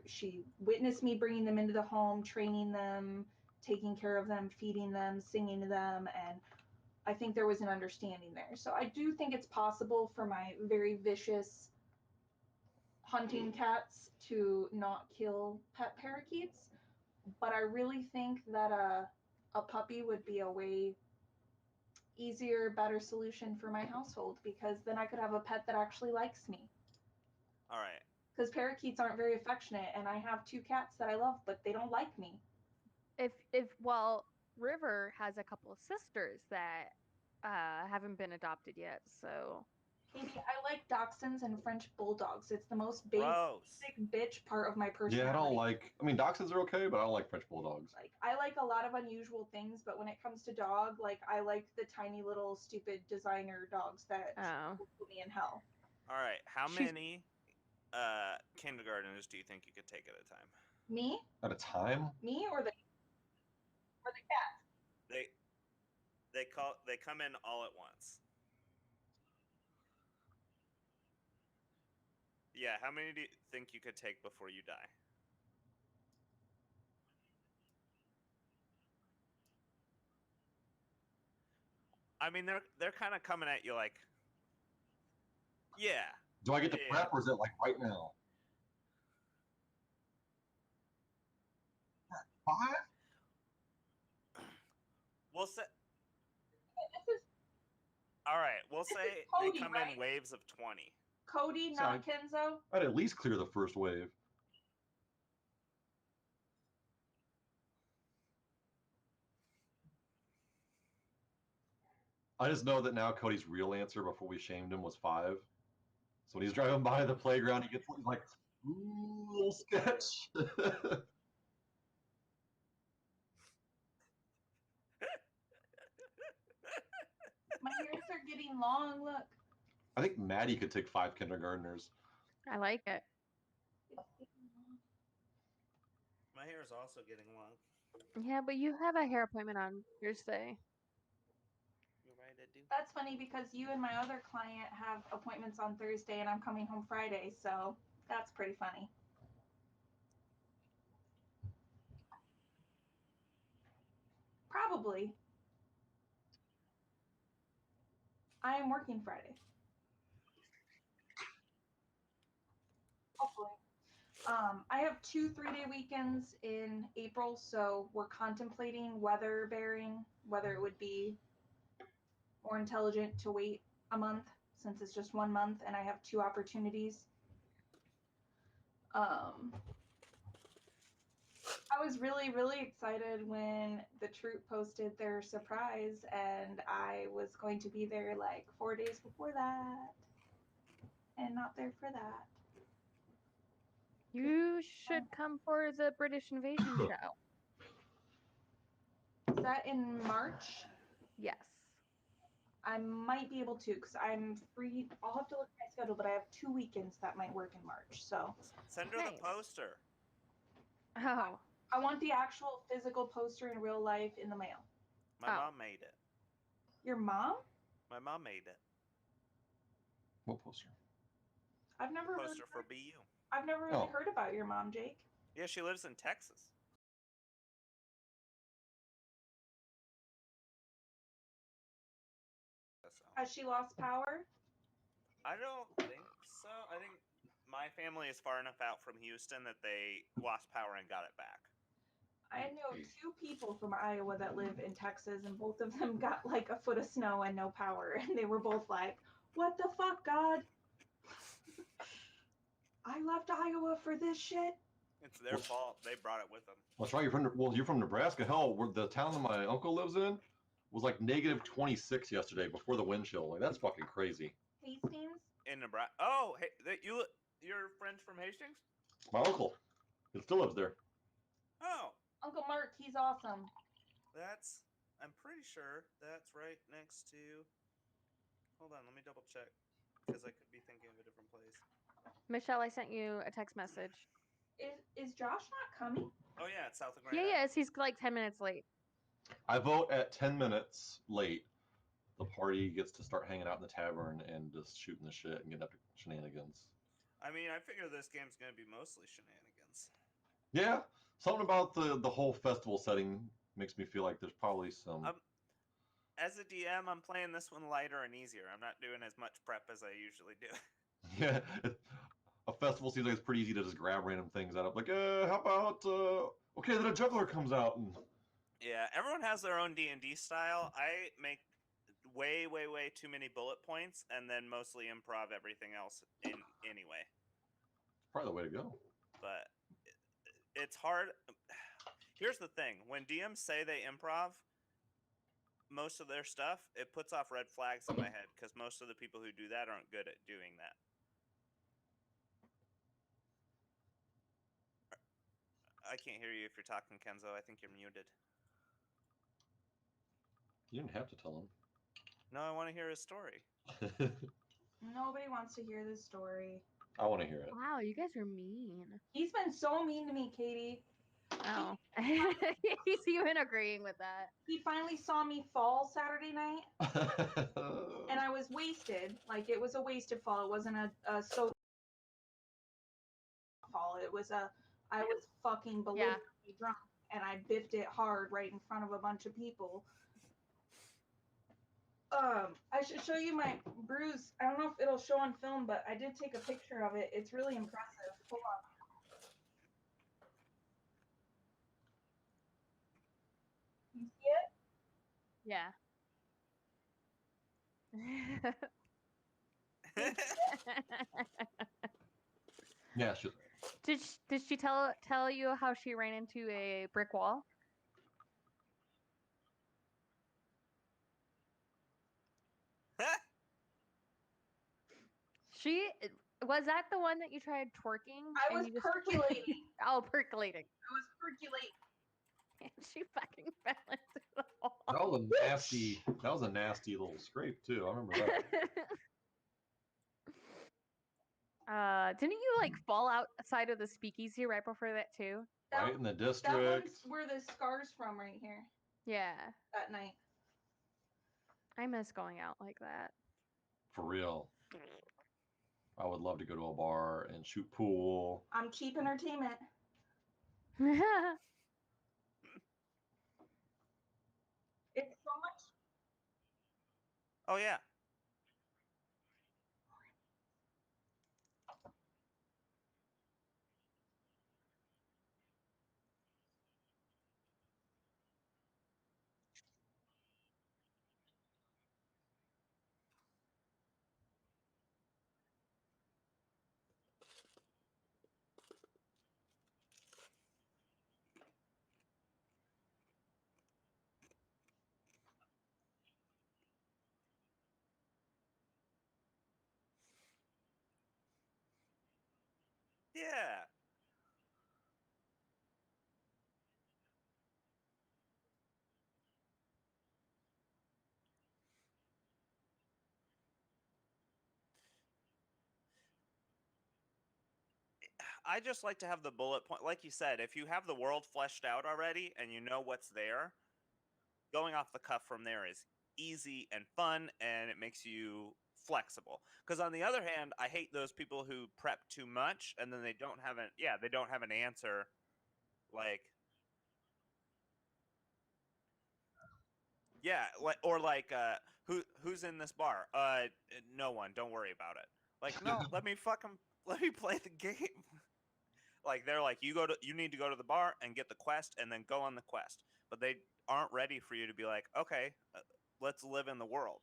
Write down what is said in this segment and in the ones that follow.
She witnessed me bringing them into the home, training them, taking care of them, feeding them, singing to them, and I think there was an understanding there. So I do think it's possible for my very vicious hunting cats to not kill pet parakeets, but I really think that a puppy would be a way easier, better solution for my household, because then I could have a pet that actually likes me. All right. Because parakeets aren't very affectionate, and I have 2 cats that I love, but they don't like me. Well, River has a couple of sisters that haven't been adopted yet, so. Katie, I like dachshunds and French bulldogs. It's the most Gross. basic bitch part of my personality. Yeah, I don't like. I mean, dachshunds are okay, but I don't like French bulldogs. Like, I like a lot of unusual things, but when it comes to dog, like, I like the tiny little stupid designer dogs that will put me in hell. All right. How many kindergartners do you think you could take at a time? Me? At a time? Me or the cats? They come in all at once. Yeah, how many do you think you could take before you die? I mean, they're kind of coming at you like, yeah. Do I get to prep, or is it like right now? 5? We'll say. All right, we'll say Cody, they come right? in waves of 20. Cody, not Kenzo? I'd at least clear the first wave. I just know that now Cody's real answer before we shamed him was 5. So when he's driving by the playground, he's like, ooh, little sketch. My hairs are getting long, look. I think Maddie could take 5 kindergartners. I like it. My hair is also getting long. Yeah, but you have a hair appointment on Thursday. You're right, I do. That's funny because you and my other client have appointments on Thursday and I'm coming home Friday, so that's pretty funny. Probably. I am working Friday. Hopefully. I have 2 3-day weekends in April, so we're contemplating whether it would be more intelligent to wait a month since it's just 1 month and I have 2 opportunities. I was really, really excited when the troop posted their surprise, and I was going to be there like 4 days before that and not there for that. You should come for the British Invasion show. Is that in March? Yes. I might be able to because I'm free. I'll have to look at my schedule, but I have 2 weekends that might work in March. So send her the poster. Oh. I want the actual physical poster in real life in the mail. My mom made it. Your mom? My mom made it. What poster? I've never Poster for BU. I've never really heard about your mom, Jake. Yeah, she lives in Texas. Has she lost power? I don't think so. I think my family is far enough out from Houston that they lost power and got it back. I know 2 people from Iowa that live in Texas, and both of them got like a foot of snow and no power, and they were both like, "What the fuck, God? I left Iowa for this shit." It's their fault. They brought it with them. That's right. You're from Nebraska. Hell, the town that my uncle lives in was like negative 26 yesterday before the wind chill. Like, that's fucking crazy. Hastings? In Nebraska. Oh, hey, you're friends from Hastings? My uncle. He still lives there. Oh. Uncle Mark, he's awesome. I'm pretty sure that's right next to, hold on, let me double check, because I could be thinking of a different place. Michelle, I sent you a text message. Is Josh not coming? Oh yeah, it's south of Grand Yeah, Rapids. yes, he's like 10 minutes late. I vote at 10 minutes late. The party gets to start hanging out in the tavern and just shooting the shit and getting up to shenanigans. I mean, I figure this game's going to be mostly shenanigans. happens. Yeah, something about the whole festival setting makes me feel like there's probably some. As a DM, I'm playing this one lighter and easier. I'm not doing as much prep as I usually do. Yeah, a festival seems like it's pretty easy to just grab random things out of. Like, how about okay, then a juggler comes out and. Yeah, everyone has their own D&D style. I make way too many bullet points and then mostly improv everything else in anyway. Probably the way to go. But it's hard. Here's the thing. When DMs say they improv most of their stuff, it puts off red flags in my head because most of the people who do that aren't good at doing that. I can't hear you if you're talking, Kenzo. I think you're muted. You didn't have to tell him. No, I want to hear his story. Nobody wants to hear this story. I want to hear it. Wow, you guys are mean. He's been so mean to me, Katie. Oh. He's even agreeing with that. He finally saw me fall Saturday night, and I was wasted. Like, it was a wasted fall. It wasn't a so fall. It was I was fucking belligerently drunk, and I biffed it hard right in front of a bunch of people. I should show you my bruise. I don't know if it'll show on film, but I did take a picture of it. It's really impressive. Hold on. You see it? Yeah. Yeah, sure. Did she tell you how she ran into a brick wall? Was that the one that you tried twerking? I was percolating. Oh, percolating. I was percolating. And she fucking fell into the wall. That was a nasty little scrape too. I remember that. Didn't you like fall outside of the speakeasy right before that too? Right in the That district. one's where the scar's from right here. Yeah. That night. I miss going out like that. For real. I would love to go to a bar and shoot pool. I'm cheap entertainment. It's so much. Oh, yeah. Yeah. I just like to have the bullet point. Like you said, if you have the world fleshed out already and you know what's there, going off the cuff from there is easy and fun, and it makes you flexible. Because on the other hand, I hate those people who prep too much and then they don't have an answer. Like, yeah, who's in this bar? No one. Don't worry about it. Like, no, let me play the game. Like, they're like, you need to go to the bar and get the quest and then go on the quest. But they aren't ready for you to be like, okay, let's live in the world.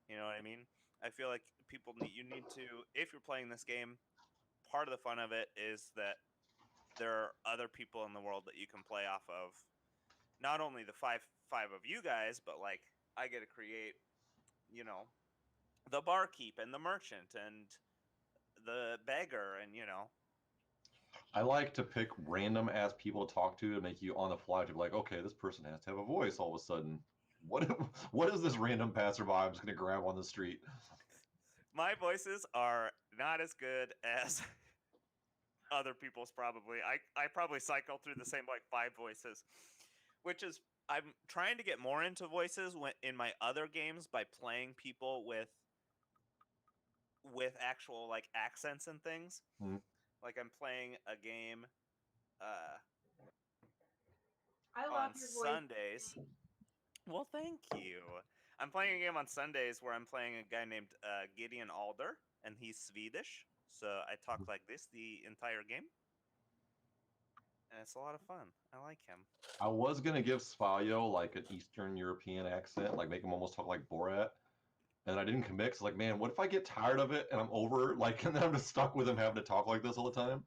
You know what I mean? I feel like you need to, if you're playing this game, part of the fun of it is that there are other people in the world that you can play off of. Not only the five of you guys, but like I get to create, the barkeep and the merchant and the beggar and I like to pick random ass people to talk to make you on the fly to be like, okay, this person has to have a voice all of a sudden. What is this random passerby I'm just gonna grab on the street? My voices are not as good as other people's probably. I probably cycle through the same like 5 voices, which is I'm trying to get more into voices in my other games by playing people with actual like accents and things. Mm-hmm. Like I'm playing a game I on love your voice. Sundays. Well, thank you. I'm playing a game on Sundays where I'm playing a guy named Gideon Alder, and he's Swedish. So I talk like this the entire game. And it's a lot of fun. I like him. I was gonna give Svalio like an Eastern European accent, like make him almost talk like Borat. And I didn't commit. 'Cause like, man, what if I get tired of it and I'm over, like, and then I'm just stuck with him having to talk like this all the time?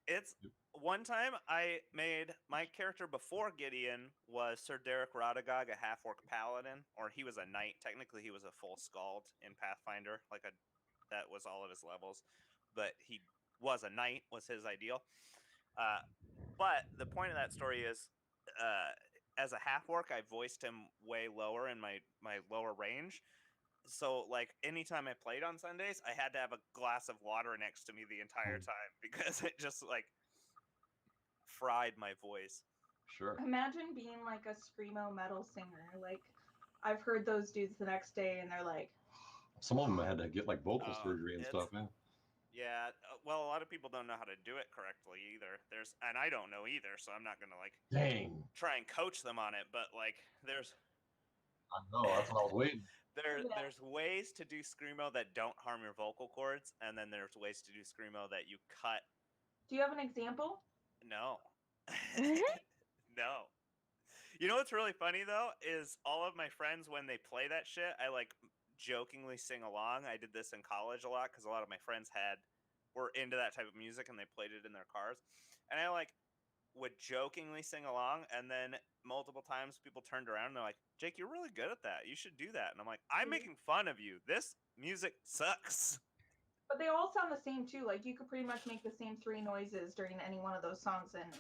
It's one time I made my character before Gideon was Sir Derek Radagog, a half-orc paladin, or he was a knight. Technically, he was a full skald in Pathfinder, that was all of his levels. But he was a knight, was his ideal. But the point of that story is, as a half-orc, I voiced him way lower in my lower range. So, like, anytime I played on Sundays, I had to have a glass of water next to me the entire time because it just, like, fried my voice. Sure. Imagine being like a screamo metal singer. Like, I've heard those dudes the next day, and they're like, Some of them had to get like vocal Oh, surgery and it's- stuff, man. Yeah, well, a lot of people don't know how to do it correctly either. And I don't know either, so I'm not gonna like Dang. try and coach them on it. But like, there's I know, that's what I was waiting. Yeah. there's ways to do screamo that don't harm your vocal cords, and then there's ways to do screamo that you cut. do you have an example? No, no. You know what's really funny though is all of my friends when they play that shit, I like jokingly sing along. I did this in college a lot because a lot of my friends were into that type of music and they played it in their cars, and I like would jokingly sing along, and then multiple times people turned around and they're like, Jake, you're really good at that, you should do that. And I'm like, I'm making fun of you, this music sucks. But they all sound the same too. Like, you could pretty much make the same three noises during any one of those songs, and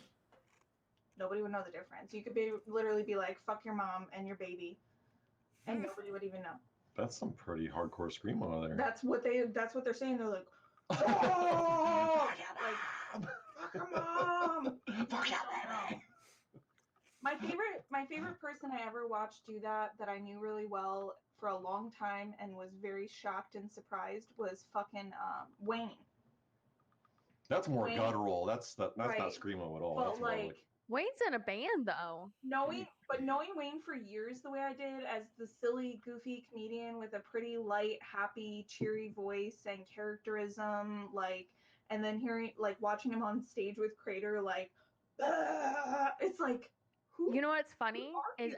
nobody would know the difference. You could literally be like, "Fuck your mom and your baby," and nobody would even know. That's some pretty hardcore screamo there. That's what they're saying. They're like, "Oh!" like, "Fuck your mom." Fuck your baby. My favorite person I ever watched do that I knew really well for a long time and was very shocked and surprised was fucking Wayne. That's more Wayne. guttural. That's not Right. screamo at all. But That's more like, like Wayne's in a band though. knowing Wayne for years the way I did as the silly, goofy comedian with a pretty light, happy, cheery voice and characterism, like, and then watching him on stage with Crater, like, it's like, who? You know what's funny are is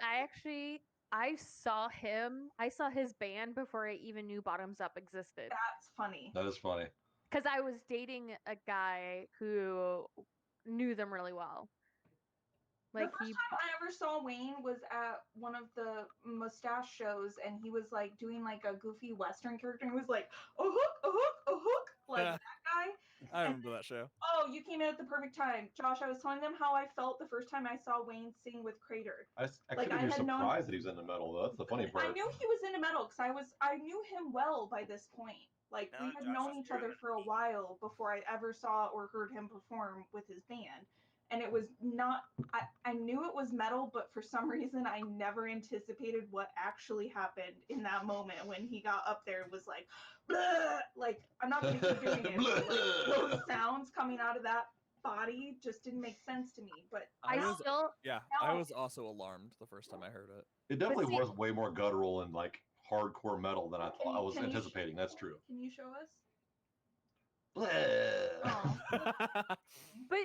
you? I saw his band before I even knew Bottoms Up existed. That's funny. that is funny. Because I was dating a guy who knew them really well. Like, the first time I ever saw Wayne was at one of the mustache shows, and he was like doing like a goofy Western character. And he was like, a hook, like that guy. I remember that show. Oh, you came in at the perfect time, Josh. I was telling them how I felt the first time I saw Wayne sing with Crater. I Like, couldn't I be had known- surprised that he was into metal though. That's the funny part. I knew he was into metal because I knew him well by this point. Like, No, we had Josh known was each doing other it. for a while before I ever saw or heard him perform with his band. And it was not, I knew it was metal, but for some reason I never anticipated what actually happened in that moment when he got up there and was like, "Bleh!" Like, I'm not going to keep doing it, but like, those sounds coming out of that body just didn't make sense to me. But I was still, I was also alarmed the first time I heard it. It definitely see- was way more guttural and like hardcore metal than I thought. I was Can you- anticipating. That's true. can you show us? Bleh. Oh. but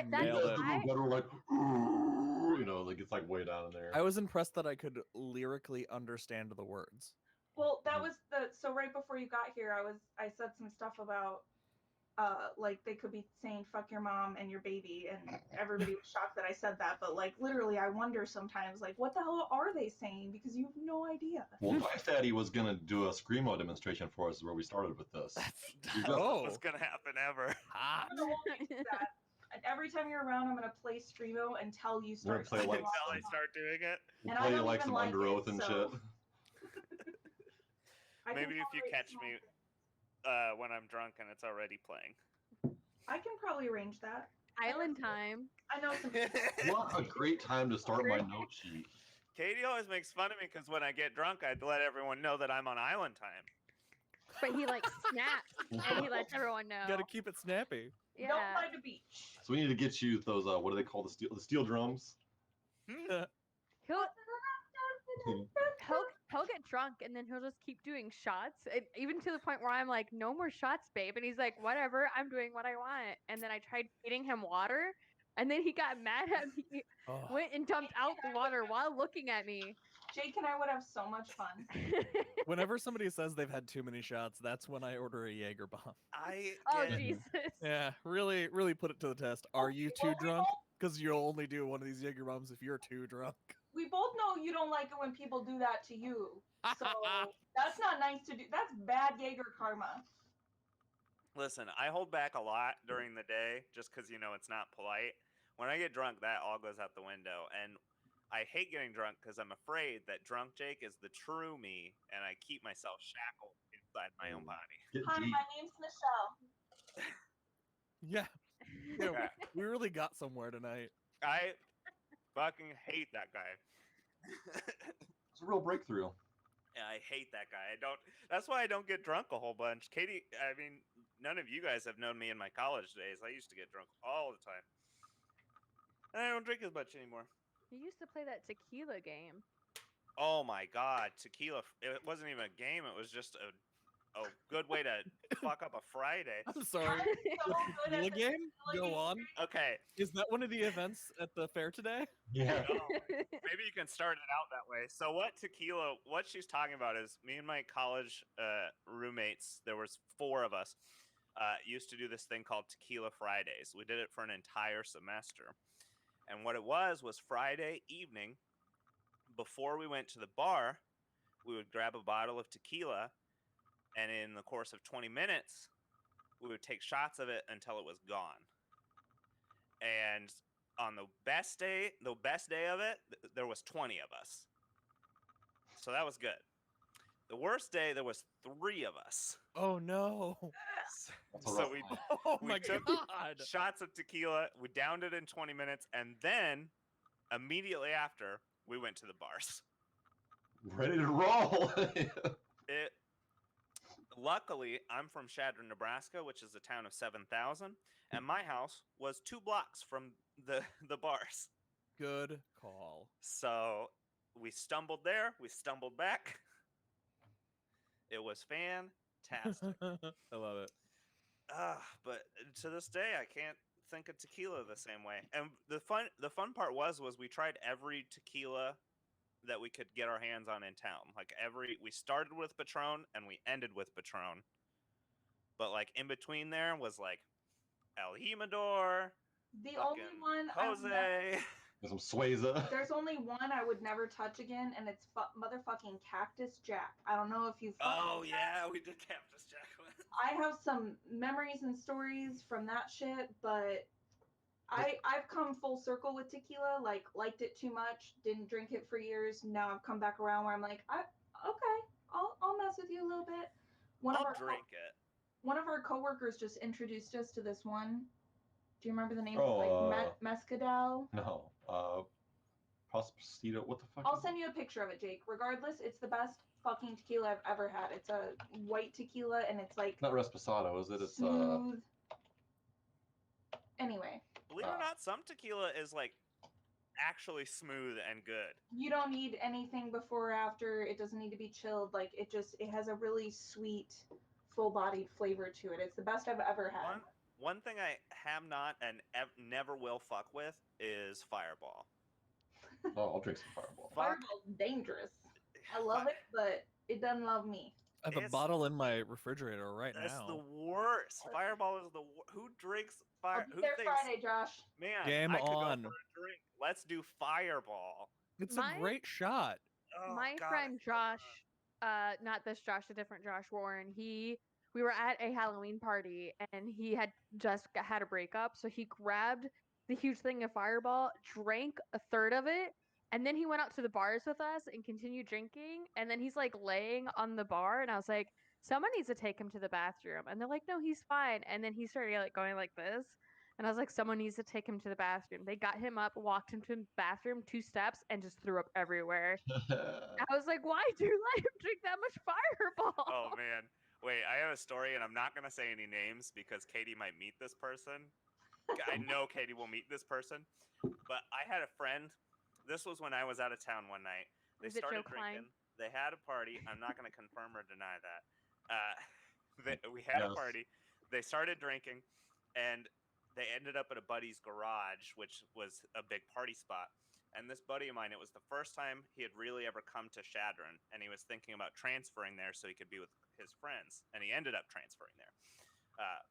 that's Nailed it. I, Guttural, like, you know, like it's like way down in there. I was impressed that I could lyrically understand the words. Well, that was so right before you got here, I said some stuff about like they could be saying "fuck your mom and your baby," and everybody was shocked that I said that. But like literally, I wonder sometimes, like, what the hell are they saying? Because you have no idea. Well, Vice Daddy was gonna do a screamo demonstration for us, where we started with this. You got- Oh. What's gonna happen ever? Ha! I'm gonna hold you to that. And every time you're around, I'm gonna play screamo until you You're gonna start. play singing like Until I along. start doing it. We'll And I play you don't like even some like Under it, Oath and so- shit. I can Maybe if you tolerate catch small me things. when I'm drunk and it's already playing. I can probably arrange that. Island Time. I know some. What a great time to start my note sheet. Katie always makes fun of me because when I get drunk, I'd let everyone know that I'm on island time. But he like snaps and he lets everyone know. You gotta keep it snappy. Yeah. Don't by the beach. So we need to get you those. What do they call the steel drums? He'll get drunk and then he'll just keep doing shots, and even to the point where I'm like, no more shots, babe, and he's like, whatever, I'm doing what I want. And then I tried feeding him water, and then he got mad at me, Oh. went and dumped out the water while looking at me. Jake and I would have so much fun. Whenever somebody says they've had too many shots, that's when I order a Jaeger bomb. I Oh get Jesus. Yeah, really, really put it to the test. Are you too drunk? Because you'll only do one of these Jaeger bombs if you're too drunk. We both know you don't like it when people do that to you. So that's not nice to do. That's bad Jaeger karma. Listen, I hold back a lot during the day just because, it's not polite. When I get drunk, that all goes out the window. And I hate getting drunk because I'm afraid that drunk Jake is the true me, and I keep myself shackled inside my own body. Hi, my name's Michelle. Yeah, yeah, we really got somewhere tonight. I fucking hate that guy. It's a real breakthrough. Yeah, I hate that guy. That's why I don't get drunk a whole bunch. Katie, I mean, none of you guys have known me in my college days. I used to get drunk all the time. And I don't drink as much anymore. You used to play that tequila game. Oh my god, tequila. It wasn't even a game, it was just a good way to fuck up a Friday. I'm sorry. So The good at tequila the game? tequila Go on. game. Okay, Is that one of the events at the fair today? Yeah. maybe you can start it out that way. So what she's talking about is me and my college roommates, there was 4 of us, used to do this thing called Tequila Fridays. We did it for an entire semester. And what it was Friday evening, before we went to the bar, we would grab a bottle of tequila, and in the course of 20 minutes, we would take shots of it until it was gone. And on the best day of it, there was 20 of us. So that was good. The worst day, there was 3 of us. Oh no! That's a So rough we one. Oh We my took god! shots of tequila, we downed it in 20 minutes, and then immediately after, we went to the bars. Ready to roll. Luckily, I'm from Chadron, Nebraska, which is a town of 7,000, and my house was 2 blocks from the bars. Good call. So we stumbled there, we stumbled back. It was fantastic. I love it. But to this day, I can't think of tequila the same way. And the fun part was we tried every tequila that we could get our hands on in town. Like we started with Patron and we ended with Patron. But like in between there was like El Jimador, The only one I would Jose. There's some Sueza. There's only one I would never touch again, and it's motherfucking Cactus Jack. I don't know if you've. Oh yeah, we did Cactus Jack once. I have some memories and stories from that shit, but I've come full circle with tequila. Like liked it too much, didn't drink it for years. Now I've come back around where I'm like, okay, I'll mess with you a little bit. I'll drink it. One of our coworkers just introduced us to this one. Do you remember the name? Oh, Like Mescadel. No. Prospacito. What the fuck? I'll is send you a picture of it, Jake. Regardless, it's the best fucking tequila I've ever had. It's a white tequila, and it's like it? Not Reposado, is it? It's smooth. Anyway, Believe it or not, some tequila is like actually smooth and good. you don't need anything before or after. It doesn't need to be chilled. Like it has a really sweet, full-bodied flavor to it. It's the best I've ever had. One thing I have not and never will fuck with is Fireball. Oh, I'll drink some Fireball. Fireball's dangerous. I love it, but it doesn't love me. I have a It's- bottle in my refrigerator right That's now. the worst. Fireball is the who drinks fire? I'll be Who there thinks, Friday, Josh. man? Game I could on. Go for a drink. Let's do Fireball. It's My- a great shot. Oh, My God, friend I love Josh, not this Josh, a different Josh Warren, we were at a Halloween party and he had just had a breakup, so he grabbed the huge thing of Fireball, drank a third of it, and then he went out to the bars with us and continued drinking, and then he's like laying on the bar, and I was like, someone needs to take him to the bathroom, and they're like, no, he's fine, and then he started like going like this, and I was like, someone needs to take him to the bathroom. They got him up, walked him to the bathroom 2 steps, and just threw up everywhere. I was like, why do you let him drink that much Fireball? Oh man, Wait, I have a story, and I'm not gonna say any names because Katie might meet this person. I know Katie will meet this person, but I had a friend. This was when I was out of town one night. They Is it Joe started Klein? drinking. They had a party. I'm not gonna confirm or deny that. We had a Yes. party. They started drinking, and they ended up at a buddy's garage, which was a big party spot. And this buddy of mine, it was the first time he had really ever come to Shadron, and he was thinking about transferring there so he could be with his friends, and he ended up transferring there.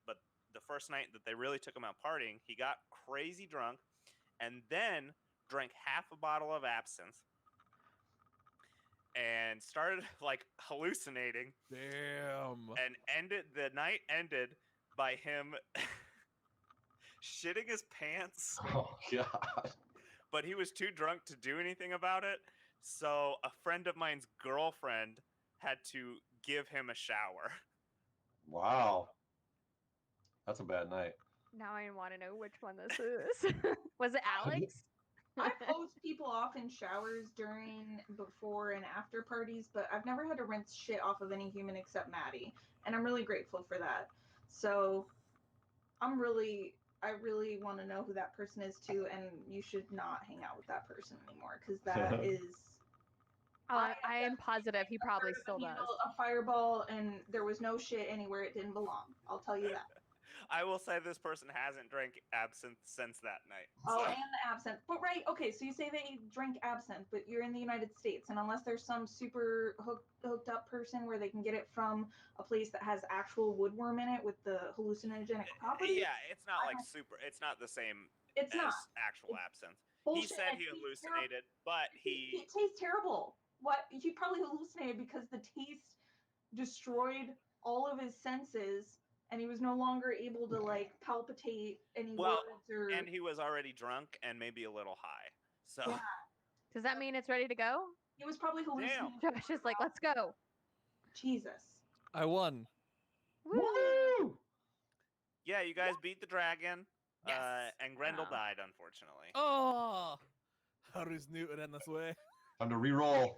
But the first night that they really took him out partying, he got crazy drunk, and then drank half a bottle of absinthe, and started like hallucinating, Damn. and the night ended by him shitting his pants. Oh god. But he was too drunk to do anything about it. So a friend of mine's girlfriend had to give him a shower. Wow. That's a bad night. Now I want to know which one this is. Was it Alex? I post people off in showers during, before, and after parties, but I've never had to rinse shit off of any human except Maddie, and I'm really grateful for that. So I really want to know who that person is too, and you should not hang out with that person anymore because that is. Oh, I am positive he probably still does. A fireball, and there was no shit anywhere it didn't belong. I'll tell you that. I will say this person hasn't drank absinthe since that night. Oh, so- and the absinthe. But right, okay, so you say they drink absinthe, but you're in the United States, and unless there's some super hooked up person where they can get it from a place that has actual woodworm in it with the hallucinogenic properties, Yeah, it's not like super. It's not the same it's as not. actual It's absinthe. Bullshit. He said and he it tastes hallucinated, but he. It tastes terrible. What? He probably hallucinated because the taste destroyed all of his senses, and he was no longer able to like palpitate any Well, words or. and he was already drunk and maybe a little high. So Yeah. Does that mean it's ready to go? He was probably hallucinating. Josh is like, let's go. Jesus. I won. Woo! Woo! yeah, you guys beat the dragon. Yes. And Grendel Wow. died, unfortunately. Oh, how does Newton end this way? Time to re-roll.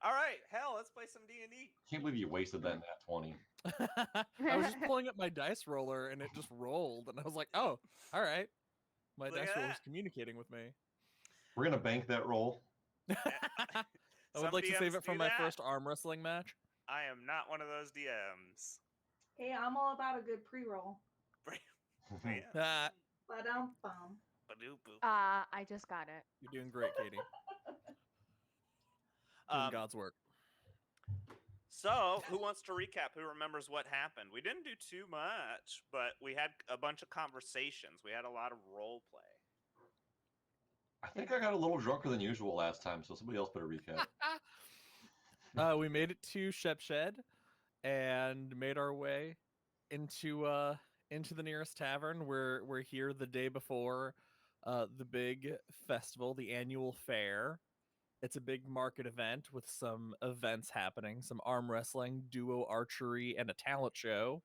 All right, hell, let's play some D&D. Can't believe you wasted that nat 20. I was just pulling up my dice roller and it just rolled, and I was like, "Oh, all right." My Look dice at roller is that. communicating with me. We're gonna bank that roll. I Some would like to save DMs it for do my that. first arm wrestling match. I am not one of those DMs. Hey, I'm all about a good pre-roll. Man. Ah, Ba-dum-bum. Ba-doop-boop. I just got it. you're doing great, Katie. Doing God's work. So, who wants to recap? Who remembers what happened? We didn't do too much, but we had a bunch of conversations. We had a lot of role play. I think I got a little drunker than usual last time, so somebody else better recap. We made it to Shep Shed and made our way into the nearest tavern. We're here the day before the big festival, the annual fair. It's a big market event with some events happening, some arm wrestling, duo archery, and a talent show.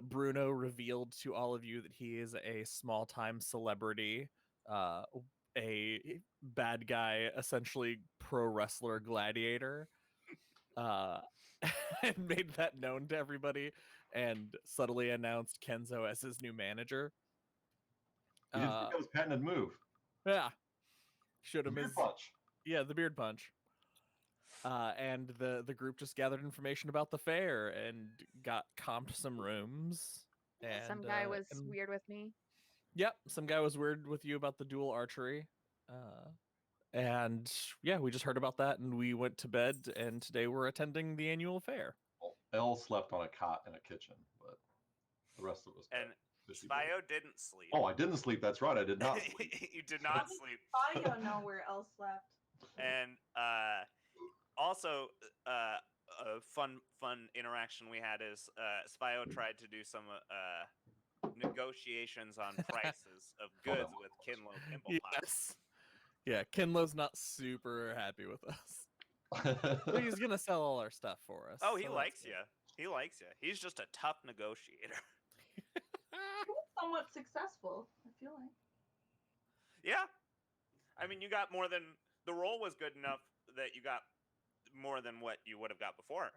Bruno revealed to all of you that he is a small-time celebrity, a bad guy, essentially pro wrestler gladiator, and made that known to everybody, and subtly announced Kenzo as his new manager. You didn't think that was patented move. Yeah, showed him Beard his punch. yeah, the beard punch. And the group just gathered information about the fair and got comped some rooms. And Some guy was and- weird with me. Yep, some guy was weird with you about the dual archery. And yeah, we just heard about that and we went to bed, and today we're attending the annual fair. Well, Elle slept on a cot in a kitchen, but the rest of us. got And fishy boys. Spio didn't sleep. Oh, I didn't sleep. That's right. I did not sleep. You did not sleep. I don't know where else slept. And also, a fun interaction we had is Spio tried to do some negotiations on prices of goods with Kinlo Pimplepox. Yes. Yeah, Kinlo's not super happy with us. But he's gonna sell all our stuff for us. Oh, he so likes that's you. He likes you. He's just a tough negotiator. good. He was somewhat successful, I feel like. Yeah. I mean, you got more than the roll was good enough that you got more than what you would have got before,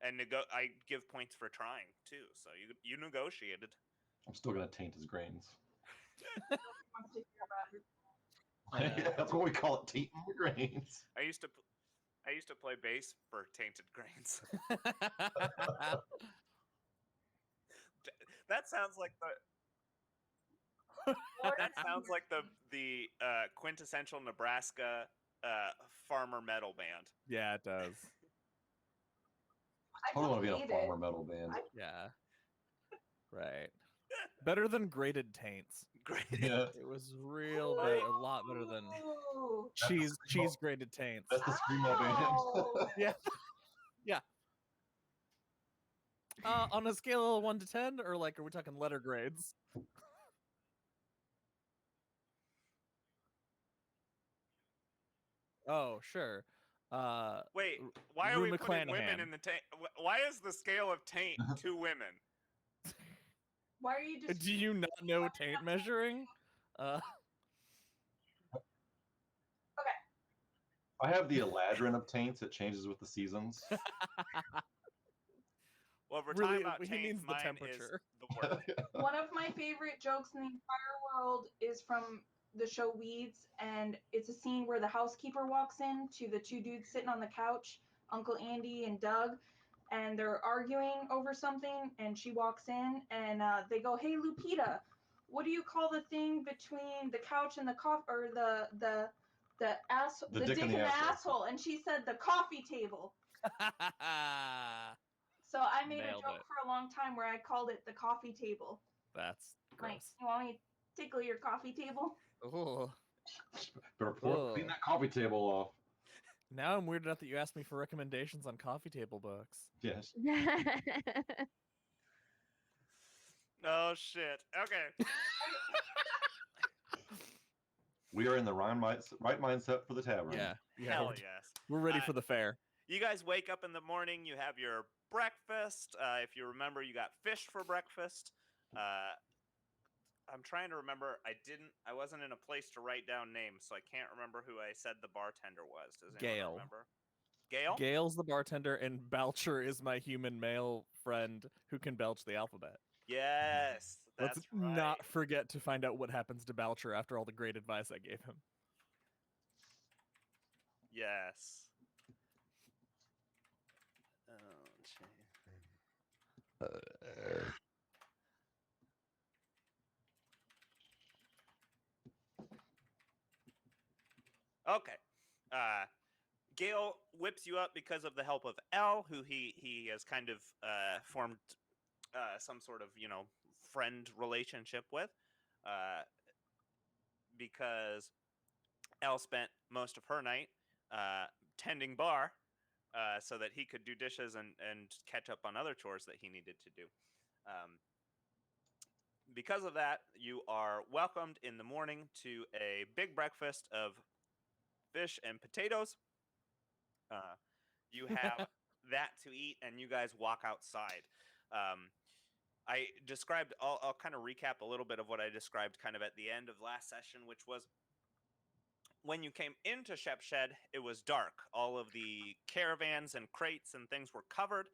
and I give points for trying too. So you negotiated. I'm still gonna taint his grains. Wants to hear about it. Yeah, that's what we call it, tainting the grains. I used to play bass for Tainted Grains. That sounds like the quintessential Nebraska farmer metal band. Yeah, it does. I totally want to be don't in a hate it. farmer metal band. Yeah. Right. Better than Grated Taints. Great. Yeah, It was real better, a lot better than Ooh. cheese grated taints. that's the screamo band. Ow. Yeah. Yeah. On a scale of 1 to 10, or like, are we talking letter grades? Oh, sure. Wait, R- why are we Rue putting women McClanahan. in the taint? Why is the scale of taint 2 women? Why are you just? Do you not know taint measuring? I have the Eladrin of taints. It changes with the seasons. Well, if we're Really, talking about he taints, means the mine temperature. is the worst. One of my favorite jokes in the entire world is from the show Weeds, and it's a scene where the housekeeper walks in to the 2 dudes sitting on the couch, Uncle Andy and Doug, and they're arguing over something, and she walks in, and they go, "Hey, Lupita, what do you call the thing between the couch and the or the dick and the asshole?" And she said, "The coffee table." So I made Nailed a joke it. for a long time where I called it the coffee table. That's Like, gross. you want me to tickle your coffee table? Ooh. Better clean Ugh. that coffee table off. Now I'm weirded out that you asked me for recommendations on coffee table books. Yes. Oh shit. Okay. We are in the right mindset for the tavern. Yeah. Yeah. Hell we're, yes. we're ready Uh, for the fair. You guys wake up in the morning. You have your breakfast. If you remember, you got fish for breakfast. I'm trying to remember. I wasn't in a place to write down names, so I can't remember who I said the bartender was. Does anyone Gail. remember? Gail? Gail's the bartender, and Belcher is my human male friend who can belch the alphabet. Yes, that's Let's right. not forget to find out what happens to Belcher after all the great advice I gave him. Yes. Oh, gee. Okay. Gale whips you up because of the help of L, who he has kind of formed some sort of, friend relationship with, because L spent most of her night tending bar, so that he could do dishes and catch up on other chores that he needed to do. Because of that, you are welcomed in the morning to a big breakfast of fish and potatoes. You have that to eat, and you guys walk outside. I described, I'll kind of recap a little bit of what I described kind of at the end of last session, which was when you came into Shepshed, it was dark. All of the caravans and crates and things were covered,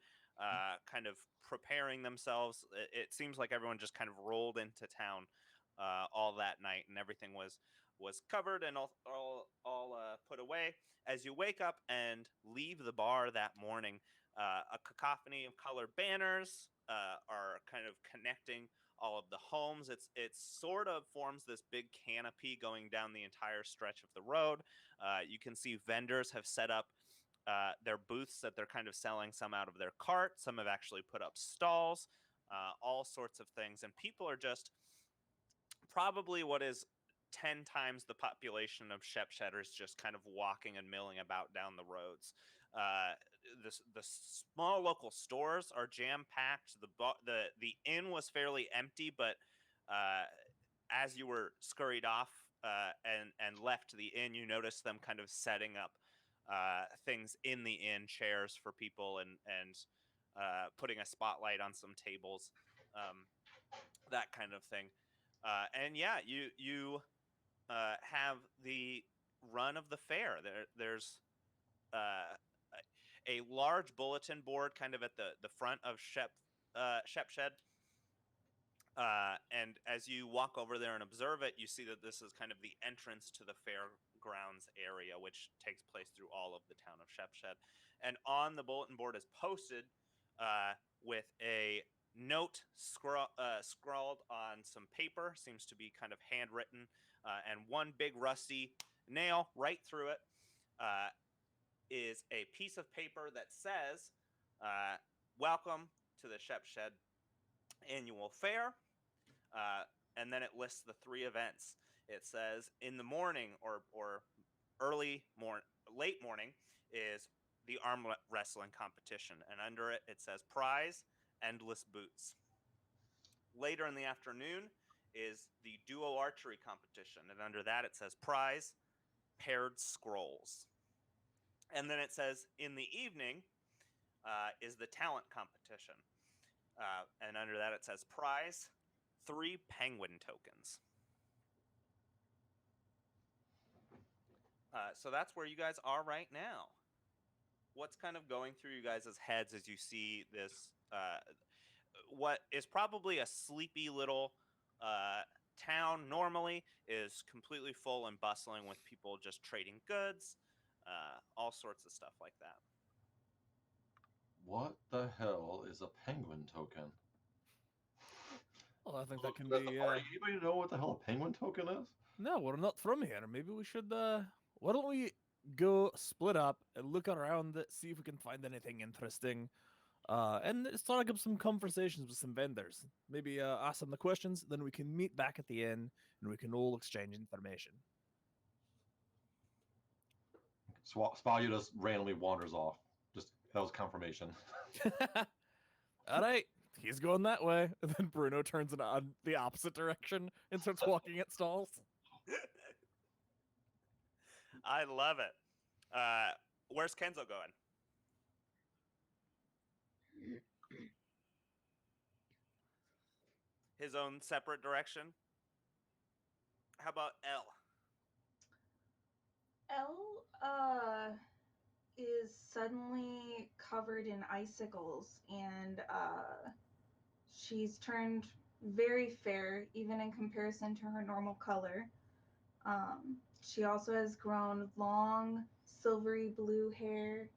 kind of preparing themselves. It seems like everyone just kind of rolled into town all that night, and everything was covered and all put away. As you wake up and leave the bar that morning, a cacophony of colored banners are kind of connecting all of the homes. It sort of forms this big canopy going down the entire stretch of the road. You can see vendors have set up their booths that they're kind of selling some out of their cart. Some have actually put up stalls, all sorts of things. And people are just probably what is 10 times the population of Shepshedders just kind of walking and milling about down the roads. The small local stores are jam-packed. The inn was fairly empty, but as you were scurried off and left the inn, you noticed them kind of setting up things in the inn, chairs for people, and putting a spotlight on some tables, that kind of thing. And yeah, you have the run of the fair. There's a large bulletin board kind of at the front of Shep Shed. And as you walk over there and observe it, you see that this is kind of the entrance to the fairgrounds area, which takes place through all of the town of Shep Shed. And on the bulletin board is posted with a note scrawled on some paper, seems to be kind of handwritten, and one big rusty nail right through it is a piece of paper that says, welcome to the Shep Shed Annual Fair. And then it lists the 3 events. It says in the morning or late morning is the arm wrestling competition, and under it says prize endless boots. Later in the afternoon is the duo archery competition, and under that it says prize paired scrolls. And then it says in the evening is the talent competition, and under that it says prize 3 penguin tokens. So that's where you guys are right now. What's kind of going through you guys' heads as you see this, what is probably a sleepy little town normally is completely full and bustling with people just trading goods, all sorts of stuff like that. What the hell is a penguin token? Well, I think that can At the be. party, anybody know what the hell a penguin token is? No, we're not from here. Maybe we should. Why don't we go split up and look around, see if we can find anything interesting, and start up some conversations with some vendors. Maybe ask them the questions. Then we can meet back at the inn and we can all exchange information. Spalio just randomly wanders off. Just that was confirmation. All right, he's going that way, and then Bruno turns in the opposite direction and starts walking at stalls. I love it. Where's Kenzo going? His own separate direction? How about L? Elle is suddenly covered in icicles, and she's turned very fair, even in comparison to her normal color. She also has grown long, silvery blue hair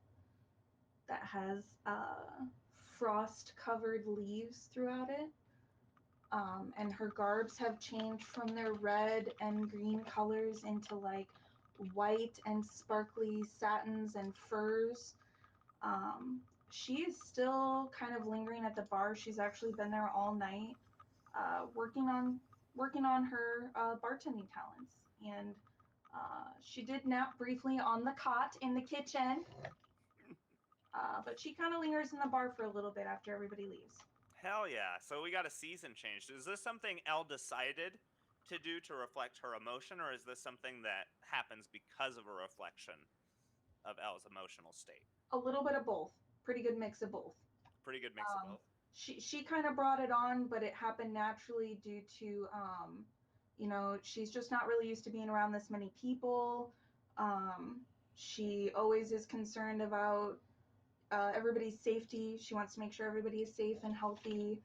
that has frost-covered leaves throughout it. And her garbs have changed from their red and green colors into like white and sparkly satins and furs. She is still kind of lingering at the bar. She's actually been there all night, working on her bartending talents. And she did nap briefly on the cot in the kitchen, but she kind of lingers in the bar for a little bit after everybody leaves. Hell yeah. So we got a season change. Is this something Elle decided to do to reflect her emotion, or is this something that happens because of a reflection of Elle's emotional state? A little bit of both. Pretty good mix of both. Pretty good mix of both. She kind of brought it on, but it happened naturally due to, she's just not really used to being around this many people. She always is concerned about everybody's safety. She wants to make sure everybody is safe and healthy.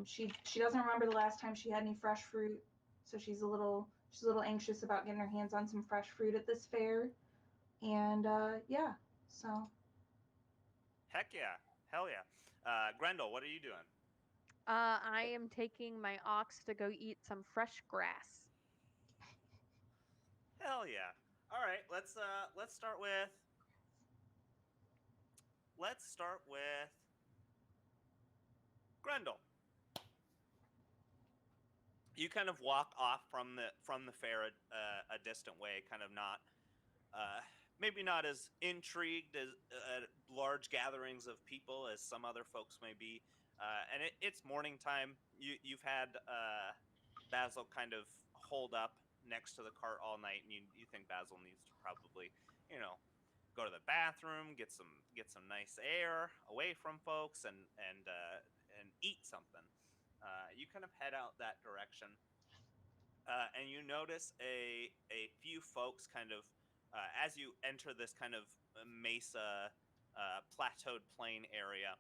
She doesn't remember the last time she had any fresh fruit, so she's a little anxious about getting her hands on some fresh fruit at this fair. And yeah, so. Heck yeah. Hell yeah. Grendel, what are you doing? I am taking my ox to go eat some fresh grass. Hell yeah. All right, let's start with Grendel. You kind of walk off from the fair a distant way, kind of not maybe not as intrigued as large gatherings of people as some other folks may be. And it's morning time. You've had Basil kind of hold up next to the cart all night, and you think Basil needs to probably, go to the bathroom, get some nice air away from folks, and eat something. You kind of head out that direction, and you notice a few folks kind of as you enter this kind of mesa, plateaued plain area,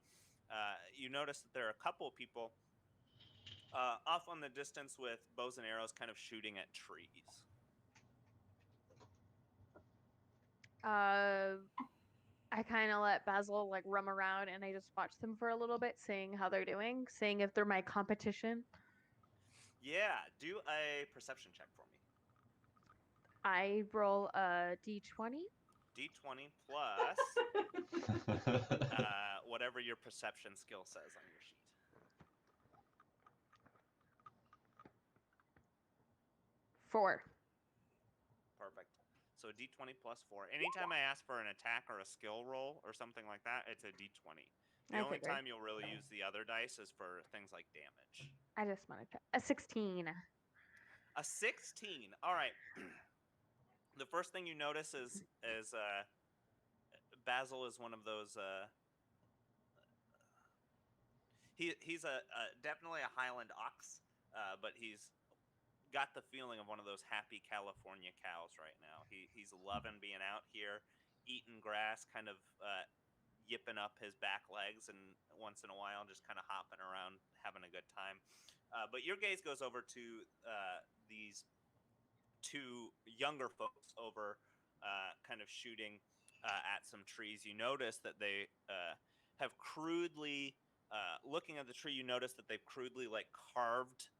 you notice that there are a couple of people off on the distance with bows and arrows kind of shooting at trees. I kind of let Basil like roam around and I just watch them for a little bit, seeing how they're doing, seeing if they're my competition. Yeah, do a perception check for me. I roll a d20. D20 plus whatever your perception skill says on your sheet. 4. Perfect. So D20 plus 4. Anytime I ask for an attack or a skill roll or something like that, it's a D20. The I only figured. time you'll really use the other dice is for things like damage. I just wanted to. A 16. A 16. All right. The first thing you notice is Basil is one of those. He's definitely a Highland ox, but he's got the feeling of one of those happy California cows right now. He's loving being out here, eating grass, kind of yipping up his back legs, and once in a while just kind of hopping around, having a good time. But your gaze goes over to these two younger folks over, kind of shooting at some trees. You notice that they have crudely, looking at the tree, you notice that they've crudely like carved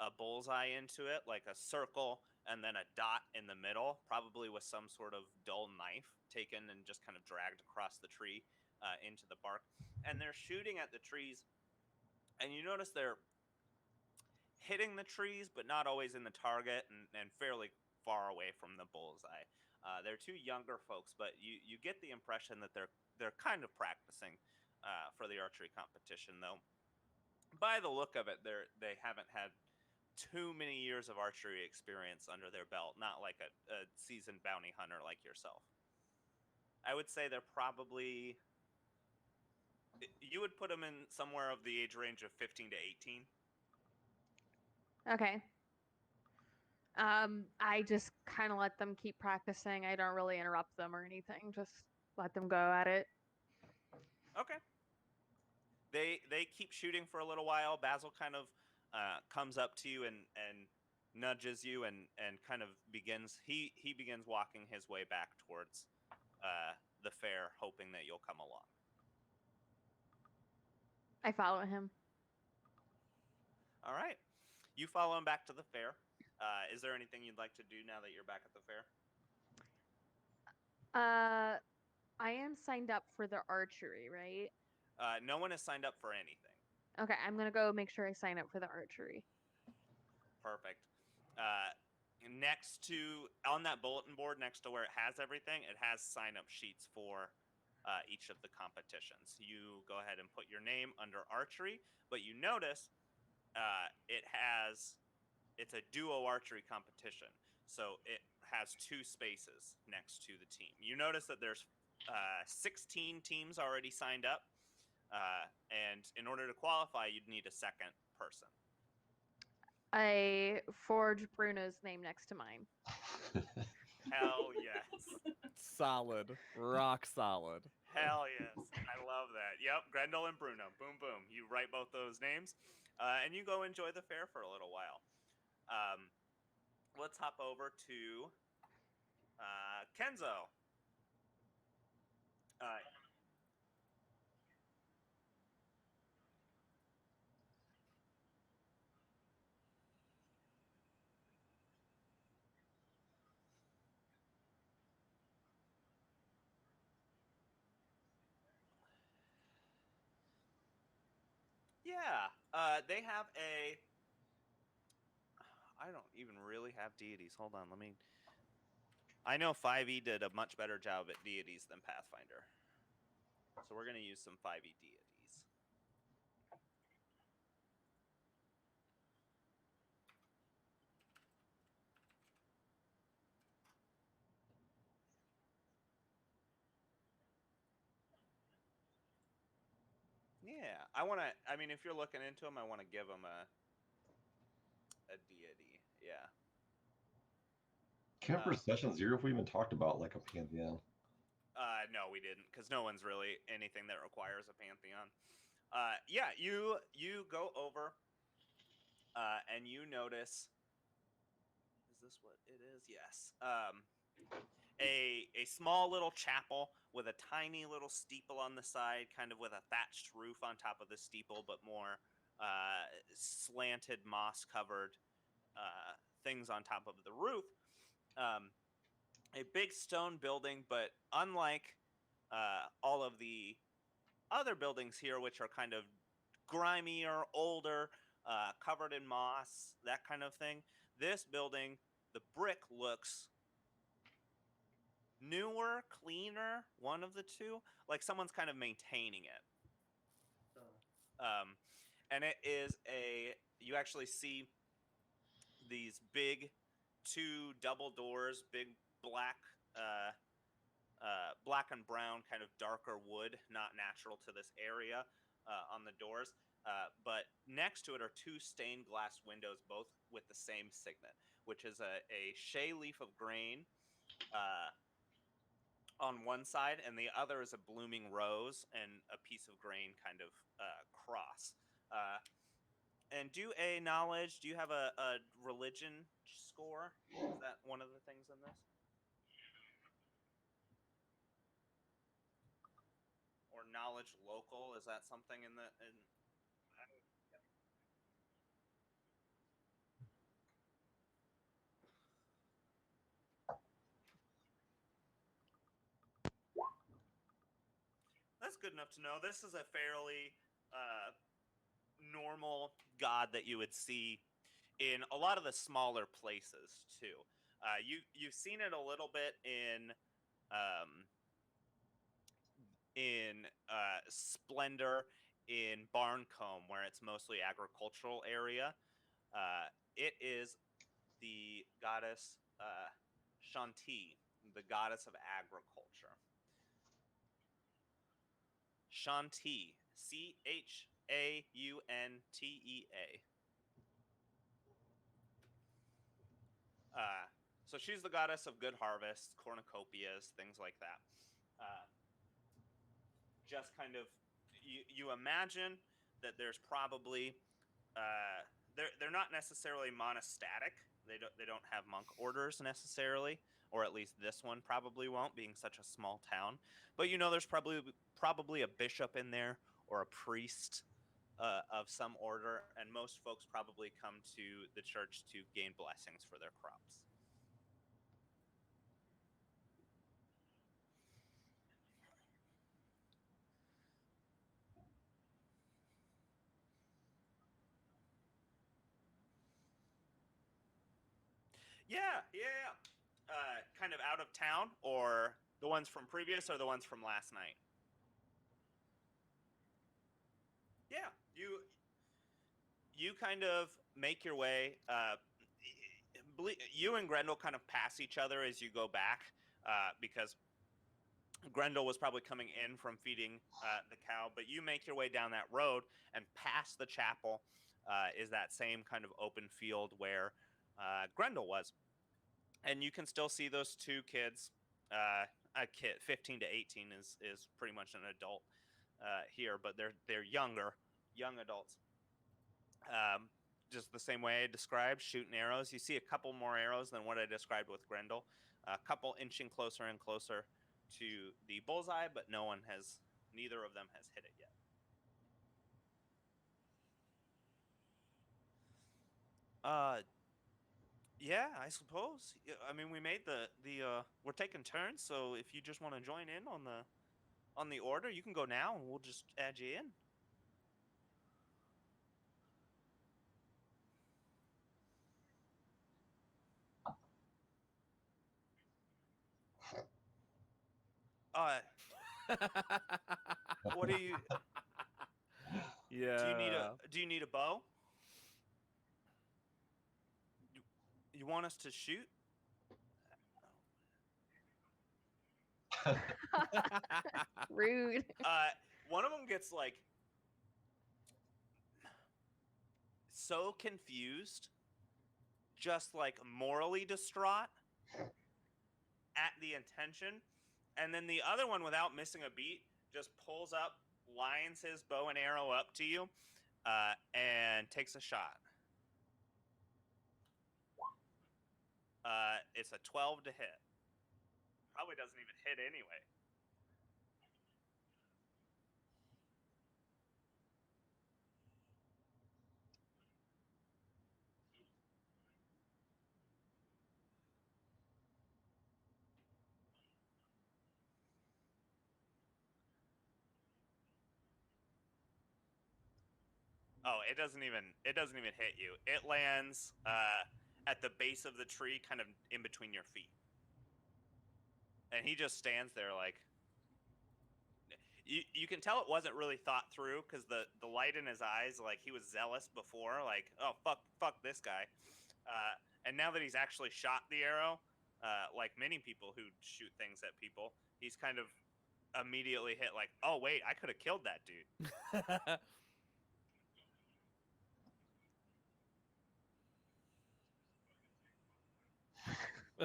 a bullseye into it, like a circle and then a dot in the middle, probably with some sort of dull knife taken and just kind of dragged across the tree into the bark. And they're shooting at the trees, and you notice they're hitting the trees, but not always in the target, and fairly far away from the bullseye. They're two younger folks, but you get the impression that they're kind of practicing for the archery competition, though. By the look of it, they haven't had too many years of archery experience under their belt, not like a seasoned bounty hunter like yourself. I would say they're probably, you would put them in somewhere of the age range of 15 to 18. Okay. I just kind of let them keep practicing. I don't really interrupt them or anything. Just let them go at it. Okay. They keep shooting for a little while. Basil kind of comes up to you and nudges you and kind of begins walking his way back towards the fair, hoping that you'll come along. I follow him. All right. You follow him back to the fair. Is there anything you'd like to do now that you're back at the fair? I am signed up for the archery, right? No one has signed up for anything. Okay, I'm gonna go make sure I sign up for the archery. Perfect. Next to, on that bulletin board next to where it has everything, it has sign-up sheets for each of the competitions. You go ahead and put your name under archery, but you notice it's a duo archery competition, so it has 2 spaces next to the team. You notice that there's 16 teams already signed up, and in order to qualify, you'd need a second person. I forge Bruno's name next to mine. Hell yes. Solid. Rock solid. Hell yes. I love that. Yep, Grendel and Bruno. Boom, boom. You write both those names, and you go enjoy the fair for a little while. Let's hop over to Kenzo. Yeah, they have a. I don't even really have deities. Hold on, let me. I know 5e did a much better job at deities than Pathfinder, so we're gonna use some 5e deities. Yeah, I mean, if you're looking into them, I want to give them a deity. Yeah. Camper Sessions 0 if we even talked about like a pantheon. No, we didn't, because no one's really anything that requires a pantheon. Yeah, you go over, and you notice. Is this what it is? Yes. A small little chapel with a tiny little steeple on the side, kind of with a thatched roof on top of the steeple, but more slanted moss covered things on top of the roof. A big stone building, but unlike all of the other buildings here, which are kind of grimier, older, covered in moss, that kind of thing, this building, the brick looks newer, cleaner, one of the two, like someone's kind of maintaining it. And it is you actually see these big two double doors, big black black and brown, kind of darker wood, not natural to this area, on the doors. But next to it are two stained glass windows, both with the same signet, which is a shea leaf of grain on one side, and the other is a blooming rose and a piece of grain kind of cross. And do a knowledge. Do you have a religion score? Is that one of the things in this? Or knowledge local? Is that something in the? That's good enough to know. This is a fairly normal god that you would see in a lot of the smaller places too. You've seen it a little bit in Splendor, in Barncombe, where it's mostly agricultural area. It is the goddess Shanti, the goddess of agriculture. Shanti, Chauntea. So she's the goddess of good harvests, cornucopias, things like that. Just kind of, you imagine that there's probably they're not necessarily monastic. They don't have monk orders necessarily, or at least this one probably won't, being such a small town. But there's probably a bishop in there or a priest of some order, and most folks probably come to the church to gain blessings for their crops. Yeah. Kind of out of town, or the ones from previous, or the ones from last night? Yeah, you kind of make your way. You and Grendel kind of pass each other as you go back, because Grendel was probably coming in from feeding the cow, but you make your way down that road, and past the chapel is that same kind of open field where Grendel was. And you can still see those two kids. A kid, 15 to 18, is pretty much an adult here, but they're young adults. Just the same way I described, shooting arrows. You see a couple more arrows than what I described with Grendel. A couple inching closer and closer to the bullseye, but neither of them has hit it yet. Yeah, I suppose. I mean, we made we're taking turns, so if you just want to join in on the order, you can go now, and we'll just add you in. What do you? Yeah. Do you need a bow? You want us to shoot? Rude. One of them gets like so confused, just like morally distraught, at the intention, and then the other one, without missing a beat, just pulls up, lines his bow and arrow up to you, and takes a shot. It's a 12 to hit. Probably doesn't even hit anyway. Oh, it doesn't even hit you. It lands at the base of the tree, kind of in between your feet. And he just stands there like, you can tell it wasn't really thought through, because the light in his eyes, like, he was zealous before, like, oh, fuck this guy. And now that he's actually shot the arrow, like many people who shoot things at people, he's kind of immediately hit like, oh wait, I could have killed that dude. Shit,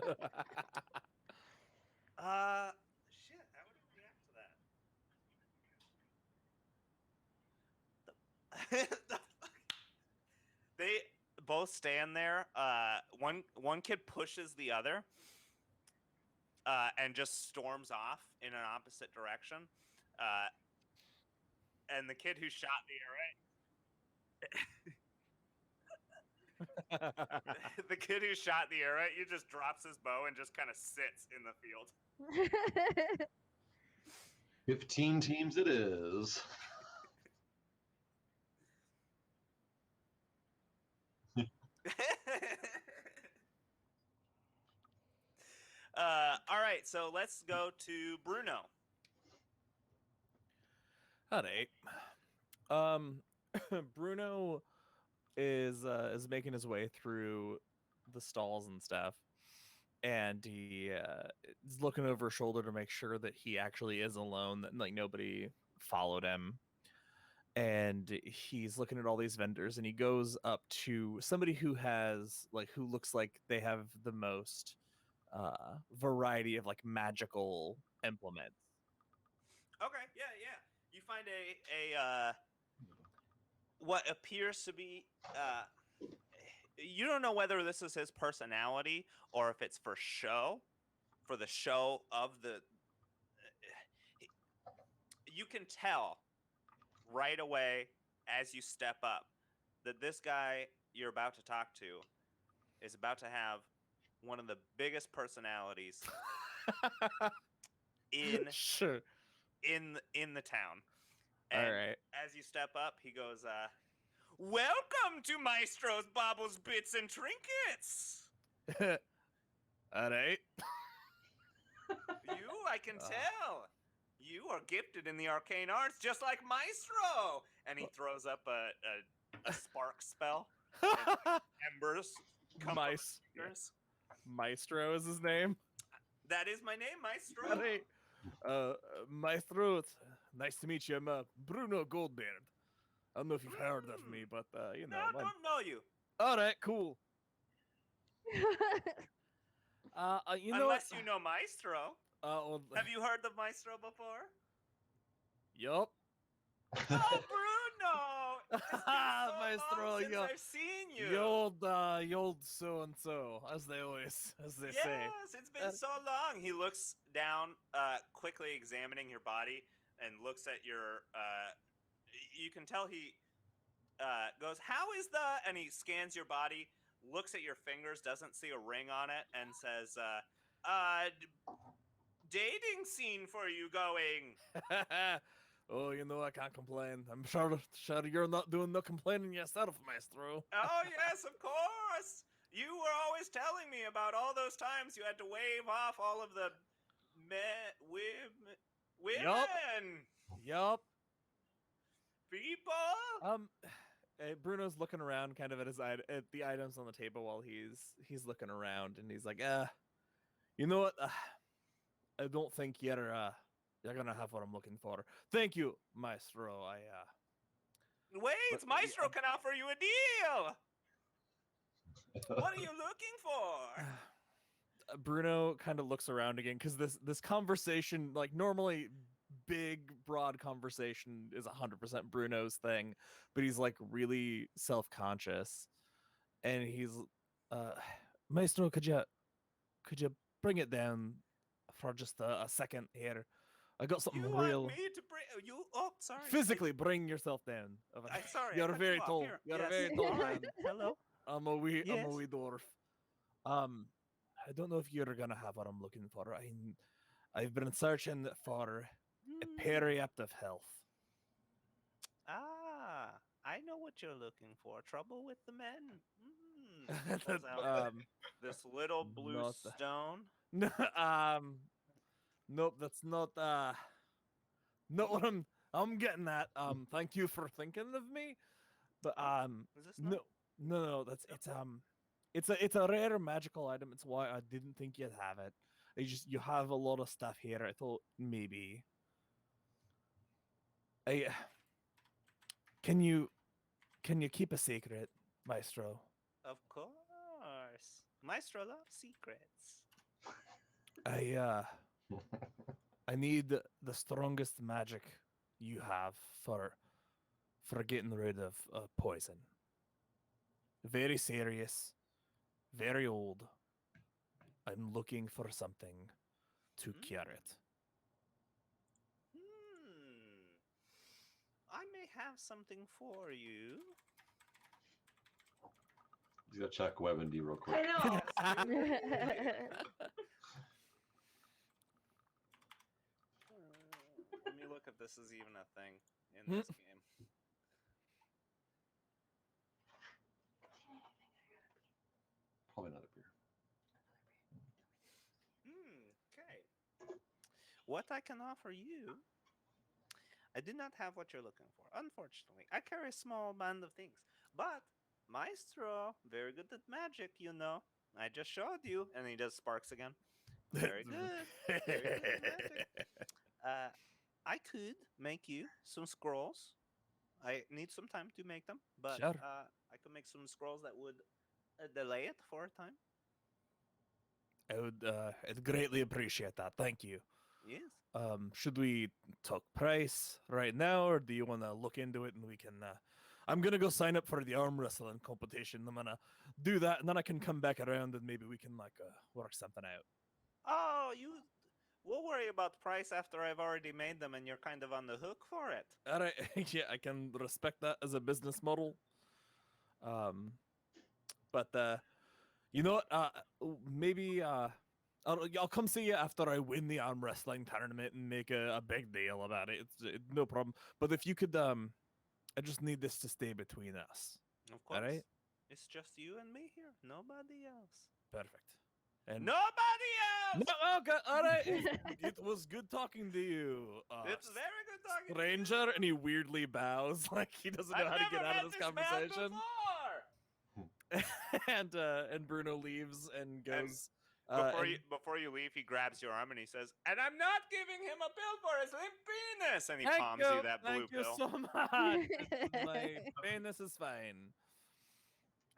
how would he react to that? They both stand there. One kid pushes the other, and just storms off in an opposite direction. And the kid who shot the arrow, the kid who shot the arrow, he just drops his bow and just kind of sits in the field. 15 teams it is. All right, so let's go to Bruno. Alright. Bruno is making his way through the stalls and stuff, and he is looking over his shoulder to make sure that he actually is alone, that like nobody followed him. And he's looking at all these vendors, and he goes up to somebody who looks like they have the most variety of like magical implements. Okay, yeah. You find a what appears to be you don't know whether this is his personality or if it's for the show of the. You can tell right away as you step up that this guy you're about to talk to is about to have one of the biggest personalities in Sure. in the town. All And right. as you step up, he goes, welcome to Maestro's Baubles, Bits, and Trinkets! All right. You, I can tell. You are gifted in the arcane arts, just like Maestro! And he throws up a spark spell. And embers come from his fingers. Maestro is his name. That is my name, Maestro. All right. Maestro, nice to meet you. I'm Bruno Goldbeard. I don't know if you've heard of me, but you know. No, I don't know you. All right, cool. You know Unless what? you know Maestro. Well, Have you heard of Maestro before? Yup. Oh, Bruno! It's been so Maestro, long since yo- I've seen you. You old so and so, as they say. Yes, it's been so long. He looks down, quickly examining your body, and looks at your. You can tell he goes, "How is the?" And he scans your body, looks at your fingers, doesn't see a ring on it, and says, dating scene for you going." Oh, you know, I can't complain. I'm sure you're not doing the complaining yourself, Maestro. Oh, yes, of course. You were always telling me about all those times you had to wave off all of the women. Yup. People. Bruno's looking around kind of at the items on the table while he's looking around, and he's like, you know what? I don't think you're gonna have what I'm looking for. Thank you, Maestro. Wait, Maestro can offer you a deal. What are you looking for? Bruno kind of looks around again because this conversation, like normally big broad conversation is 100% Bruno's thing, but he's like really self-conscious, and he's Maestro, could you bring it down for just a second here? I got something You real. want me to bring you? Oh, sorry. Physically bring yourself down. Sorry. You're I cut very you off. tall. Here. You're Yes. a very tall All man. right. Hello. I'm a wee Yes. dwarf. I don't know if you're gonna have what I'm looking for. I've been searching for a periapt of health. Ah, I know what you're looking for. Trouble with the men. That, Pulls out this little blue not- stone. No, nope, that's not what I'm getting at. Thank you for thinking of me, but Is this not? no, it's a rare magical item. It's why I didn't think you'd have it. You have a lot of stuff here. I thought maybe. Can you keep a secret, Maestro? Of course. Maestro loves secrets. I need the strongest magic you have for getting rid of poison. Very serious, very old. I'm looking for something to cure it. I may have something for you. He's gonna check WebMD real quick. I know. Let me look if this is even a thing in this game. Probably another beer. Okay. What I can offer you, I do not have what you're looking for, unfortunately. I carry a small band of things, but Maestro, very good at magic, you know. I just showed you, and he does sparks again. Very good. Very good at magic. I could make you some scrolls. I need some time to make them, but Sure. I could make some scrolls that would delay it for a time. I'd greatly appreciate that. Thank you. Yes. Should we talk price right now, or do you want to look into it and we can? I'm gonna go sign up for the arm wrestling competition. I'm gonna do that, and then I can come back around and maybe we can work something out. Oh, we'll worry about price after I've already made them and you're kind of on the hook for it. All right, yeah, I can respect that as a business model. But you know what? Maybe I'll come see you after I win the arm wrestling tournament and make a big deal about it. It's no problem. But if you could, I just need this to stay between us. Of course. All right. It's just you and me here. Nobody else. Perfect. And Nobody else! no, okay, all right. It was good talking to you. It's very good talking stranger, to you. and he weirdly bows like he doesn't know I've how to get never out met of this man conversation. before! And Bruno leaves and goes. Before you leave, he grabs your arm and he says, "And I'm not giving him a pill for his limp penis." And he palms you that blue thank you pill. so much. My penis is fine.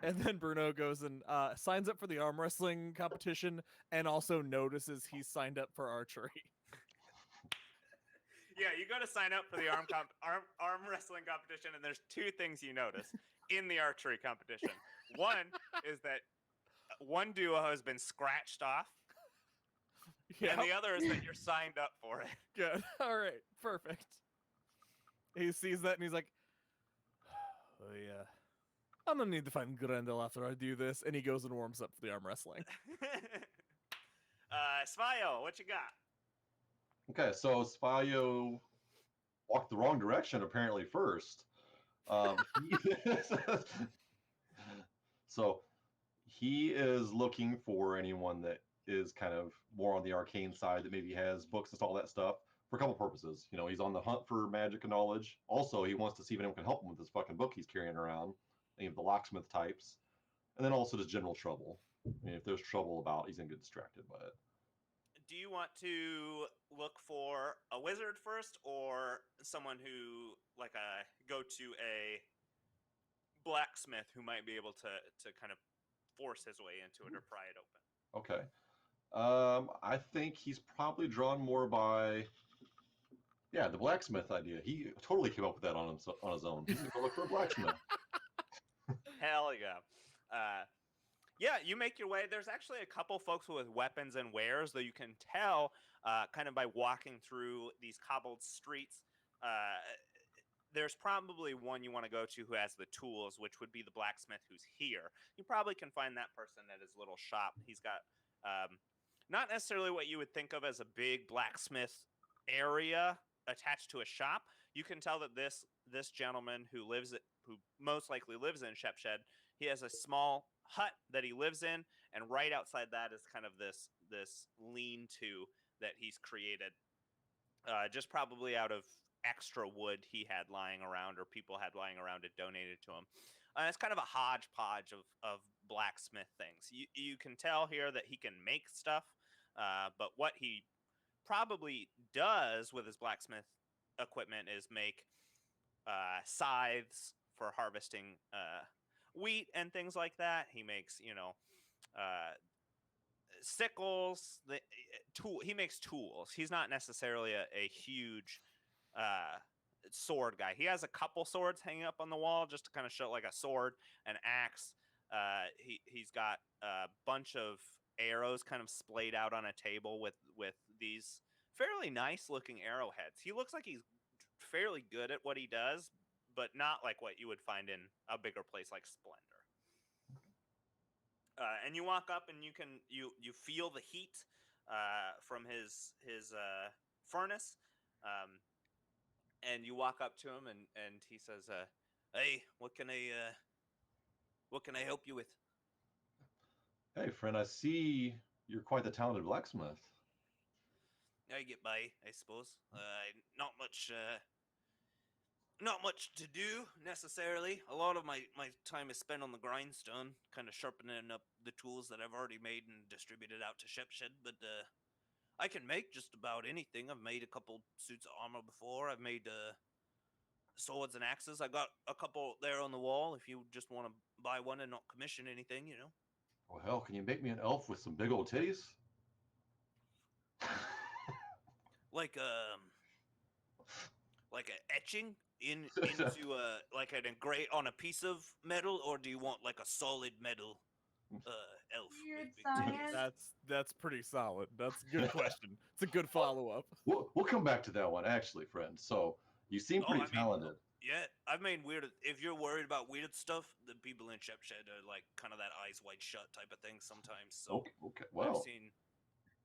And then Bruno goes and signs up for the arm wrestling competition, and also notices he's signed up for archery. Yeah, you go to sign up for the arm wrestling competition, and there's two things you notice in the archery competition. One is that one duo has been scratched off, Yeah. and the other is that you're signed up for it. Good. All right. Perfect. He sees that and he's like, "Oh yeah, I'm gonna need to find Grendel after I do this." And he goes and warms up for the arm wrestling. Svayo, what you got? Okay, so Spalio walked the wrong direction apparently first. So he is looking for anyone that is kind of more on the arcane side that maybe has books and all that stuff for a couple purposes. You know, he's on the hunt for magic and knowledge. Also, he wants to see if anyone can help him with this fucking book he's carrying around, any of the locksmith types, and then also just general trouble. I mean, if there's trouble about, he's gonna get distracted by it. Do you want to look for a wizard first, or someone who, like, go to a blacksmith who might be able to kind of force his way into it or pry it open? Okay. I think he's probably drawn more by, yeah, the blacksmith idea. He totally came up with that on his own. He's gonna go look for a blacksmith. Hell yeah. Yeah, you make your way. There's actually a couple folks with weapons and wares, though you can tell kind of by walking through these cobbled streets. There's probably one you want to go to who has the tools, which would be the blacksmith who's here. You probably can find that person at his little shop. He's got not necessarily what you would think of as a big blacksmith area attached to a shop. You can tell that this gentleman who most likely lives in Shepshed, he has a small hut that he lives in, and right outside that is kind of this lean-to that he's created, just probably out of extra wood he had lying around, or people had lying around and donated to him. It's kind of a hodgepodge of blacksmith things. You can tell here that he can make stuff, but what he probably does with his blacksmith equipment is make scythes for harvesting wheat and things like that. He makes, sickles. He makes tools. He's not necessarily a huge sword guy. He has a couple swords hanging up on the wall just to kind of show, like a sword, an axe. He's got a bunch of arrows kind of splayed out on a table with these fairly nice looking arrowheads. He looks like he's fairly good at what he does, but not like what you would find in a bigger place like Splendor. And you walk up and you feel the heat from his furnace, and you walk up to him and he says, "Hey, what can I help you with?" Hey, friend, I see you're quite the talented blacksmith. I get by, I suppose. Not much to do necessarily. A lot of my time is spent on the grindstone, kind of sharpening up the tools that I've already made and distributed out to Shepshed. But I can make just about anything. I've made a couple suits of armor before. I've made swords and axes. I got a couple there on the wall. If you just want to buy one and not commission anything, Well, hell, can you make me an elf with some big old titties? like a etching into like an engrave on a piece of metal, or do you want like a solid metal elf? Weird with big titties? science. That's pretty solid. That's a good question. It's a good follow-up. We'll come back to that one, actually, friend. So you seem pretty talented. Yeah, I've made weird. If you're worried about weird stuff, the people in Shepshed are like kind of that eyes wide shut type of thing sometimes. So Okay. Well,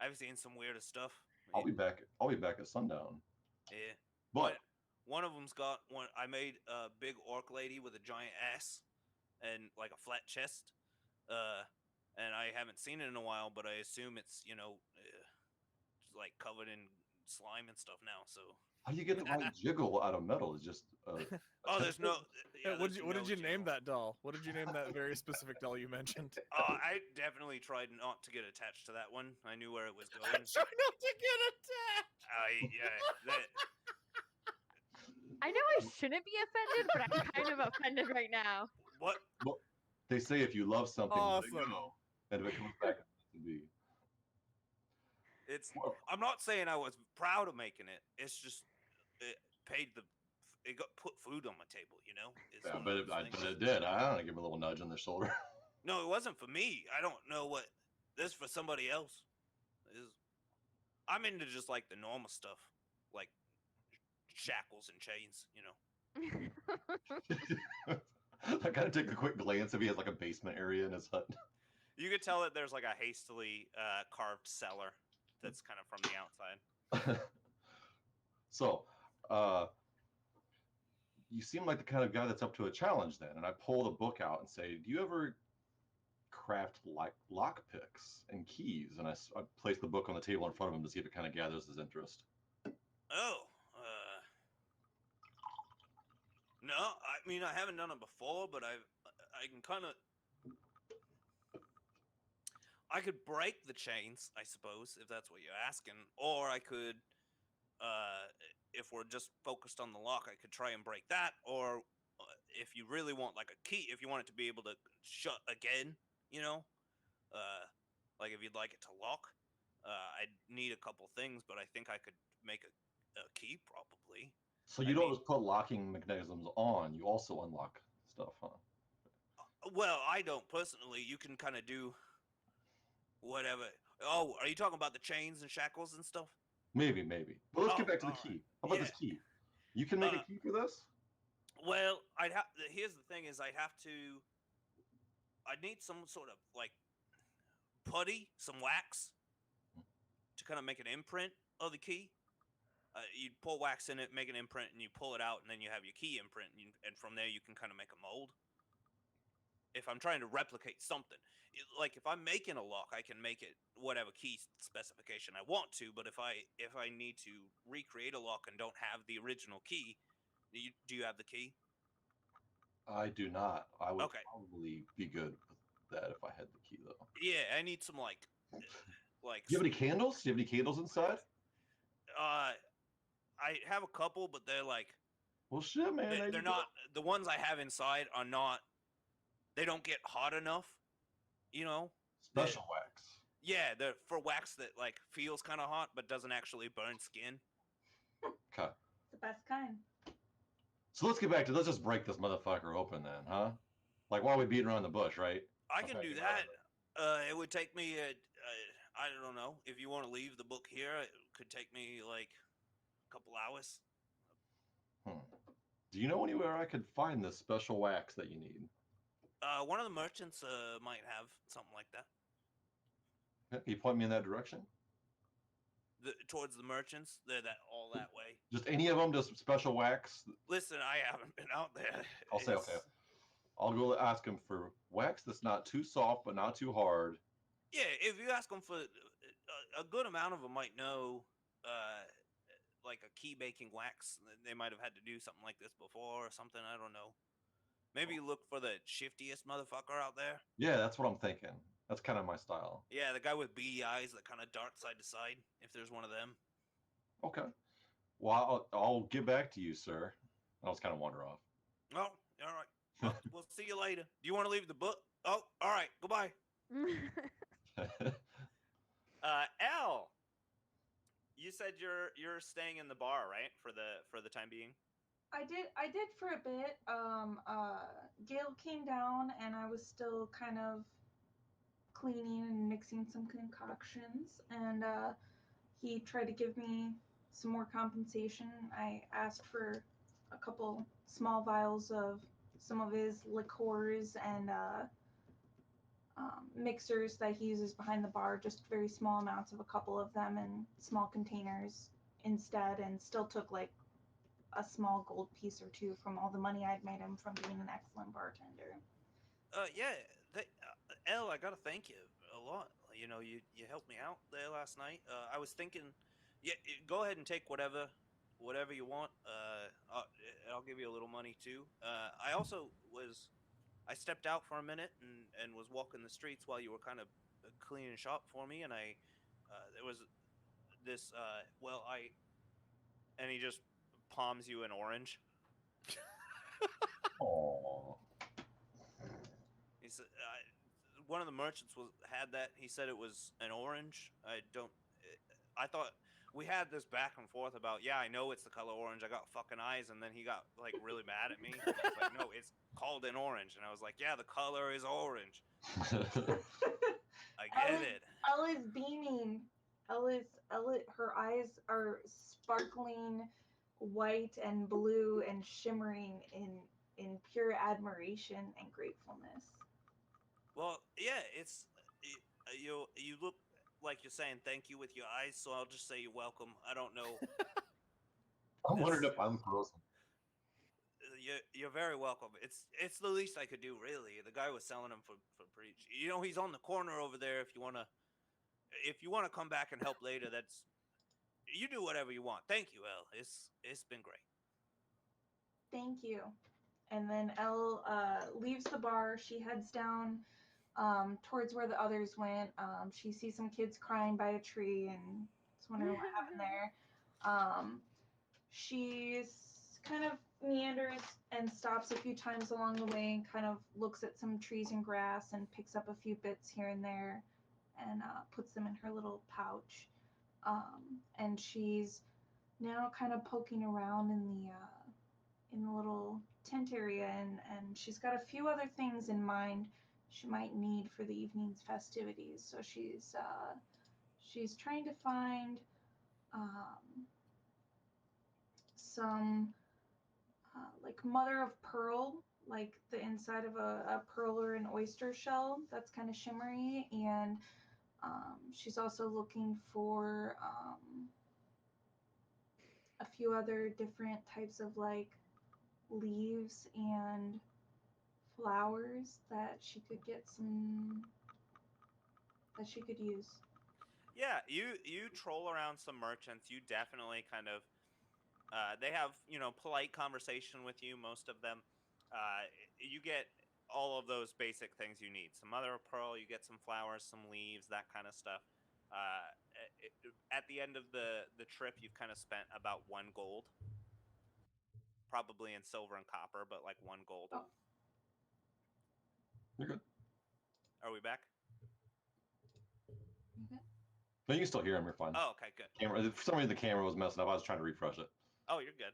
I've seen some weirder stuff. I'll be back at sundown. Yeah, But one of them's got one. I made a big orc lady with a giant ass and like a flat chest. And I haven't seen it in a while, but I assume it's like covered in slime and stuff now. So how do you get the right jiggle out of metal? It's just there's no. Yeah, What did you name jiggle. that doll? What did you name that very specific doll you mentioned? I definitely tried not to get attached to that one. I knew where it was going. Try not to get attached. I know I shouldn't be offended, but I'm kind of offended right now. What? They say if you love something, let it Awesome. go, and if it comes back, it's meant to be. It's. I'm not saying I was proud of making it. It's just it got put food on my table. It's Yeah, one but of those it things. did. I don't know, give him a little nudge on the shoulder. No, it wasn't for me. I don't know what this is for somebody else. I'm into just like the normal stuff, like shackles and chains. I gotta take a quick glance if he has like a basement area in his hut. You could tell that there's like a hastily carved cellar that's kind of from the outside. So, you seem like the kind of guy that's up to a challenge then. And I pull the book out and say, do you ever craft lock picks and keys? And I place the book on the table in front of him to see if it kind of gathers his interest. Oh, no, I mean, I haven't done it before, but I can kind of, I could break the chains, I suppose, if that's what you're asking, or I could, if we're just focused on the lock, I could try and break that, or if you really want like a key, if you want it to be able to shut again, like if you'd like it to lock, I need a couple things, but I think I could make a key probably. So you don't just put locking mechanisms on; you also unlock stuff, huh? Well, I don't personally. You can kind of do whatever. Oh, are you talking about the chains and shackles and stuff? Maybe. But let's get Oh, back to the all key. right. How about Yeah. this key? You can make a key for this? Well, I'd have. Here's the thing: is I'd have to. I'd need some sort of like putty, some wax, to kind of make an imprint of the key. You'd pour wax in it, make an imprint, and you pull it out, and then you have your key imprint, and from there you can kind of make a mold. If I'm trying to replicate something, like if I'm making a lock, I can make it whatever key specification I want to. But if I need to recreate a lock and don't have the original key, do you have the key? I do not. I would Okay. probably be good with that if I had the key, though. Yeah, I need some like. Do you have any candles? Do you have any candles inside? I have a couple, but they're like. Well, shit, man. They're not the ones I have inside are not. They don't get hot enough, you know. Special wax. Yeah, they're for wax that like feels kind of hot but doesn't actually burn skin. Okay. The best kind. So let's get back to let's just break this motherfucker open then, huh? Like while we beating around the bush, right? I can do that. It would take me. I don't know if you want to leave the book here. It could take me like a couple hours. Do you know anywhere I could find this special wax that you need? One of the merchants might have something like that. Can you point me in that direction? Towards the merchants, they're all that way. Just any of them, just special wax? Listen, I haven't been out there. I'll say, okay. I'll go ask him for wax that's not too soft but not too hard. Yeah, if you ask them for a good amount of them might know, like a key making wax. They might have had to do something like this before or something. I don't know. Maybe look for the shiftiest motherfucker out there. Yeah, that's what I'm thinking. That's kind of my style. Yeah, the guy with beady eyes that kind of dart side to side, if there's one of them. Okay. Well, I'll get back to you, sir. I'll just kind of wander off. Oh, all right. Well, we'll see you later. Do you want to leave the book? Oh, all right. Goodbye. Al, you said you're staying in the bar, right? For the time being. I did for a bit. Gail came down and I was still kind of cleaning and mixing some concoctions, and he tried to give me some more compensation. I asked for a couple small vials of some of his liqueurs and mixers that he uses behind the bar, just very small amounts of a couple of them in small containers instead, and still took like a small gold piece or two from all the money I'd made him from being an excellent bartender. Yeah, Elle, I gotta thank you a lot. You know, you helped me out there last night. I was thinking, yeah, go ahead and take whatever you want. I'll give you a little money too. I stepped out for a minute and was walking the streets while you were kind of cleaning shop for me, and there was this, and he just palms you an orange. Aww. He said, one of the merchants had that. He said it was an orange. I thought we had this back and forth about, yeah, I know it's the color orange. I got fucking eyes, and then he got like really mad at me. He was like, no, it's called an orange, and I was like, yeah, the color is orange. I get it. Elle is beaming. Her eyes are sparkling white and blue and shimmering in pure admiration and gratefulness. Well, yeah, you look like you're saying thank you with your eyes, so I'll just say you're welcome. I don't know. I'm wondering if I'm frozen. You're very welcome. It's the least I could do, really. The guy was selling them for pretty. You know, he's on the corner over there. If you wanna come back and help later, you do whatever you want. Thank you, Elle. It's been great. Thank you. And then Elle leaves the bar. She heads down towards where the others went. She sees some kids crying by a tree and is wondering what happened there. She's kind of meanders and stops a few times along the way and kind of looks at some trees and grass and picks up a few bits here and there and puts them in her little pouch. And she's now kind of poking around in the little tent area, and she's got a few other things in mind she might need for the evening's festivities. So she's trying to find some like mother of pearl, like the inside of a pearl or an oyster shell that's kind of shimmery, and she's also looking for a few other different types of like leaves and flowers that she could get some that she could use. Yeah, you troll around some merchants. You definitely kind of they have, polite conversation with you, most of them. You get all of those basic things you need. Some mother of pearl, you get some flowers, some leaves, that kind of stuff. At the end of the trip, you've kind of spent about 1 gold. Probably in silver and copper, but like 1 gold. Oh. You're good. Are we back? Okay. No, you can still hear him. You're fine. Oh, okay, good. Camera. For some reason, the camera was messing up. I was trying to refresh it. Oh, you're good.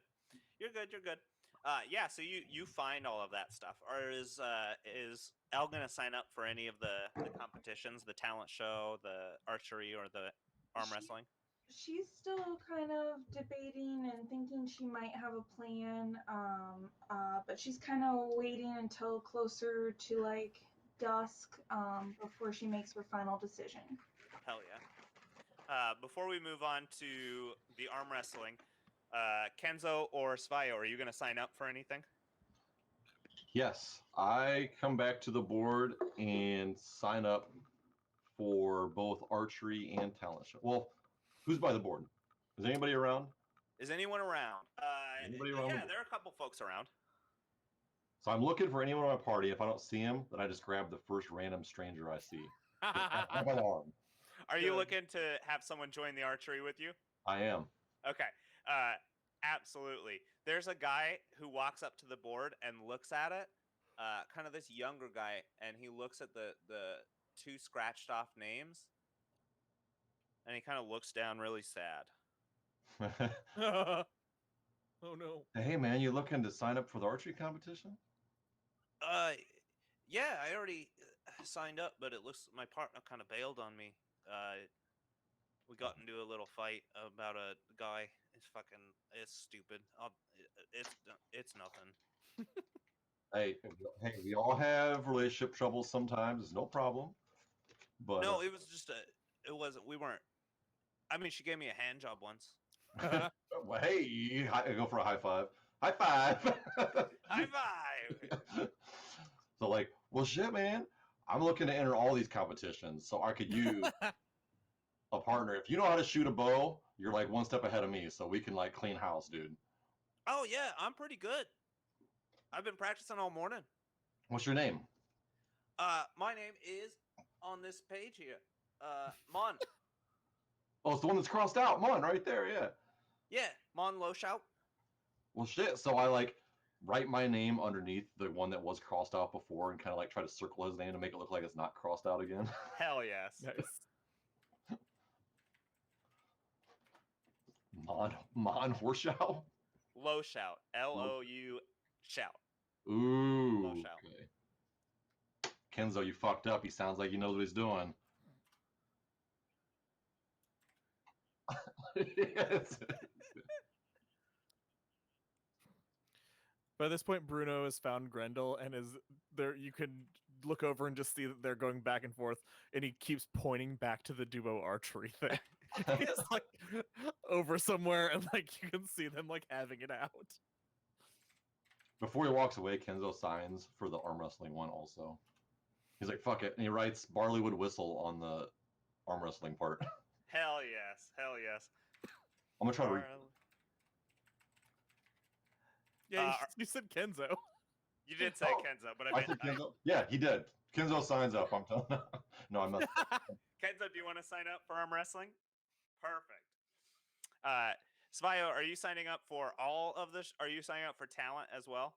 You're good. Yeah, so you find all of that stuff. Or is Elle gonna sign up for any of the competitions, the talent show, the archery, or the arm wrestling? She's still kind of debating and thinking she might have a plan, but she's kind of waiting until closer to like dusk before she makes her final decision. Hell yeah. Before we move on to the arm wrestling, Kenzo or Svayo, are you going to sign up for anything? Yes, I come back to the board and sign up for both archery and talent show. Well, who's by the board? Is anybody around? Is anyone around? Anybody around Yeah, the- there are a couple folks around. So I'm looking for anyone on my party. If I don't see him, then I just grab the first random stranger I see. I'm alarmed. Are you Good. looking to have someone join the archery with you? I am. Okay. Absolutely. There's a guy who walks up to the board and looks at it. Kind of this younger guy, and he looks at the 2 scratched off names, and he kind of looks down really sad. Oh no. Hey man, you looking to sign up for the archery competition? Yeah, I already signed up, but it looks my partner kind of bailed on me. We got into a little fight about a guy. It's stupid. It's nothing. Hey, we all have relationship troubles sometimes. It's no problem. But No, it was just it wasn't. We weren't. I mean, she gave me a hand job once. well, hey, go for a high five. High five. High five. So like, well, shit, man. I'm looking to enter all these competitions, so I could use a partner. If you know how to shoot a bow, you're like 1 step ahead of me, so we can like clean house, dude. Oh yeah, I'm pretty good. I've been practicing all morning. What's your name? My name is on this page here. Mon. Oh, it's the one that's crossed out. Mon, right there, yeah. Yeah, Mon Loshout. Well, shit. So I like write my name underneath the one that was crossed out before, and kind of like try to circle his name to make it look like it's not crossed out again. Hell yes. Nice. Mon Horseshow. Loshout. Lou shout. Ooh. Low shout. Okay. Kenzo, you fucked up. He sounds like he knows what he's doing. Yes. By this point, Bruno has found Grendel and is there. You can look over and just see that they're going back and forth, and he keeps pointing back to the duo archery thing. He's like over somewhere, and like you can see them like having it out. Before he walks away, Kenzo signs for the arm wrestling one also. He's like, fuck it. And he writes Barleywood Whistle on the arm wrestling part. Hell yes. Hell yes. I'm going to try to read. Yeah, you said Kenzo. You did say Oh, Kenzo, but I I said meant Kenzo. Yeah, he did. Kenzo signs up. I'm telling No, I'm not. Kenzo, do you want to sign up for arm wrestling? Perfect. Svayo, are you signing up for all of this? Are you signing up for talent as well?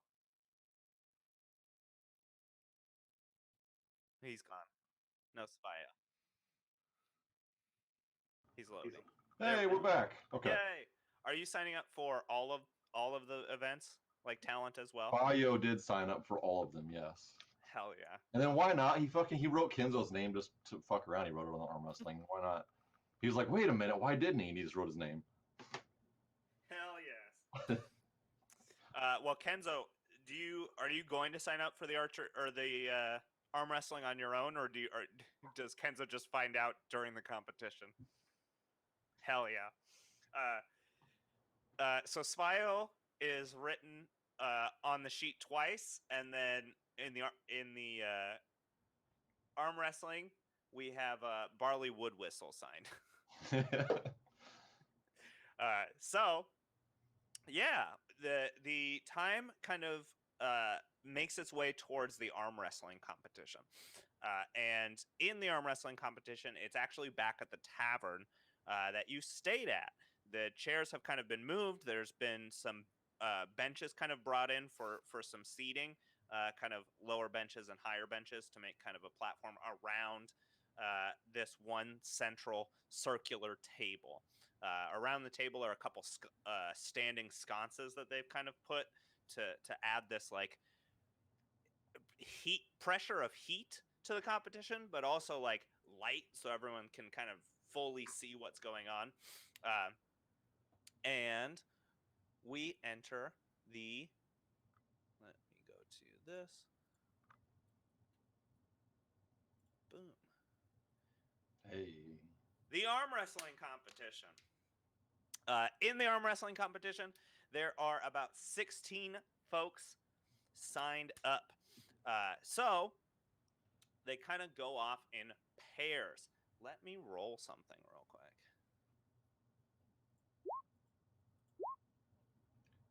He's gone. No Svayo. He's loading. Hey, we're back. Okay. Yay! Are you signing up for all of the events, like talent as well? Bayo did sign up for all of them, yes. Hell yeah! And then why not? He wrote Kenzo's name just to fuck around. He wrote it on the arm wrestling. Why not? He was like, wait a minute, why didn't he? And he just wrote his name. Hell yes. Well, Kenzo, are you going to sign up for the arm wrestling on your own, or does Kenzo just find out during the competition? Hell yeah. So Svio is written on the sheet twice, and then in the arm wrestling we have Barley Wood Whistle signed. So yeah, the time kind of makes its way towards the arm wrestling competition, and in the arm wrestling competition, it's actually back at the tavern that you stayed at. The chairs have kind of been moved. There's been some benches kind of brought in for some seating, kind of lower benches and higher benches to make kind of a platform around this one central circular table. Around the table are a couple standing sconces that they've kind of put to add this like pressure of heat to the competition, but also like light so everyone can kind of fully see what's going on. And we enter the, let me go to this. Boom. Hey. The arm wrestling competition. In the arm wrestling competition, there are about 16 folks signed up. So they kind of go off in pairs. Let me roll something real quick.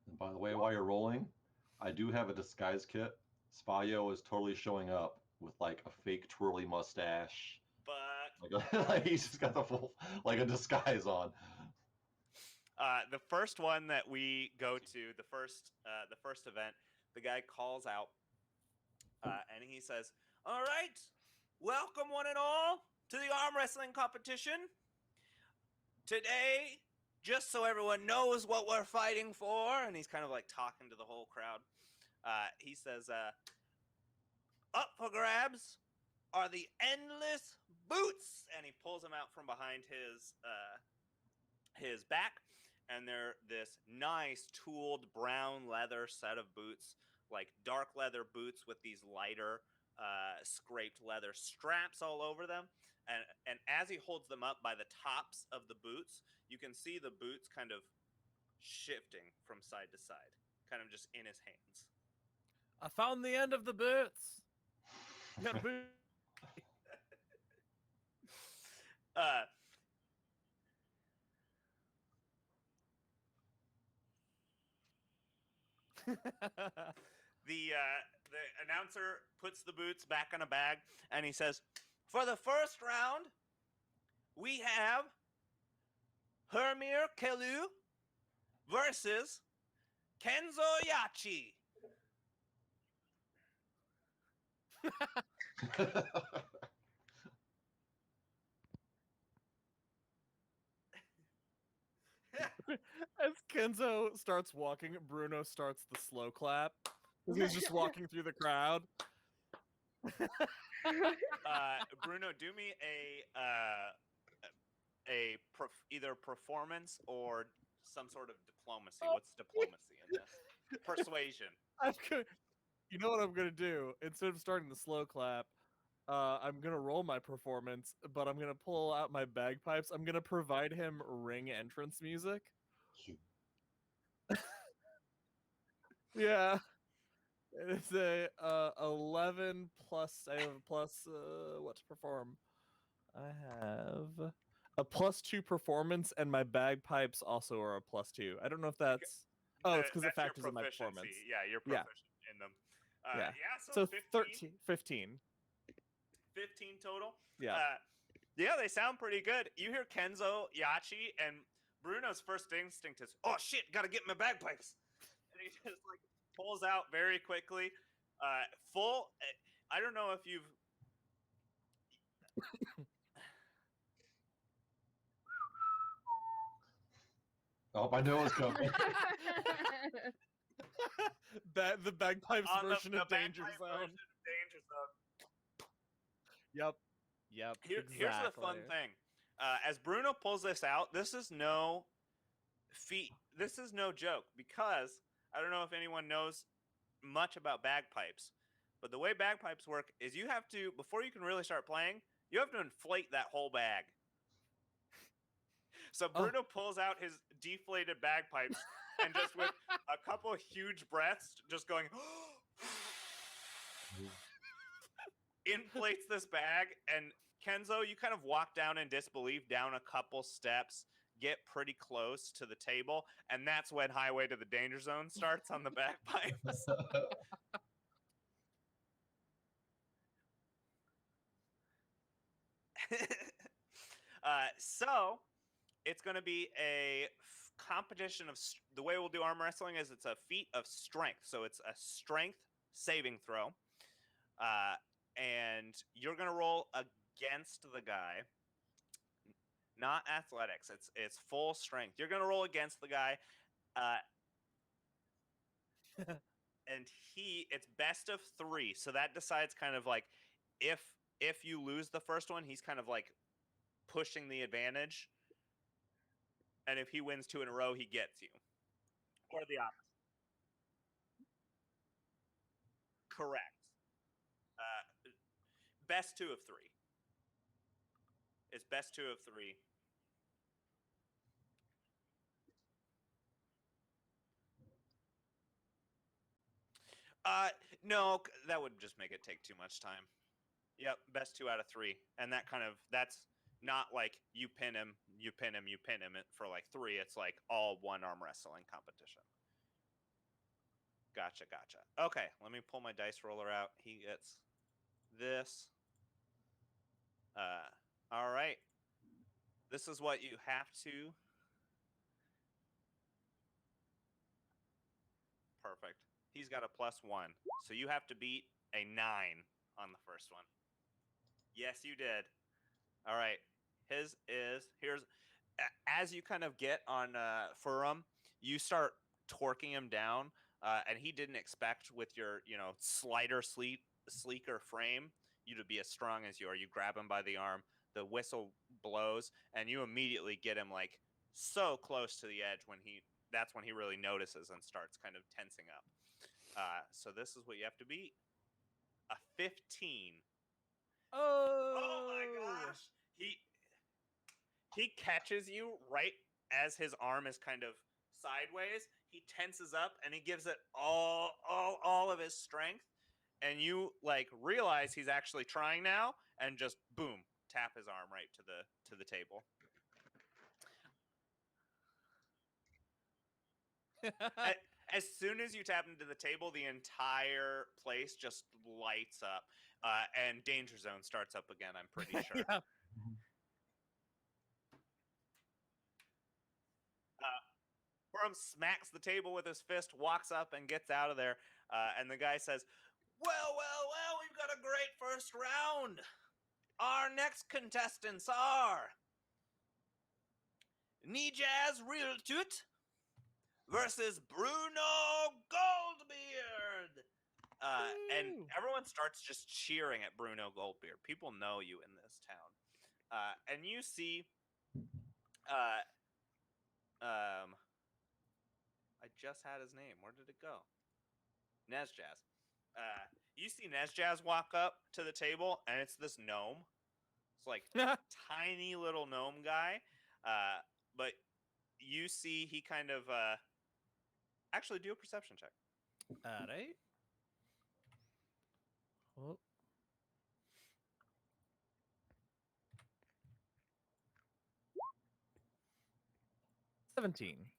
And by the way, while you're rolling, I do have a disguise kit. Spayo is totally showing up with like a fake twirly mustache. But like he's just got the full like a disguise on. the first one that we go to, the first event, the guy calls out and he says, "All right, welcome one and all to the arm wrestling competition. Today, just so everyone knows what we're fighting for," and he's kind of like talking to the whole crowd. He says, "Up for grabs are the endless boots," and he pulls them out from behind his back, and they're this nice tooled brown leather set of boots, like dark leather boots with these lighter scraped leather straps all over them. And as he holds them up by the tops of the boots, you can see the boots kind of shifting from side to side, kind of just in his hands. I found the end of the boots. You got a boot. The announcer puts the boots back in a bag, and he says, "For the first round, we have Hermir Kelu versus Kenzo Yachi." As Kenzo starts walking, Bruno starts the slow clap. He's just walking through the crowd. Bruno, do me either performance or some sort of diplomacy. What's diplomacy in this? Persuasion. You know what I'm gonna do? Instead of starting the slow clap, I'm gonna roll my performance, but I'm gonna pull out my bagpipes. I'm gonna provide him ring entrance music. Yeah. It's a 11 plus. I have a plus. What to perform? I have a +2 performance, and my bagpipes also are a +2. I don't know if that's. Oh, it's because it That's your factors in my proficiency. performance. Yeah, you're proficient in them. Yeah. So 15. 15 total. Yeah. Yeah, they sound pretty good. You hear Kenzo Yachi, and Bruno's first instinct is, "Oh shit, gotta get my bagpipes," and he just like pulls out very quickly, full. I don't know if you've. Oh, I know it's coming. The bagpipes On version the of Danger bagpipe Zone. version of Danger Zone. Yep. Exactly. Here's the fun thing. As Bruno pulls this out, this is no feat. This is no joke because I don't know if anyone knows much about bagpipes, but the way bagpipes work is you have to, before you can really start playing, you have to inflate that whole bag. So Bruno pulls out his deflated bagpipes and just with a couple of huge breaths, just going, inflates this bag. And Kenzo, you kind of walk down in disbelief, down a couple steps, get pretty close to the table, and that's when Highway to the Danger Zone starts on the bagpipes. So it's going to be a competition of the way we'll do arm wrestling is it's a feat of strength. So it's a strength saving throw, and you're going to roll against the guy. Not athletics. It's full strength. You're going to roll against the guy, and it's best of 3. So that decides kind of like if you lose the first one, he's kind of like pushing the advantage, and if he wins 2 in a row, he gets you, or the opposite. Correct. Best 2 of 3. It's best 2 of 3. No, that would just make it take too much time. Yep, best 2 out of 3, and that's not like you pin him, you pin him, you pin him for like 3. It's like all one arm wrestling competition. Gotcha. Okay, let me pull my dice roller out. He gets this. All right. This is what you have to. Perfect. He's got a +1, so you have to beat a 9 on the first one. Yes, you did. All right. Here's as you kind of get on Furum, you start torquing him down, and he didn't expect with your sleeker frame you to be as strong as you are. You grab him by the arm, the whistle blows, and you immediately get him like so close to the edge that's when he really notices and starts kind of tensing up. So this is what you have to beat. A 15. Oh my gosh. He catches you right as his arm is kind of sideways. He tenses up and he gives it all of his strength, and you like realize he's actually trying now, and just boom, tap his arm right to the table. As soon as you tap into the table, the entire place just lights up, and Danger Zone starts up again, I'm pretty sure. Yeah. Purim smacks the table with his fist, walks up, and gets out of there. And the guy says, well, we've got a great first round. Our next contestants are Nijaz Real Toot versus Bruno Goldbeard. And everyone starts just cheering at Bruno Goldbeard. People know you in this town. And you see I just had his name. Where did it go? Nezjaz. You see Nezjaz walk up to the table, and it's this gnome. It's like tiny little gnome guy. But you see he kind of actually do a perception check. All right. Oh. 17.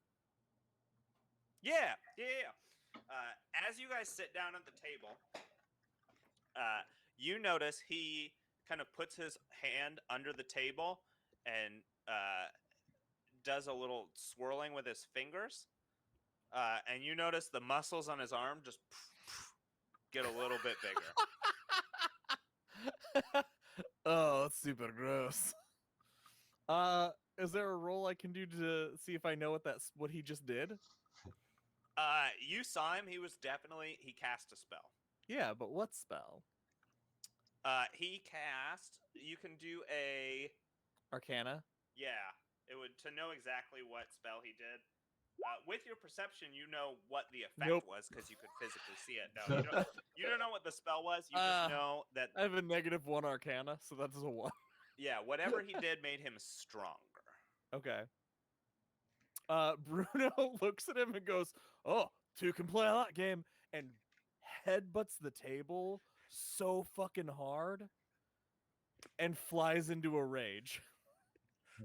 Yeah. As you guys sit down at the table, you notice he kind of puts his hand under the table and does a little swirling with his fingers. And you notice the muscles on his arm just get a little bit bigger. Oh, it's super gross. Is there a roll I can do to see if I know what he just did? You saw him. He cast a spell. Yeah, but what spell? He cast. You can do a. Arcana. Yeah, it would to know exactly what spell he did. With your perception, you know what the effect was because you could physically see it. No, you don't know what the spell was. You just know that. I have a -1 Arcana, so that's a 1. Yeah, whatever he did made him stronger. Okay. Bruno looks at him and goes, "Oh, two can play a lot game," and headbutts the table so fucking hard and flies into a rage.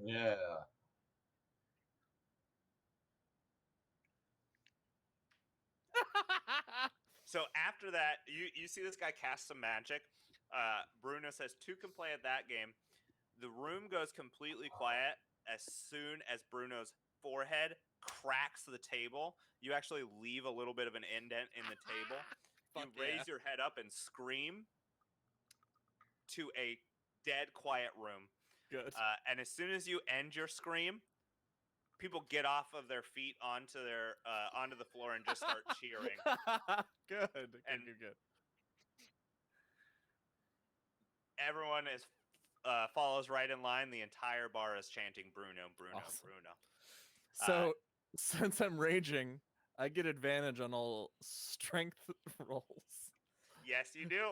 Yeah. So after that, you see this guy cast some magic. Bruno says two can play at that game. The room goes completely quiet as soon as Bruno's forehead cracks the table. You actually leave a little bit of an indent in the table. You raise your head up and scream to a dead quiet room. Good. And as soon as you end your scream, people get off of their feet onto the floor and just start cheering. Good. And Good. Everyone follows right in line. The entire bar is chanting Bruno, Bruno, Awesome. Bruno. So since I'm raging, I get advantage on all strength rolls. Yes, you do.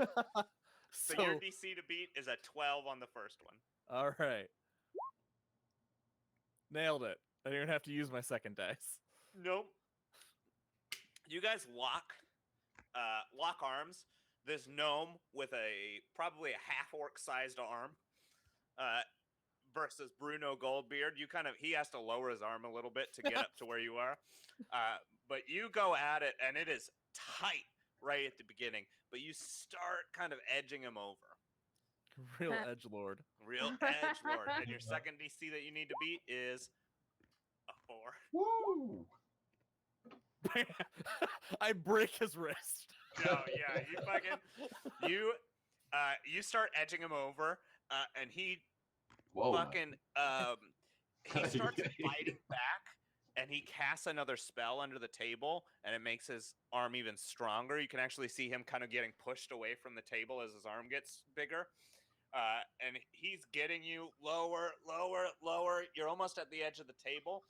So your DC to beat is a 12 on the first one. All right. Nailed it. I didn't even have to use my second dice. Nope. You guys lock arms. This gnome with probably a half-orc sized arm versus Bruno Goldbeard. He has to lower his arm a little bit to get up to where you are. But you go at it, and it is tight right at the beginning. But you start kind of edging him over. Real edgelord. Real edgelord. And your second DC that you need to beat is a 4. Woo! I break his wrist. No, yeah, you start edging him over, and he fucking he starts fighting back, and he casts another spell under the table, and it makes his arm even stronger. You can actually see him kind of getting pushed away from the table as his arm gets bigger. And he's getting you lower, lower, lower. You're almost at the edge of the table.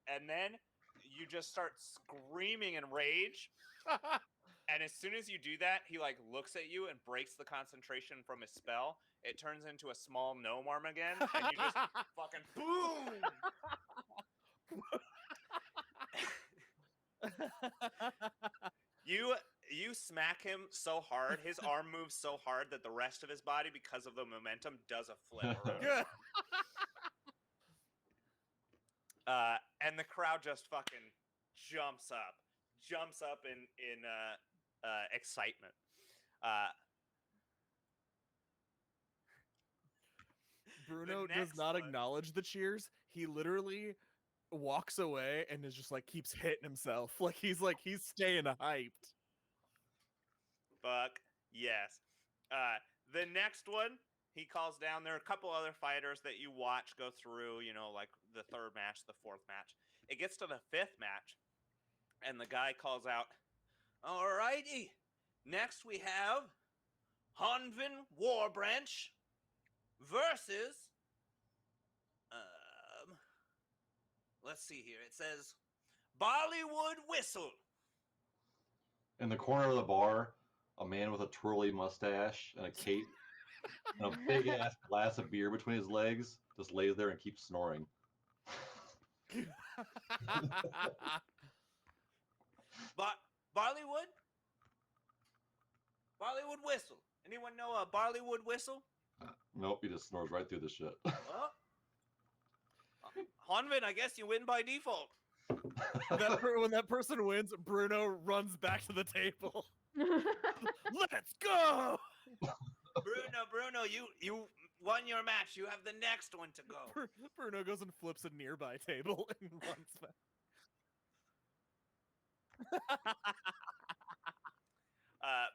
And then you just start screaming in rage. And as soon as you do that, he looks at you and breaks the concentration from his spell. It turns into a small gnome arm again, and you just fucking boom. You smack him so hard, his arm moves so hard that the rest of his body, because of the momentum, does a flip around. Good. And the crowd just fucking jumps up in excitement. Bruno does not acknowledge the cheers. He literally walks away and is just keeps hitting himself. He's staying hyped. Fuck yes. The next one he calls down. There are a couple other fighters that you watch go through, the third match, the fourth match. It gets to the fifth match, and the guy calls out, "Alrighty, next we have Hunvin Warbranch versus, let's see here. It says Barleywood Whistle." In the corner of the bar, a man with a twirly mustache and a cape and a big ass glass of beer between his legs just lays there and keeps snoring. Barleywood? Barleywood Whistle. Anyone know a Barleywood Whistle? Nope, he just snores right through the shit. Honvin, I guess you win by default. When that person wins, Bruno runs back to the table. Let's go! Bruno, you won your match. You have the next one to go. Bruno goes and flips a nearby table and runs back.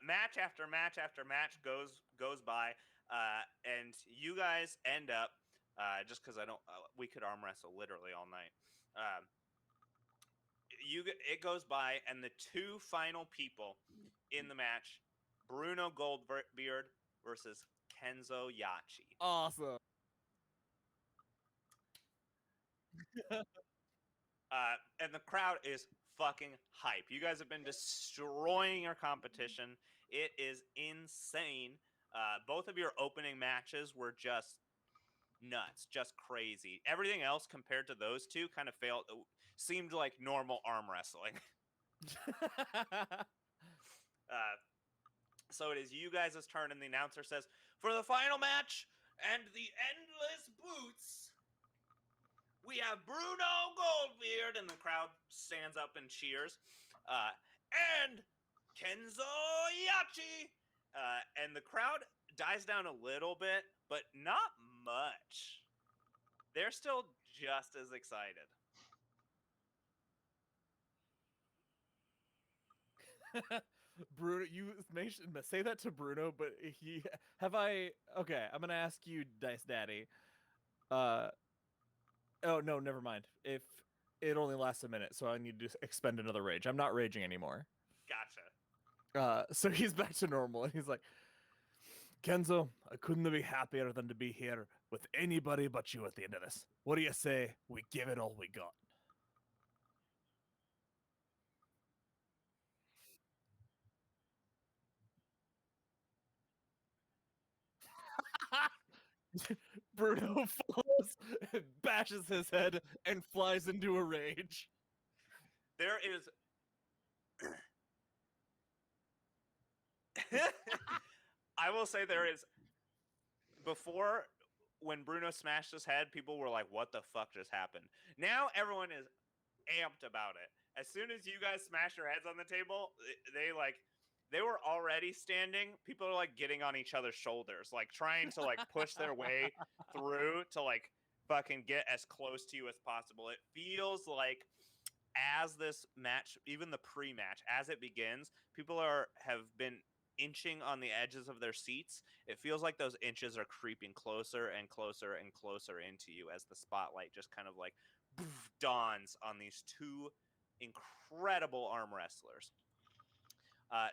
Match after match after match goes by, and you guys end up just because I don't. We could arm wrestle literally all night. It goes by, and the two final people in the match: Bruno Goldbeard versus Kenzo Yachi. Awesome. And the crowd is fucking hype. You guys have been destroying your competition. It is insane. Both of your opening matches were just nuts, just crazy. Everything else compared to those two kind of seemed like normal arm wrestling. So it is you guys' turn, and the announcer says, for the final match and the endless boots, we have Bruno Goldbeard, and the crowd stands up and cheers, and Kenzo Yachi. And the crowd dies down a little bit, but not much. They're still just as excited. Bruno, you say that to Bruno, but okay, I'm gonna ask you, Dice Daddy. Oh no, never mind. If it only lasts a minute, so I need to expend another rage. I'm not raging anymore. Gotcha. So he's back to normal, and he's like, Kenzo, I couldn't be happier than to be here with anybody but you at the end of this. What do you say we give it all we got? Bruno falls, bashes his head, and flies into a rage. There is... I will say there is... Before, when Bruno smashed his head, people were like, what the fuck just happened? Now everyone is amped about it. As soon as you guys smash your heads on the table, they were already standing. People are like getting on each other's shoulders, like trying to like push their way through to like fucking get as close to you as possible. It feels like as this match, even the pre-match, as it begins, people have been inching on the edges of their seats. It feels like those inches are creeping closer and closer and closer into you as the spotlight just kind of like dawns on these two incredible arm wrestlers.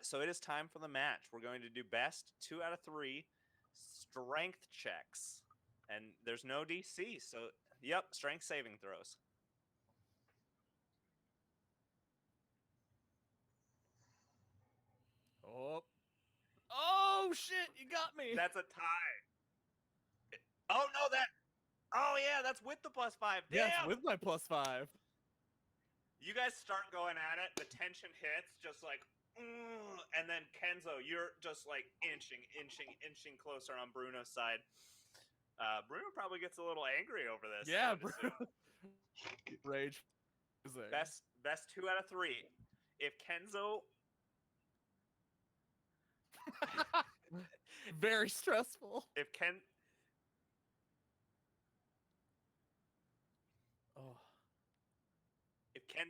So it is time for the match. We're going to do best 2 out of 3 strength checks. And there's no DC, so yep, strength saving throws. Oh shit, you got me. That's a tie. Oh no, oh yeah, that's with the +5. Damn. Yes, with my +5. You guys start going at it, the tension hits, just like, and then Kenzo, you're just like inching closer on Bruno's side. Bruno probably gets a little angry over this. Yeah, Bruno. Rage. Best 2 out of 3. If Kenzo... Very stressful. If Kenzo...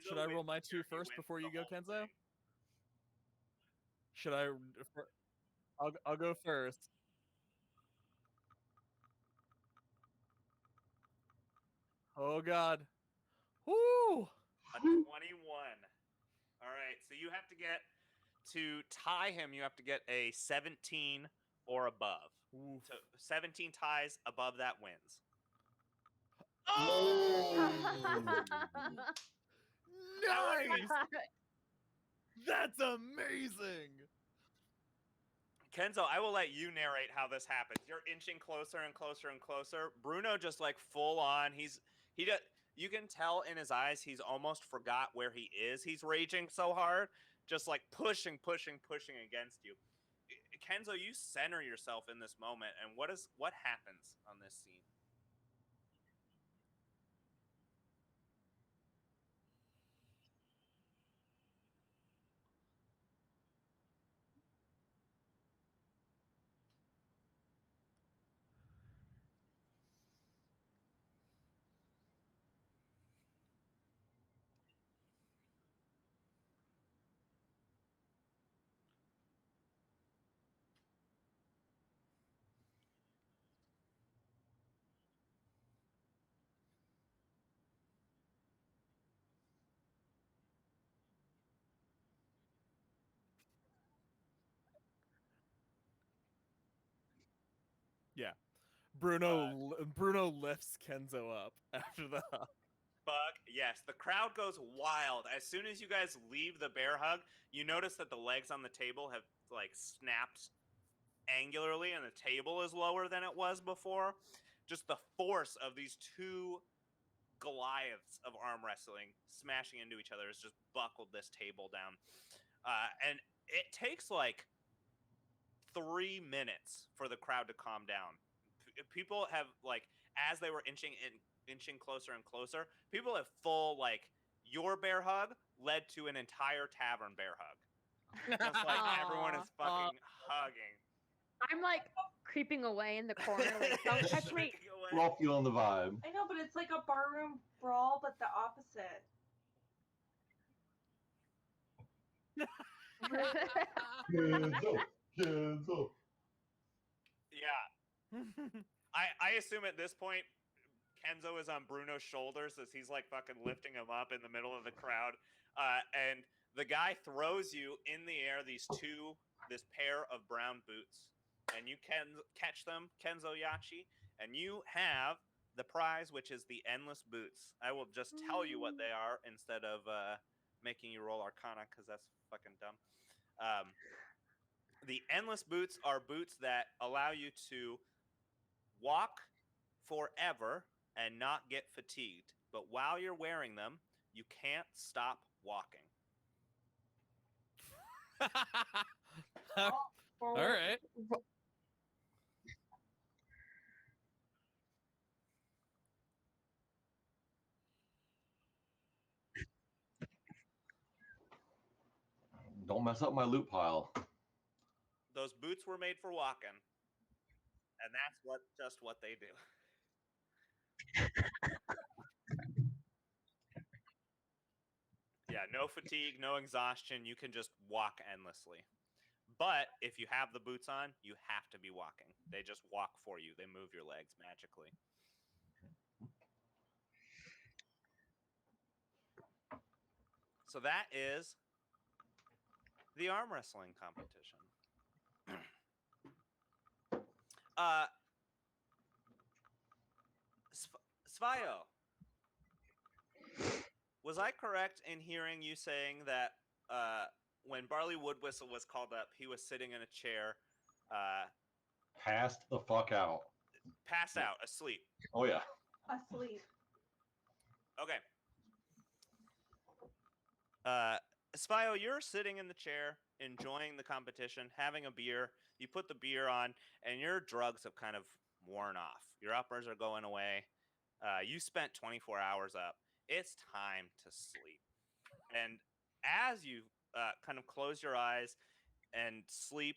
Should I roll my 2 first before you go, Kenzo? Thing. Should I... I'll go first. Oh god. Woo! A 21. All right, so you have to get... To tie him, you have to get a 17 or above. Oof. So 17 ties, above that wins. Oh! Nice! That's amazing! Kenzo, I will let you narrate how this happens. You're inching closer and closer and closer. Bruno just like full on. You can tell in his eyes he's almost forgot where he is. He's raging so hard, just like pushing against you. Kenzo, you center yourself in this moment, and what happens on this scene? Bruno lifts Kenzo up after the hug. Fuck yes, the crowd goes wild. As soon as you guys leave the bear hug, you notice that the legs on the table have like snapped angularly, and the table is lower than it was before. Just the force of these two Goliaths of arm wrestling smashing into each other has just buckled this table down. And it takes like 3 minutes for the crowd to calm down. People have like, as they were inching closer and closer, people have full like your bear hug led to an entire tavern bear hug. Just like everyone is fucking hugging. I'm like creeping away in the corner, like don't touch me. We're all feeling the vibe. I know, but it's like a barroom brawl, but the opposite. Kenzo. Yeah. I assume at this point Kenzo is on Bruno's shoulders as he's like fucking lifting him up in the middle of the crowd. And the guy throws you in the air this pair of brown boots. And you can catch them, Kenzo Yachi, and you have the prize, which is the endless boots. I will just tell you what they are instead of making you roll Arcana, because that's fucking dumb. The endless boots are boots that allow you to walk forever and not get fatigued. But while you're wearing them, you can't stop walking. All right. Don't mess up my loot pile. Those boots were made for walking, and that's just what they do. Yeah, no fatigue, no exhaustion. You can just walk endlessly. But if you have the boots on, you have to be walking. They just walk for you. They move your legs magically. So that is the arm wrestling competition. Svayo, was I correct in hearing you saying that when Barley Woodwhistle was called up, he was sitting in a chair, Passed the fuck out. passed out, asleep? Oh yeah. Asleep. Okay. Spio, you're sitting in the chair, enjoying the competition, having a beer. You put the beer on, and your drugs have kind of worn off. Your uppers are going away. You spent 24 hours up. It's time to sleep. And as you kind of close your eyes and sleep,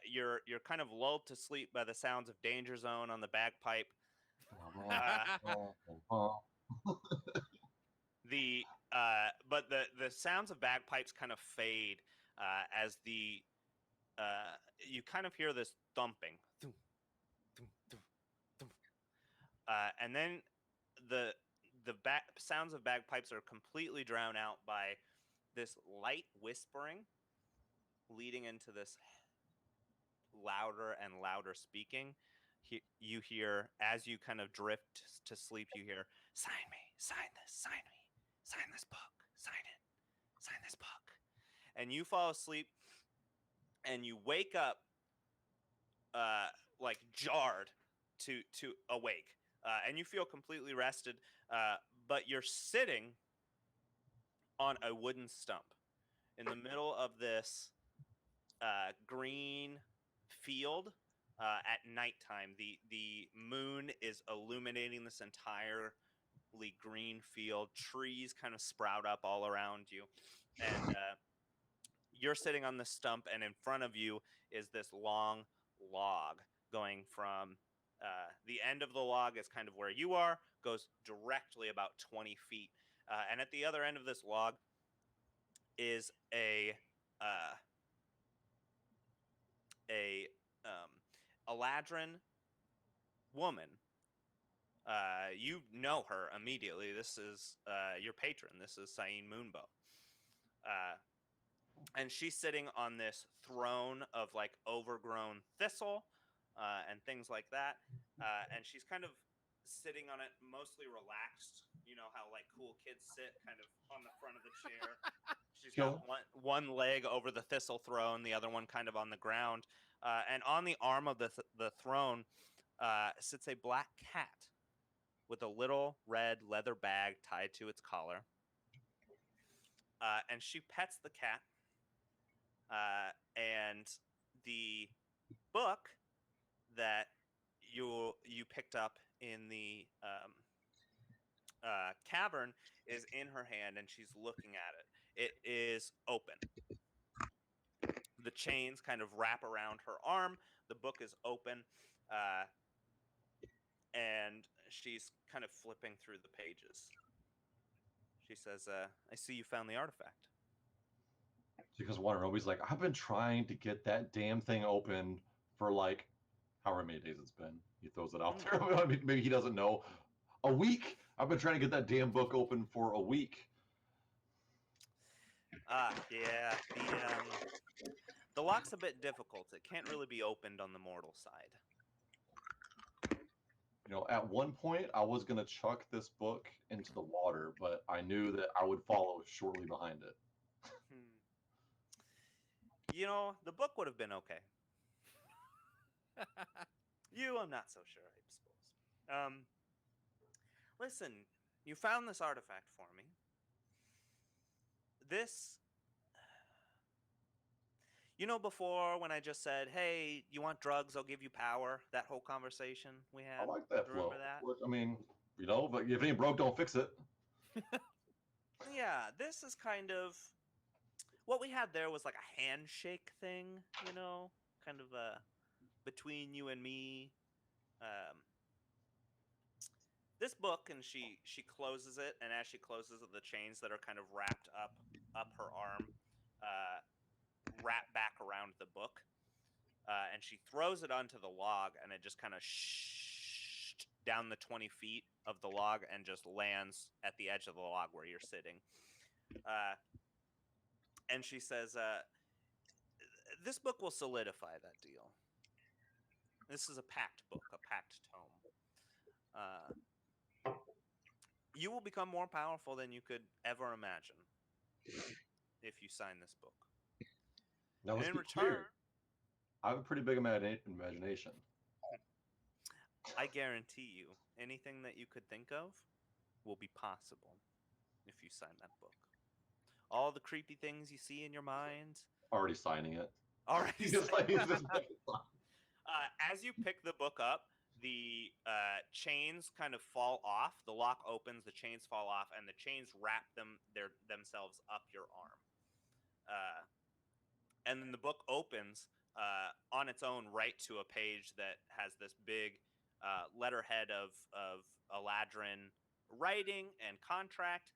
you're kind of lulled to sleep by the sounds of Danger Zone on the bagpipe. But the sounds of bagpipes kind of fade as you kind of hear this thumping, and then the sounds of bagpipes are completely drowned out by this light whispering, leading into this louder and louder speaking. You hear, as you kind of drift to sleep, you hear, "Sign me, sign this, sign me, sign this book, sign it, sign this book." And you fall asleep, and you wake up like jarred to awake. And you feel completely rested, but you're sitting on a wooden stump in the middle of this green field at nighttime. The moon is illuminating this entirely green field. Trees kind of sprout up all around you, and you're sitting on this stump, and in front of you is this long log going from the end of the log is kind of where you are, goes directly about 20 feet. And at the other end of this log is a Eladrin woman. You know her immediately. This is your patron. This is Sain Moonbow. And she's sitting on this throne of like overgrown thistle. and things like that. And she's kind of sitting on it, mostly relaxed. You know how like cool kids sit, kind of on the front of the chair. She's got Chill. one leg over the thistle throne, the other one kind of on the ground. And on the arm of the throne sits a black cat with a little red leather bag tied to its collar. And she pets the cat. And the book that you picked up in the cavern is in her hand, and she's looking at it. It is open. The chains kind of wrap around her arm. The book is open, and she's kind of flipping through the pages. She says, "I see you found the artifact." Because Wanarobi's like, I've been trying to get that damn thing open for like however many days it's been. He throws it out there. I mean, maybe he doesn't know. A week. I've been trying to get that damn book open for a week. Yeah. The lock's a bit difficult. It can't really be opened on the mortal side. You know, at one point I was gonna chuck this book into the water, but I knew that I would follow shortly behind it. You know, the book would have been okay. You, I'm not so sure, I suppose. Listen, you found this artifact for me. This, you know, before when I just said, "Hey, you want drugs? I'll give you power." That whole conversation we had. I like that flow. Remember that? Look, I mean, you know, but if it ain't broke, don't fix it. Yeah, this is kind of what we had there was like a handshake thing, you know, kind of between you and me. This book, and she closes it, and as she closes it, the chains that are kind of wrapped up her arm wrap back around the book, and she throws it onto the log, and it just kind of down the 20 feet of the log and just lands at the edge of the log where you're sitting. And she says, "This book will solidify that deal. This is a pact book, a pact tome. You will become more powerful than you could ever imagine if you sign this book. Now, And let's in be return, clear. I have a pretty big imagination. I guarantee you, anything that you could think of will be possible if you sign that book. All the creepy things you see in your mind." Already signing it. Already. He's just like, he's just like, As you pick the book up, the chains kind of fall off. The lock opens, the chains fall off, and the chains wrap themselves up your arm. And then the book opens on its own right to a page that has this big letterhead of Eladrin writing and contract,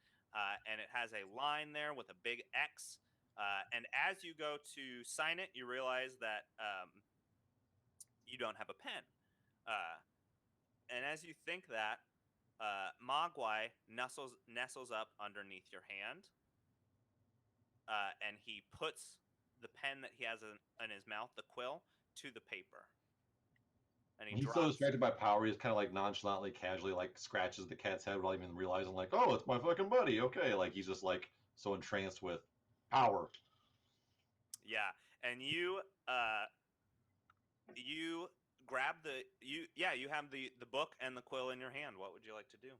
and it has a line there with a big X. And as you go to sign it, you realize that you don't have a pen. And as you think that, Mogwai nestles up underneath your hand, and he puts the pen that he has in his mouth, the quill, to the paper. And he's so distracted by power, he's kind of like nonchalantly, casually, like scratches the cat's head without even realizing, like, oh, it's my fucking buddy. Okay, like he's just like so entranced with power. Yeah, and you grab you have the book and the quill in your hand. What would you like to do?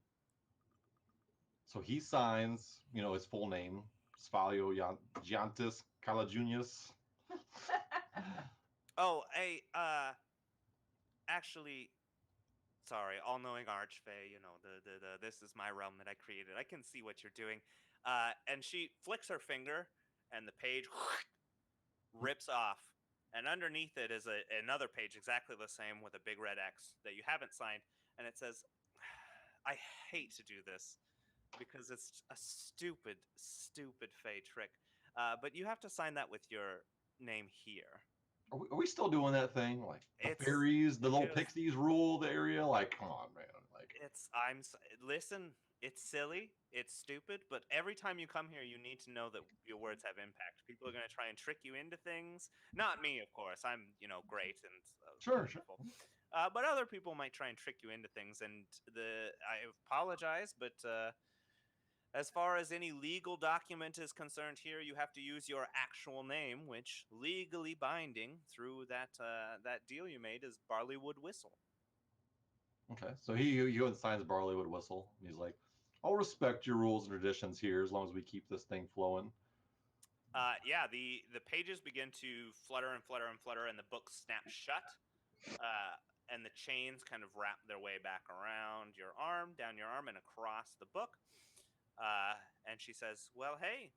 So he signs, you know, his full name, Svalio Giantis Calajunius. Oh, hey, actually, sorry, all-knowing Archfey, you know, the this is my realm that I created. I can see what you're doing. And she flicks her finger, and the page rips off. And underneath it is another page exactly the same with a big red X that you haven't signed. And it says, "I hate to do this because it's a stupid, stupid Fey trick. But you have to sign that with your name here." Are we still doing that thing? Like the fairies, the little pixies rule the area? Like, come on, man. Like, listen, it's silly, it's stupid, but every time you come here, you need to know that your words have impact. People are going to try and trick you into things. Not me, of course. I'm, great and Sure. wonderful. But other people might try and trick you into things, and I apologize, but as far as any legal document is concerned here, you have to use your actual name, which legally binding through that deal you made is Barleywood Whistle. Okay, so he goes and signs Barleywood Whistle. And he's like, "I'll respect your rules and traditions here as long as we keep this thing flowing." Yeah, the pages begin to flutter and flutter and flutter, and the book snaps shut. And the chains kind of wrap their way back around your arm, down your arm, and across the book. And she says, "Well, hey,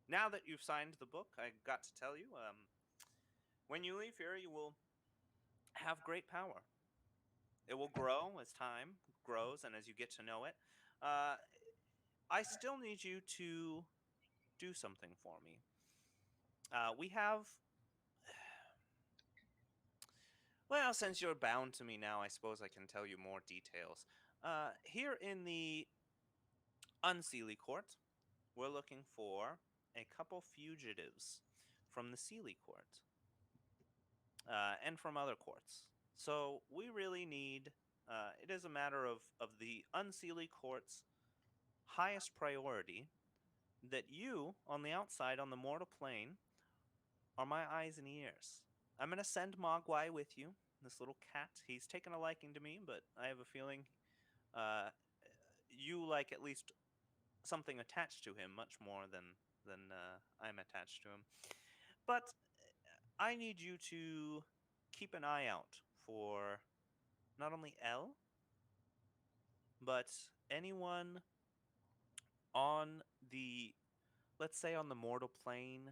now that you've signed the book, I got to tell you, when you leave here, you will have great power. It will grow as time grows and as you get to know it. I still need you to do something for me. We have... Well, since you're bound to me now, I suppose I can tell you more details. Here in the Unseelie Court, we're looking for a couple fugitives from the Seelie Court and from other courts. So we really need... it is a matter of the Unseelie Court's highest priority that you, on the outside, on the mortal plane, are my eyes and ears. I'm going to send Mogwai with you, this little cat. He's taken a liking to me, but I have a feeling you like at least something attached to him much more than I'm attached to him. But I need you to keep an eye out for not only Elle, but anyone on the, let's say, on the mortal plane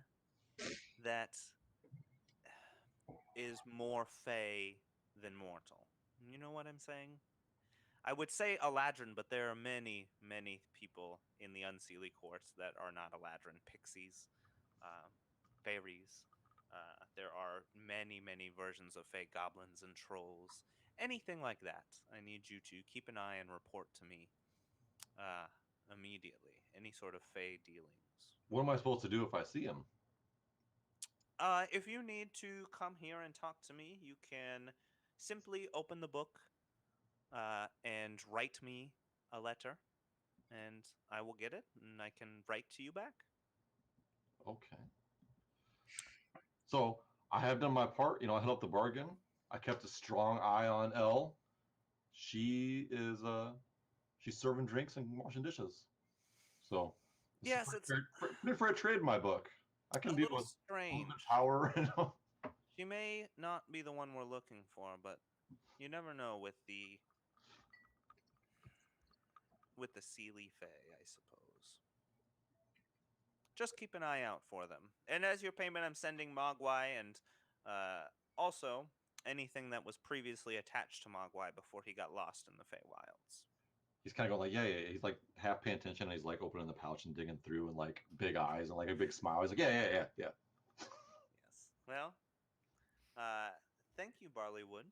that is more fey than mortal. You know what I'm saying? I would say Eladrin, but there are many, many people in the Unseelie courts that are not Eladrin. Pixies, fairies. There are many, many versions of fey goblins and trolls. Anything like that. I need you to keep an eye and report to me immediately. Any sort of fey dealings. What am I supposed to do if I see him? If you need to come here and talk to me, you can simply open the book and write me a letter, and I will get it, and I can write to you back. Okay. So I have done my part. I held up the bargain. I kept a strong eye on Elle. She is she's serving drinks and washing dishes. So Yes, it's pretty fair trade in my book. I a can deal little with strange. power. She may not be the one we're looking for, but you never know with the Seelie Fae, I suppose. Just keep an eye out for them. And as your payment, I'm sending Mogwai and also anything that was previously attached to Mogwai before he got lost in the Feywilds. He's kind of going like, yeah. He's like half paying attention. And he's like opening the pouch and digging through and like big eyes and like a big smile. He's like, yeah. Yes. Well, thank you, Barleywood.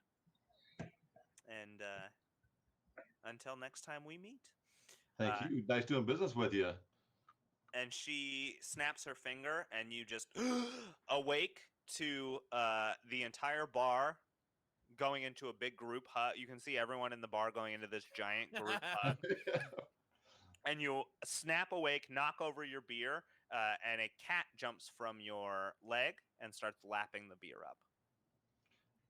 And until next time we meet. Thank you. Nice doing business with you. And she snaps her finger, and you just awake to the entire bar going into a big group hug. You can see everyone in the bar going into this giant group hug. And you snap awake, knock over your beer, and a cat jumps from your leg and starts lapping the beer up.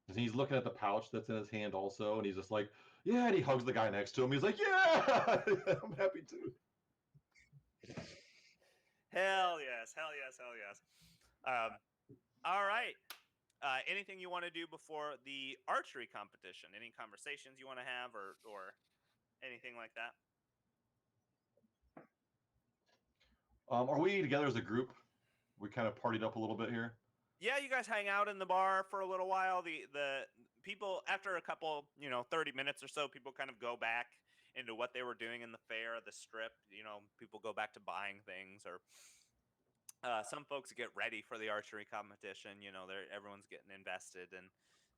And he's looking at the pouch that's in his hand also, and he's just like, yeah, and he hugs the guy next to him. He's like, yeah, I'm happy too. Hell yes. All right. Anything you want to do before the archery competition? Any conversations you want to have or anything like that? Are we together as a group? We kind of partied up a little bit here. Yeah, you guys hang out in the bar for a little while. The people, after a couple, 30 minutes or so, people kind of go back into what they were doing in the fair, the strip. People go back to buying things, or some folks get ready for the archery competition. Everyone's getting invested, and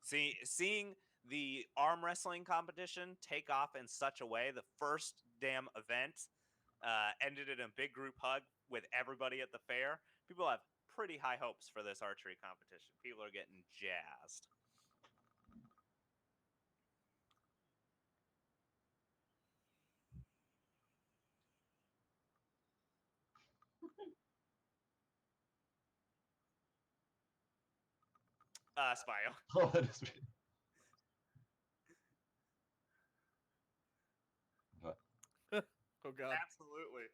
seeing the arm wrestling competition take off in such a way, the first damn event ended in a big group hug with everybody at the fair. People have pretty high hopes for this archery competition. People are getting jazzed. Spio. Oh, that is. Oh god. Absolutely.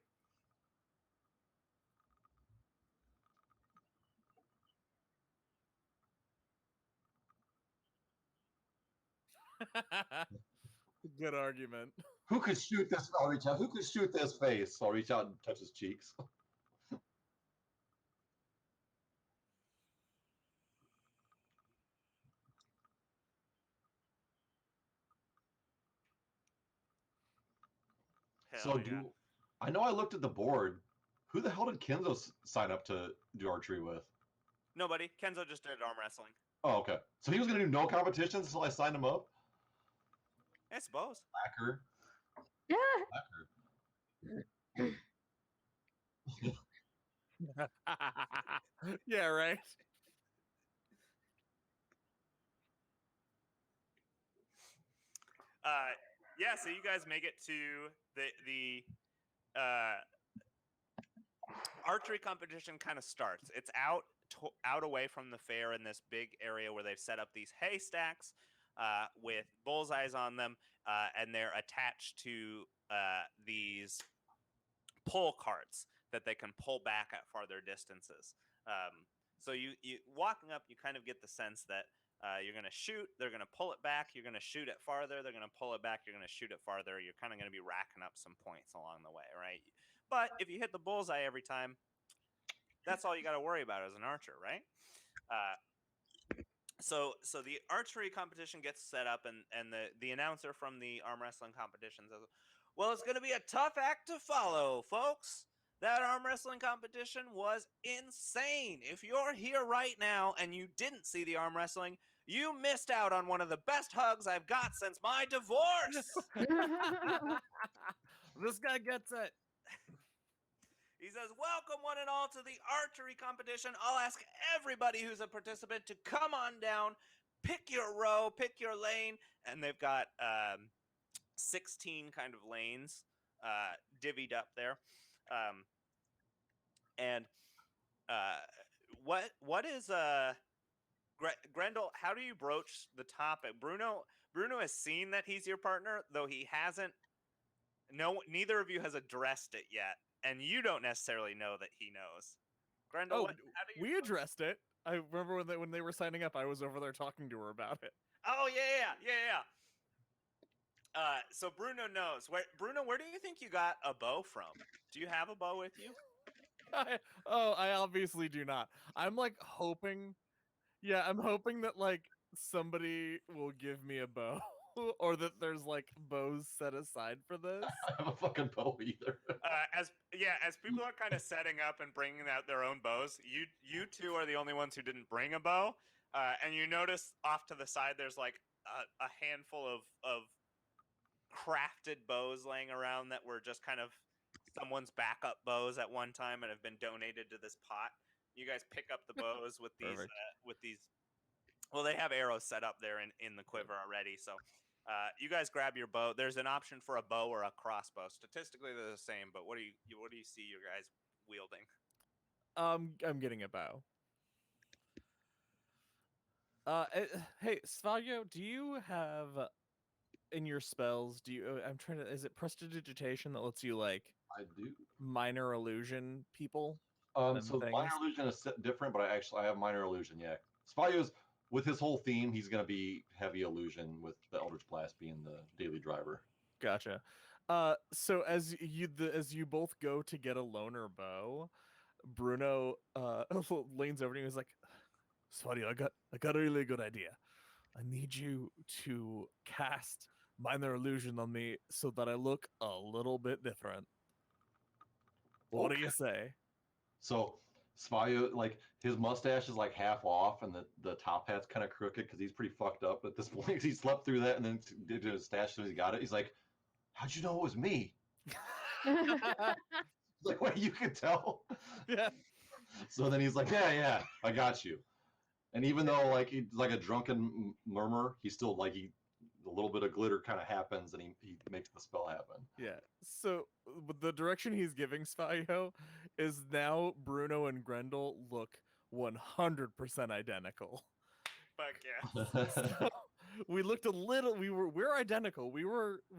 Good argument. Who could shoot this? I'll reach out. Who could shoot this face? I'll reach out and touch his cheeks. Hell yeah. I know I looked at the board. Who the hell did Kenzo sign up to do archery with? Nobody. Kenzo just did arm wrestling. Oh, okay. So he was gonna do no competitions until I signed him up. I suppose. Slacker. Yeah. Yeah, right. Yeah, so you guys make it to the archery competition kind of starts. It's out away from the fair in this big area where they've set up these haystacks with bullseyes on them, and they're attached to these pull carts that they can pull back at farther distances. So you walking up, you kind of get the sense that you're going to shoot, they're going to pull it back, you're going to shoot it farther, they're going to pull it back, you're going to shoot it farther. You're kind of going to be racking up some points along the way, right? But if you hit the bullseye every time, that's all you got to worry about as an archer, right? So the archery competition gets set up, and the announcer from the arm wrestling competition says, well, it's going to be a tough act to follow, folks. That arm wrestling competition was insane. If you're here right now and you didn't see the arm wrestling, you missed out on one of the best hugs I've got since my divorce. This guy gets it. He says, welcome one and all to the archery competition. I'll ask everybody who's a participant to come on down, pick your row, pick your lane. And they've got 16 kind of lanes divvied up there. What is Grendel, how do you broach the topic? Bruno has seen that he's your partner, though he hasn't. Neither of you has addressed it yet, and you don't necessarily know that he knows. Grendel, how do you we addressed it. I remember when they were signing up, I was over there talking to her about it. Oh yeah. So Bruno knows. Bruno, where do you think you got a bow from? Do you have a bow with you? I obviously do not. I'm like hoping. Yeah, I'm hoping that like somebody will give me a bow, or that there's like bows set aside for this. I have a fucking bow either. As people are kind of setting up and bringing out their own bows, you two are the only ones who didn't bring a bow, and you notice off to the side there's like a handful of crafted bows laying around that were just kind of someone's backup bows at one time and have been donated to this pot. You guys pick up the bows with these. Well, they have arrows set up there in the quiver already. So you guys grab your bow. There's an option for a bow or a crossbow. Statistically, they're the same. But what do you see you guys wielding? I'm getting a bow. Hey, Svalio, do you have in your spells? Is it prestidigitation that lets you like? I do. Minor illusion people. So minor illusion is different, but I have minor illusion. Yeah, Spalio's with his whole theme. He's gonna be heavy illusion with the Eldritch Blast being the daily driver. Gotcha. So as you both go to get a loner bow, Bruno leans over to you and is like, "Spalio, I got a really good idea. I need you to cast minor illusion on me so that I look a little bit different. What do you say?" So Spio, like his mustache is like half off, and the top hat's kind of crooked because he's pretty fucked up at this point. He slept through that and then did his stash as soon as he got it. He's like, "How'd you know it was me?" Like, wait, you could tell. Yeah. So then he's like, "Yeah, I got you." And even though like he's like a drunken murmur, he's still like a little bit of glitter kind of happens, and he makes the spell happen. Yeah. So the direction he's giving Spio is now Bruno and Grendel look 100% identical. Fuck yeah. So we looked a little. We're identical. We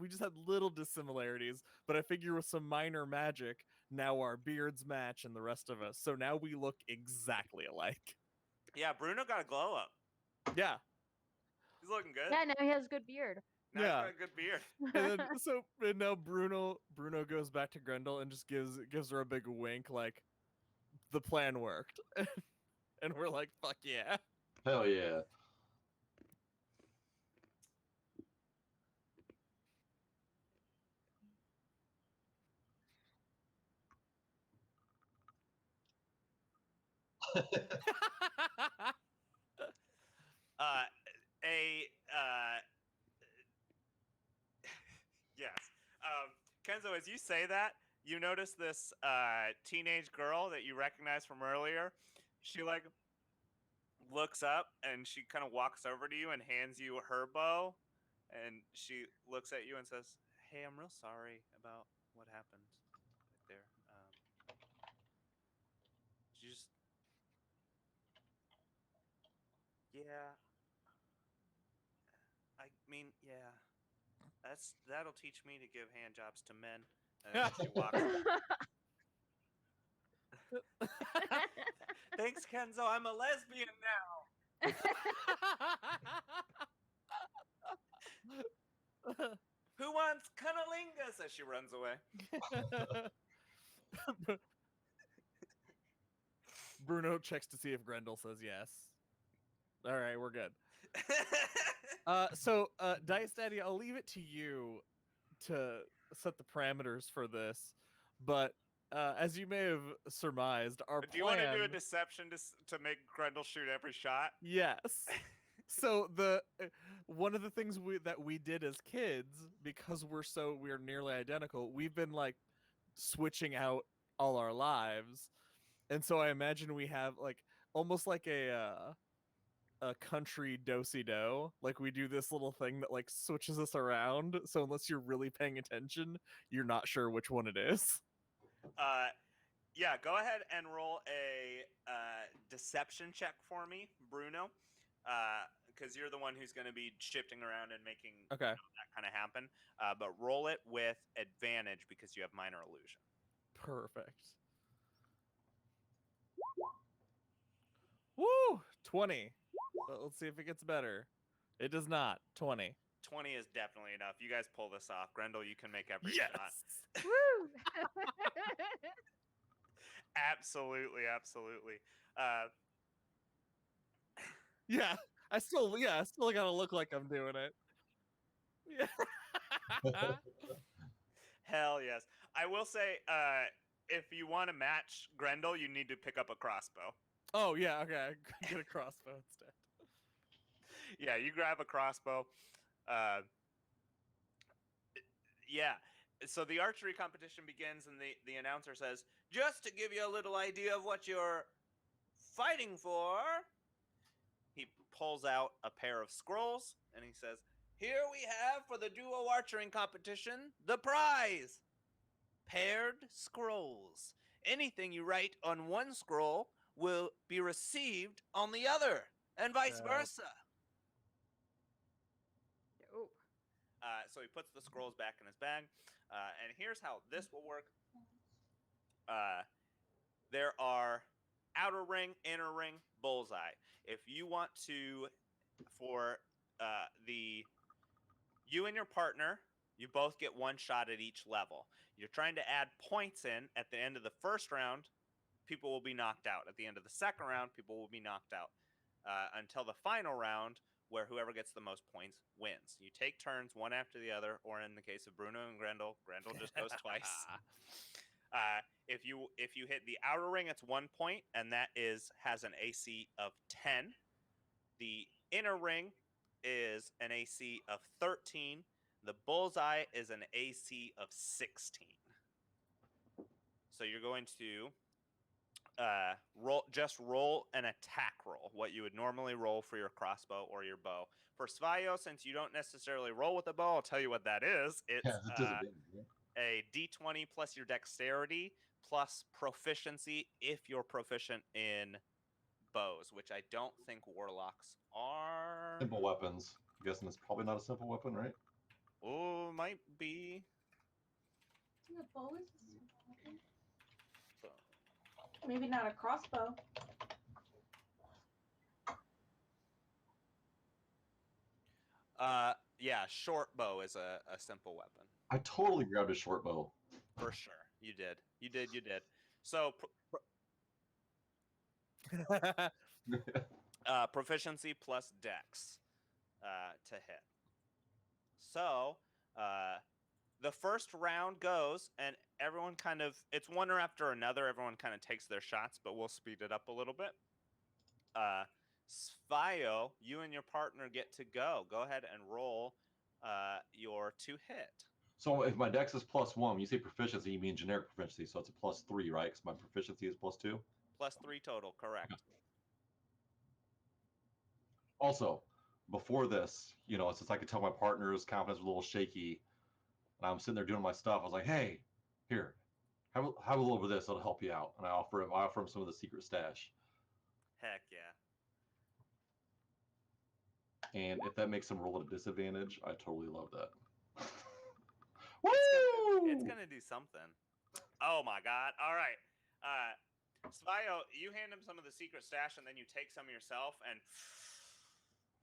just had little dissimilarities, but I figure with some minor magic, now our beards match and the rest of us. So now we look exactly alike. Yeah, Bruno got a glow up. Yeah. He's looking good. Yeah, now he has a good beard. Now Yeah. he's got a good beard. And now Bruno goes back to Grendel and just gives her a big wink, like the plan worked. And we're like, fuck yeah. Hell yeah. Yes. Kenzo, as you say that, you notice this teenage girl that you recognize from earlier. She like looks up and she kind of walks over to you and hands you her bow, and she looks at you and says, "Hey, I'm real sorry about what happened right there. You just, yeah. I mean, yeah. That'll teach me to give hand jobs to men." And then she walks. Thanks, Kenzo. I'm a lesbian now. Who wants cunnilingus? As she runs away. Bruno checks to see if Grendel says yes. All right, we're good. So Dice Daddy, I'll leave it to you to set the parameters for this, but as you may have surmised, our Do you want to do a deception to make Grendel shoot every shot? Yes. So one of the things that we did as kids, because we're nearly identical, we've been like switching out all our lives, and so I imagine we have like almost like a country do-si-do. Like we do this little thing that like switches us around. So unless you're really paying attention, you're not sure which one it is. Yeah, go ahead and roll a deception check for me, Bruno. Because you're the one who's going to be shifting around and making Okay. that kind of happen. But roll it with advantage because you have minor illusion. Perfect. Woo! 20. Let's see if it gets better. It does not. 20. 20 is definitely enough. You guys pull this off. Grendel, you can make every Yes! shot. Woo! Absolutely. Yeah. I still gotta look like I'm doing it. Yeah. Hell yes. I will say, if you want to match Grendel, you need to pick up a crossbow. Oh yeah, okay. I get a crossbow instead. Yeah, you grab a crossbow. Yeah. So the archery competition begins, and the announcer says, "Just to give you a little idea of what you're fighting for," he pulls out a pair of scrolls, and he says, "Here we have for the duo archery competition, the prize. Paired scrolls. Anything you write on one scroll will be received on the other, and vice versa." Dope. So he puts the scrolls back in his bag, and here's how this will work. There are outer ring, inner ring, bullseye. If you want to, for you and your partner, you both get one shot at each level. You're trying to add points in at the end of the first round. People will be knocked out. At the end of the second round, people will be knocked out until the final round, where whoever gets the most points wins. You take turns, one after the other, or in the case of Bruno and Grendel just goes twice. If you hit the outer ring, it's 1 point, and that has an AC of 10. The inner ring is an AC of 13. The bullseye is an AC of 16. So you're going to roll an attack roll, what you would normally roll for your crossbow or your bow. For Svayo, since you don't necessarily roll with a bow, I'll tell you what that is. It's Yeah, it's a disadvantage. Yeah. a d20 plus your dexterity plus proficiency if you're proficient in bows, which I don't think warlocks are. Simple weapons. I'm guessing it's probably not a simple weapon, right? Oh, might be. The bow is a simple weapon. Maybe not a crossbow. Yeah, short bow is a simple weapon. I totally grabbed a short bow. For sure. You did. So proficiency plus dex to hit. So the first round goes, and everyone it's one after another. Everyone kind of takes their shots, but we'll speed it up a little bit. Svayo, you and your partner get to go. Go ahead and roll your to hit. So if my dex is +1, when you say proficiency, you mean generic proficiency. So it's a +3, right? Because my proficiency is +2. +3 total, correct. Also, before this, since I could tell my partner's confidence was a little shaky, and I'm sitting there doing my stuff, I was like, "Hey, here, have a little bit of this. It'll help you out." And I offer him some of the secret stash. Heck yeah. And if that makes him roll at a disadvantage, I totally love that. Woo! It's gonna do something. Oh my god! All right, Svayo, you hand him some of the secret stash, and then you take some yourself, and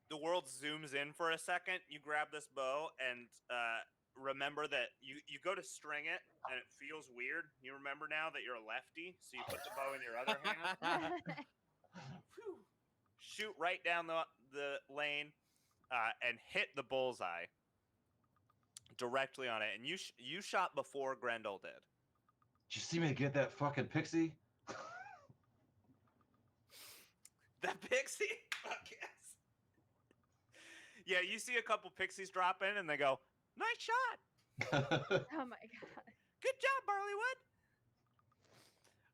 the world zooms in for a second. You grab this bow, and remember that you go to string it, and it feels weird. You remember now that you're a lefty, so you put the bow in your other hand. Shoot right down the lane, and hit the bullseye directly on it, and you shot before Grendel did. Did you see me get that fucking pixie? The pixie? Fuck yes. Yeah, you see a couple pixies drop in, and they go, "Nice shot." Oh my god. Good job,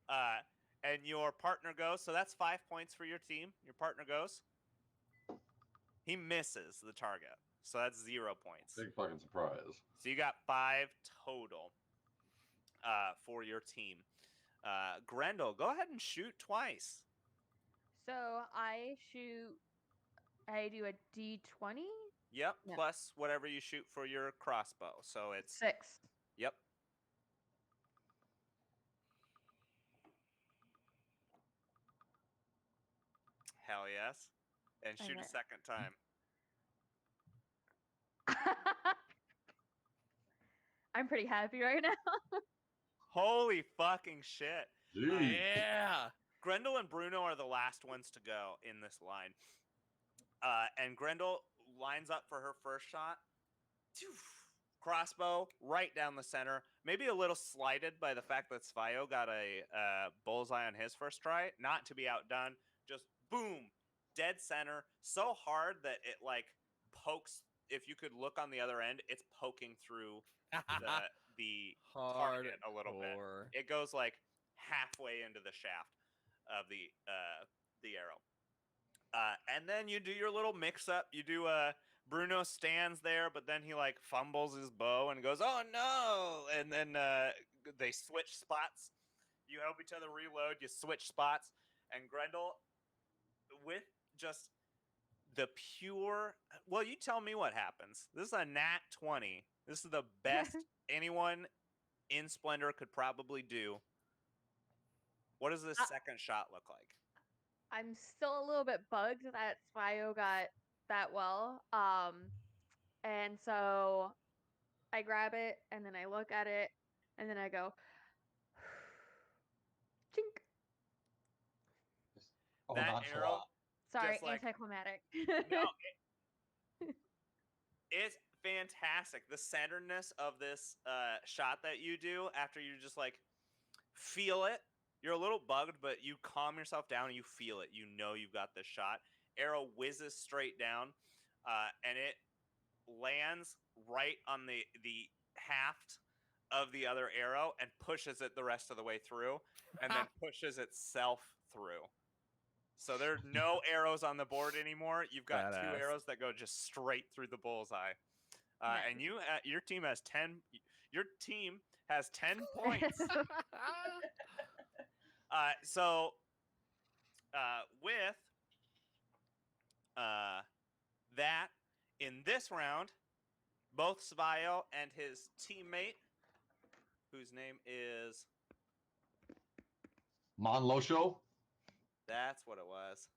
Barleywood. And your partner goes. So that's 5 points for your team. Your partner goes. He misses the target. So that's 0 points. Big fucking surprise. So you got 5 total for your team. Grendel, go ahead and shoot twice. So I do a D20? Yep, Yeah. plus whatever you shoot for your crossbow. So it's 6. Yep. Hell yes. And shoot a Okay. second time. I'm pretty happy right now. Holy fucking shit. Jeez. Yeah. Grendel and Bruno are the last ones to go in this line. And Grendel lines up for her first shot. Crossbow right down the center. Maybe a little slighted by the fact that Svayo got a bullseye on his first try. Not to be outdone. Just boom. Dead center. So hard that it pokes. If you could look on the other end, it's poking through the target a little bit. It goes halfway into the shaft of the arrow. And then you do your little mix up. You do Bruno stands there, but then he fumbles his bow and goes, "Oh no!" And then they switch spots. You help each other reload. You switch spots, and Grendel, with just the pure. Well, you tell me what happens. This is a nat 20. This is the best anyone in Splendor could probably do. What does this second shot look like? I'm still a little bit bugged that Svayo got that well. And so I grab it and then I look at it and then I go chink. Oh, That nonchalant. arrow. Sorry, Just anticlimactic. No, it's fantastic. The centeredness of this shot that you do after you just feel it. You're a little bugged, but you calm yourself down and you feel it. You know you've got this shot. Arrow whizzes straight down, and it lands right on the haft of the other arrow and pushes it the rest of the way through, and then pushes itself through. So there are no arrows on the board anymore. You've got two Badass. arrows that go just straight through the bullseye. And Nice. your team has 10. Your team has 10 points. So with that, in this round, both Svayo and his teammate, whose name is Monlosho. that's what it was,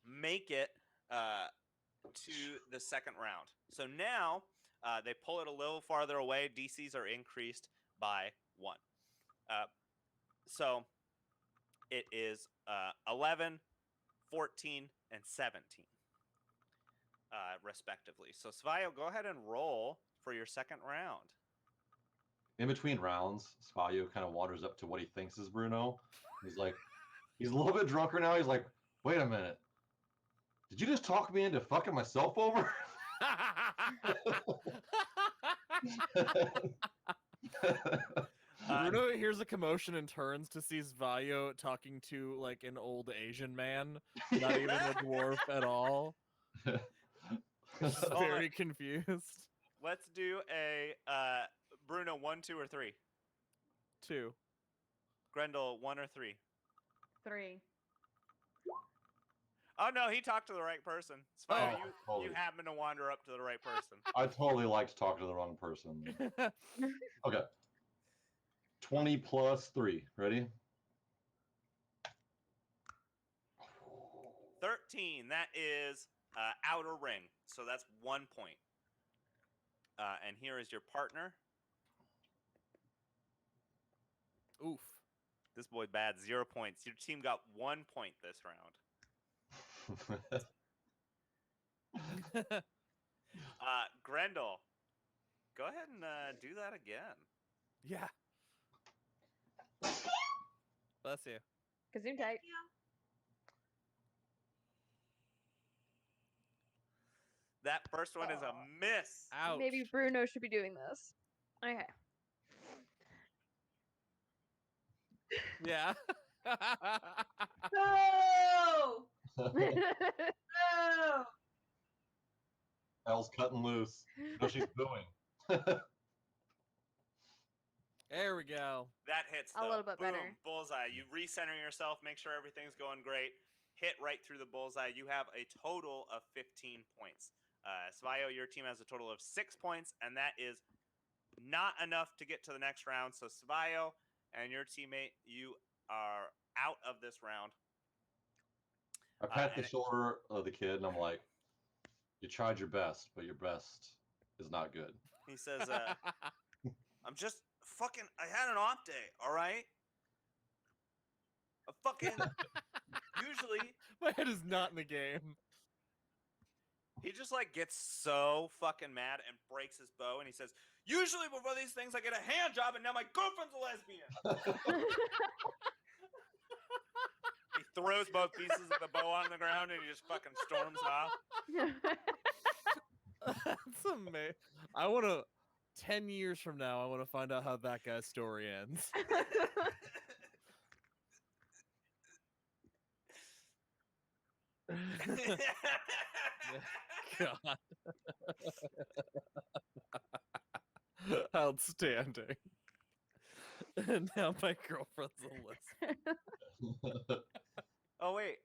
make it to the second round. So now they pull it a little farther away. DCs are increased by 1. So it is 11, 14, and 17, respectively. So Svayo, go ahead and roll for your second round. In between rounds, Spaio kind of wanders up to what he thinks is Bruno. He's like, he's a little bit drunker now. He's like, wait a minute. Did you just talk me into fucking myself over? Bruno hears a commotion and turns to see Svayo talking to like an old Asian man, not even a dwarf at all. He's very confused. Let's do a Bruno 1, 2, or 3. 2. Grendel 1 or 3. 3. Oh no, he talked to the right person. Svayo, you totally. happen to wander up to the right person. I totally liked talking to the wrong person. Okay. 20 plus 3. Ready? 13. That is outer ring. So that's 1 point. And here is your partner. Oof. This boy bad. 0 points. Your team got 1 point this round. Grendel, go ahead and do that again. Yeah. Bless you. Gesundheit. That first one is a miss. Ouch. Maybe Bruno should be doing this. Okay. Yeah. No! No! Elle's cutting loose. What she's doing. There we go. That hits A though. little bit Boom, better. bullseye. You recenter yourself, make sure everything's going great. Hit right through the bullseye. You have a total of 15 points. Svayo, your team has a total of 6 points, and that is not enough to get to the next round. So Svayo and your teammate, you are out of this round. I pat the shoulder of the kid and I'm like, you tried your best, but your best is not good. He says, I'm just fucking, I had an off day, all right? Usually, My head is not in the game. he just like gets so fucking mad and breaks his bow, and he says, usually before these things I get a hand job, and now my girlfriend's a lesbian. He throws both pieces of the bow on the ground and he just fucking storms off. That's amazing. I want to, 10 years from now, I want to find out how that guy's story ends. God. Outstanding. And now my girlfriend's a lesbian. Oh, wait.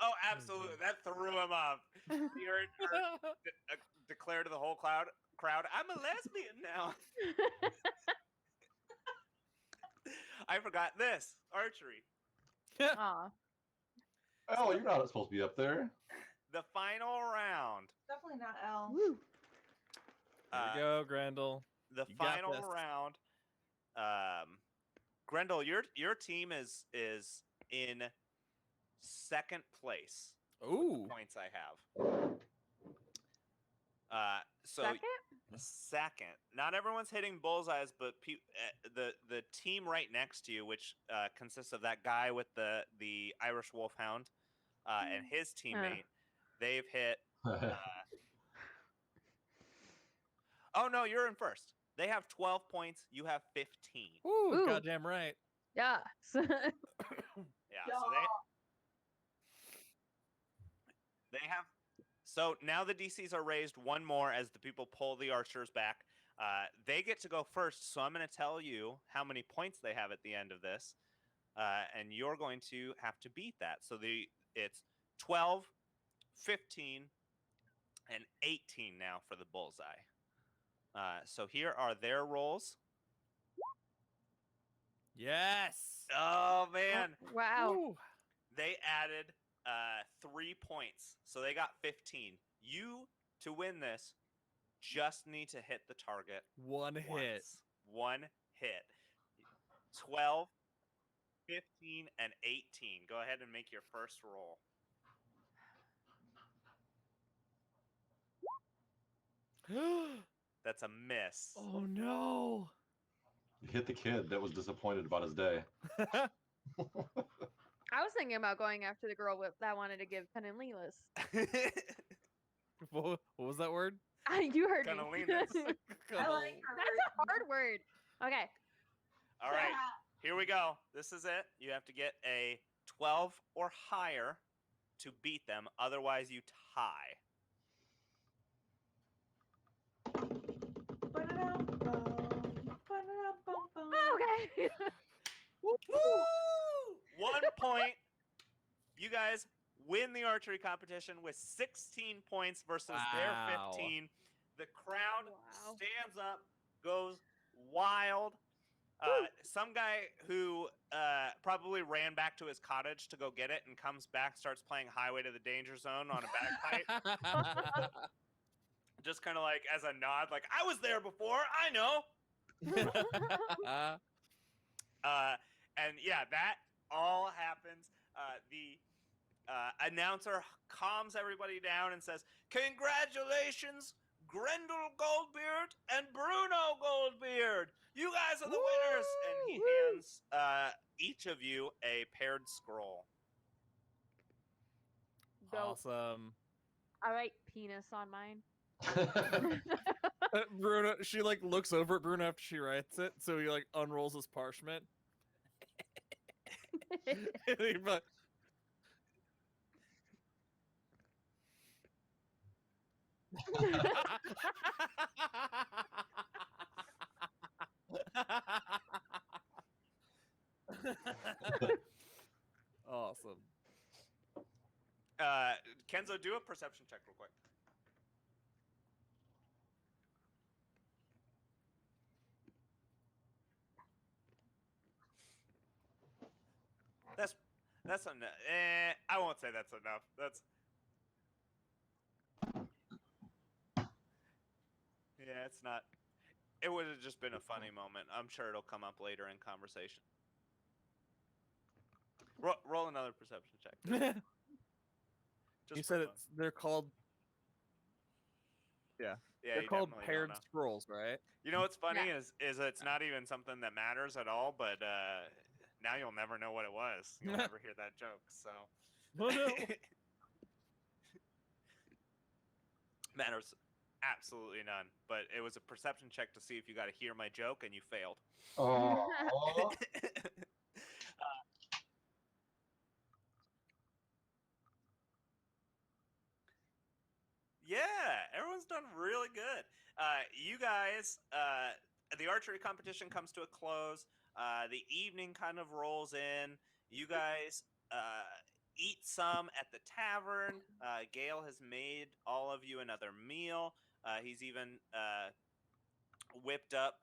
Oh, absolutely. That threw him off. He heard her declare to the whole crowd, I'm a lesbian now. I forgot this. Archery. Aw. Oh, you're not supposed to be up there. The final round. Definitely not L. Woo. Here we go, Grendel. The You got final this. round. Grendel, your team is in second place. Ooh. Points I have. So Second? not everyone's hitting bullseyes, but the team right next to you, which consists of that guy with the Irish Wolfhound and his teammate, they've hit. Oh no, you're in first. They have 12 points. You have 15. Ooh, goddamn right. Yeah. Yeah. So they have. So now the DCs are raised one more as the people pull the archers back. They get to go first, so I'm going to tell you how many points they have at the end of this, and you're going to have to beat that. So it's 12, 15, and 18 now for the bullseye. So here are their rolls. Yes. Oh man! Wow. Ooh. They added 3 points, so they got 15. You, to win this, just need to hit the target One hit. once. One hit. 12, 15, and 18. Go ahead and make your first roll. That's a miss. Oh no. You hit the kid that was disappointed about his day. I was thinking about going after the girl that wanted to give Pen and Leela's. What was that word? You heard me. Cunnilingus. I like her. That's a hard word. Okay. All right, here we go. This is it. You have to get a 12 or higher to beat them. Otherwise, you tie. Okay. Woo! 1 point. You guys win the archery competition with 16 points versus their Wow. 15. The crowd Wow. stands up, goes wild. Some guy who probably ran back to his cottage to go get it and comes back, starts playing Highway to the Danger Zone on a bagpipe. Just kind of like as a nod, like, I was there before, I know. And yeah, that all happens. The announcer calms everybody down and says, "Congratulations, Grendel Goldbeard and Bruno Goldbeard. You guys are the winners." And he hands each of you a paired scroll. Dope. Awesome. I write penis on mine. Bruno, she like looks over at Bruno after she writes it, so he like unrolls his parchment. And he like, awesome. Kenzo, do a perception check real quick. That's enough. I won't say that's enough. Yeah, it's not. It would have just been a funny moment. I'm sure it'll come up later in conversation. Roll another perception check. Just You for said fun. they're called. Yeah, Yeah, they're you called definitely paired don't know. scrolls, right? You know what's funny Yeah. is it's not even something that matters at all, but now you'll never know what it was. You'll never hear that joke. So Oh no. matters absolutely none. But it was a perception check to see if you got to hear my joke, and you failed. Oh. Yeah, everyone's done really good. You guys, the archery competition comes to a close. The evening kind of rolls in. You guys eat some at the tavern. Gale has made all of you another meal. He's even whipped up.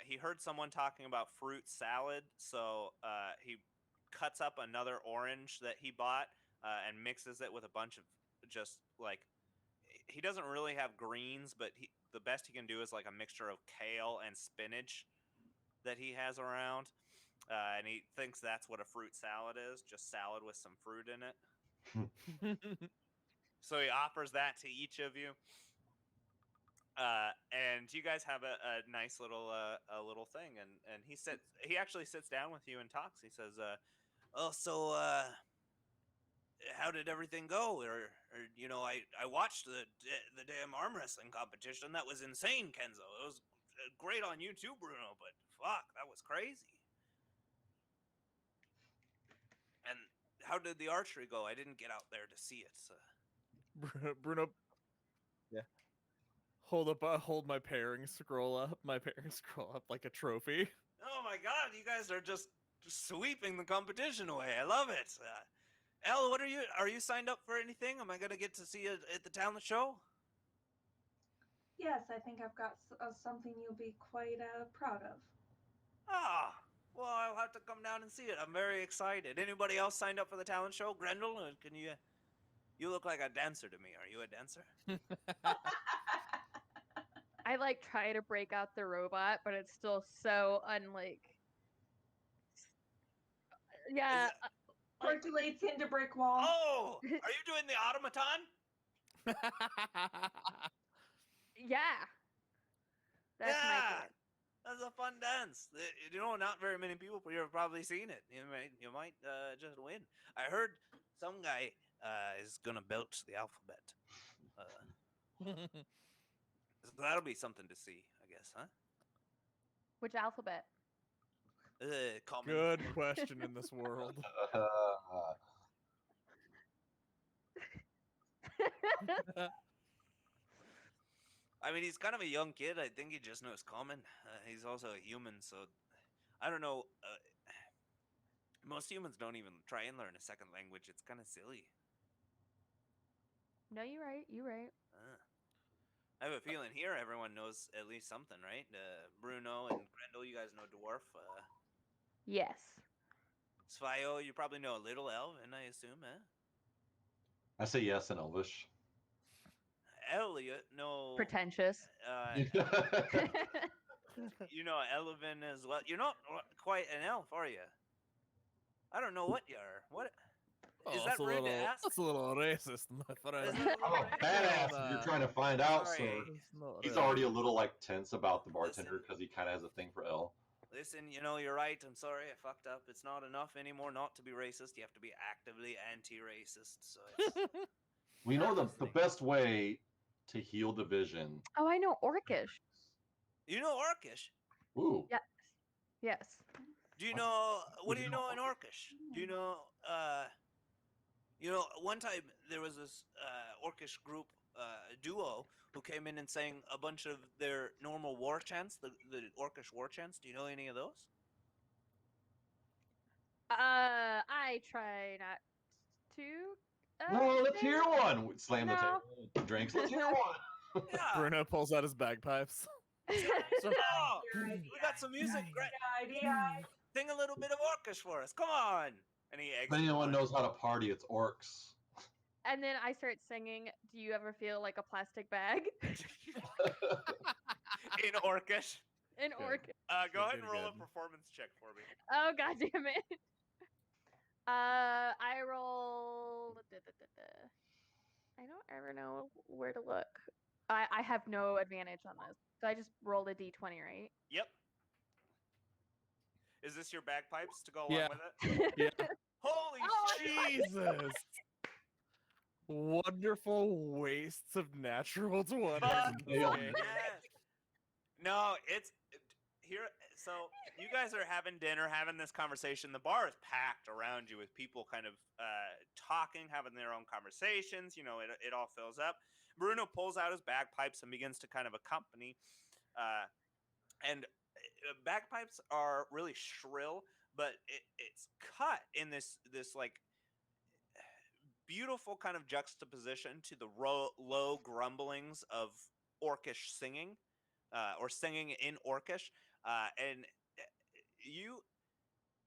He heard someone talking about fruit salad, so he cuts up another orange that he bought and mixes it with a bunch of just like. He doesn't really have greens, but the best he can do is like a mixture of kale and spinach that he has around. And he thinks that's what a fruit salad is, just salad with some fruit in it. So he offers that to each of you. And you guys have a nice little thing, and he actually sits down with you and talks. He says, "Oh, so how did everything go? Or I watched the damn arm wrestling competition. That was insane, Kenzo. It was great on you too, Bruno. But fuck, that was crazy. And how did the archery go? I didn't get out there to see it. So. Bruno, yeah. Hold my pairing scroll up. My pairing scroll up like a trophy. Oh my god, you guys are just sweeping the competition away. I love it. Elle, are you signed up for anything? Am I gonna get to see you at the talent show? Yes, I think I've got something you'll be quite proud of. Ah, well, I'll have to come down and see it. I'm very excited. Anybody else signed up for the talent show? Grendel, can you? You look like a dancer to me. Are you a dancer? I like try to break out the robot, but it's still so unlike. Yeah. Percolates into brick wall. Oh, are you doing the automaton? Yeah. That's my dance. That's a fun dance. Not very many people here have probably seen it. You might just win. I heard some guy is gonna belch the alphabet. So that'll be something to see, I guess, huh? Which alphabet? Common. Good question in this world. I mean, he's kind of a young kid. I think he just knows common. He's also a human, so I don't know. Most humans don't even try and learn a second language. It's kind of silly. No, you're right. You're right. I have a feeling here everyone knows at least something, right? Bruno and Grendel, you guys know dwarf. Yes. Svayo, you probably know a little elven, I assume, eh? I say yes in Elvish. Elliot, no. Pretentious. You know elven as well. You're not quite an elf, are you? I don't know what you are. What? Is that rude to ask? That's a little racist, my friend. I'm a badass if you're trying to find out, Sorry. sir. He's already a little tense about the bartender because he kind of has a thing for L. Listen, you're right. I'm sorry, I fucked up. It's not enough anymore not to be racist. You have to be actively anti-racist. So it's... We know the best way to heal division. Oh, I know Orcish. You know Orcish? Ooh. Yes. Yes. Do you know? What do you know in Orcish? Do you know? One time there was this Orcish group duo who came in and sang a bunch of their normal war chants, the Orcish war chants. Do you know any of those? I try not to. No, let's hear one. Slam the No. table. Drinks. Let's hear one. Yeah. Bruno pulls out his bagpipes. Oh, we got some music. Great. Sing a little bit of Orcish for us. Come on. And he If anyone knows how to party, it's orcs. And then I start singing, "Do you ever feel like a plastic bag?" In Orcish. In Orcish. Go ahead and roll a Good. performance check for me. Oh, god damn it. I rolled. I don't ever know where to look. I have no advantage on this. So I just rolled a d20, right? Yep. Is this your bagpipes to go along Yeah. with it? Yeah. Holy shit! Jesus. Wonderful wastes of natural 20. Fuck Yeah. yes. No, it's here. So you guys are having dinner, having this conversation. The bar is packed around you with people kind of talking, having their own conversations. It all fills up. Bruno pulls out his bagpipes and begins to kind of accompany. And bagpipes are really shrill, but it's cut in this like beautiful kind of juxtaposition to the low grumblings of Orcish singing, or singing in Orcish. And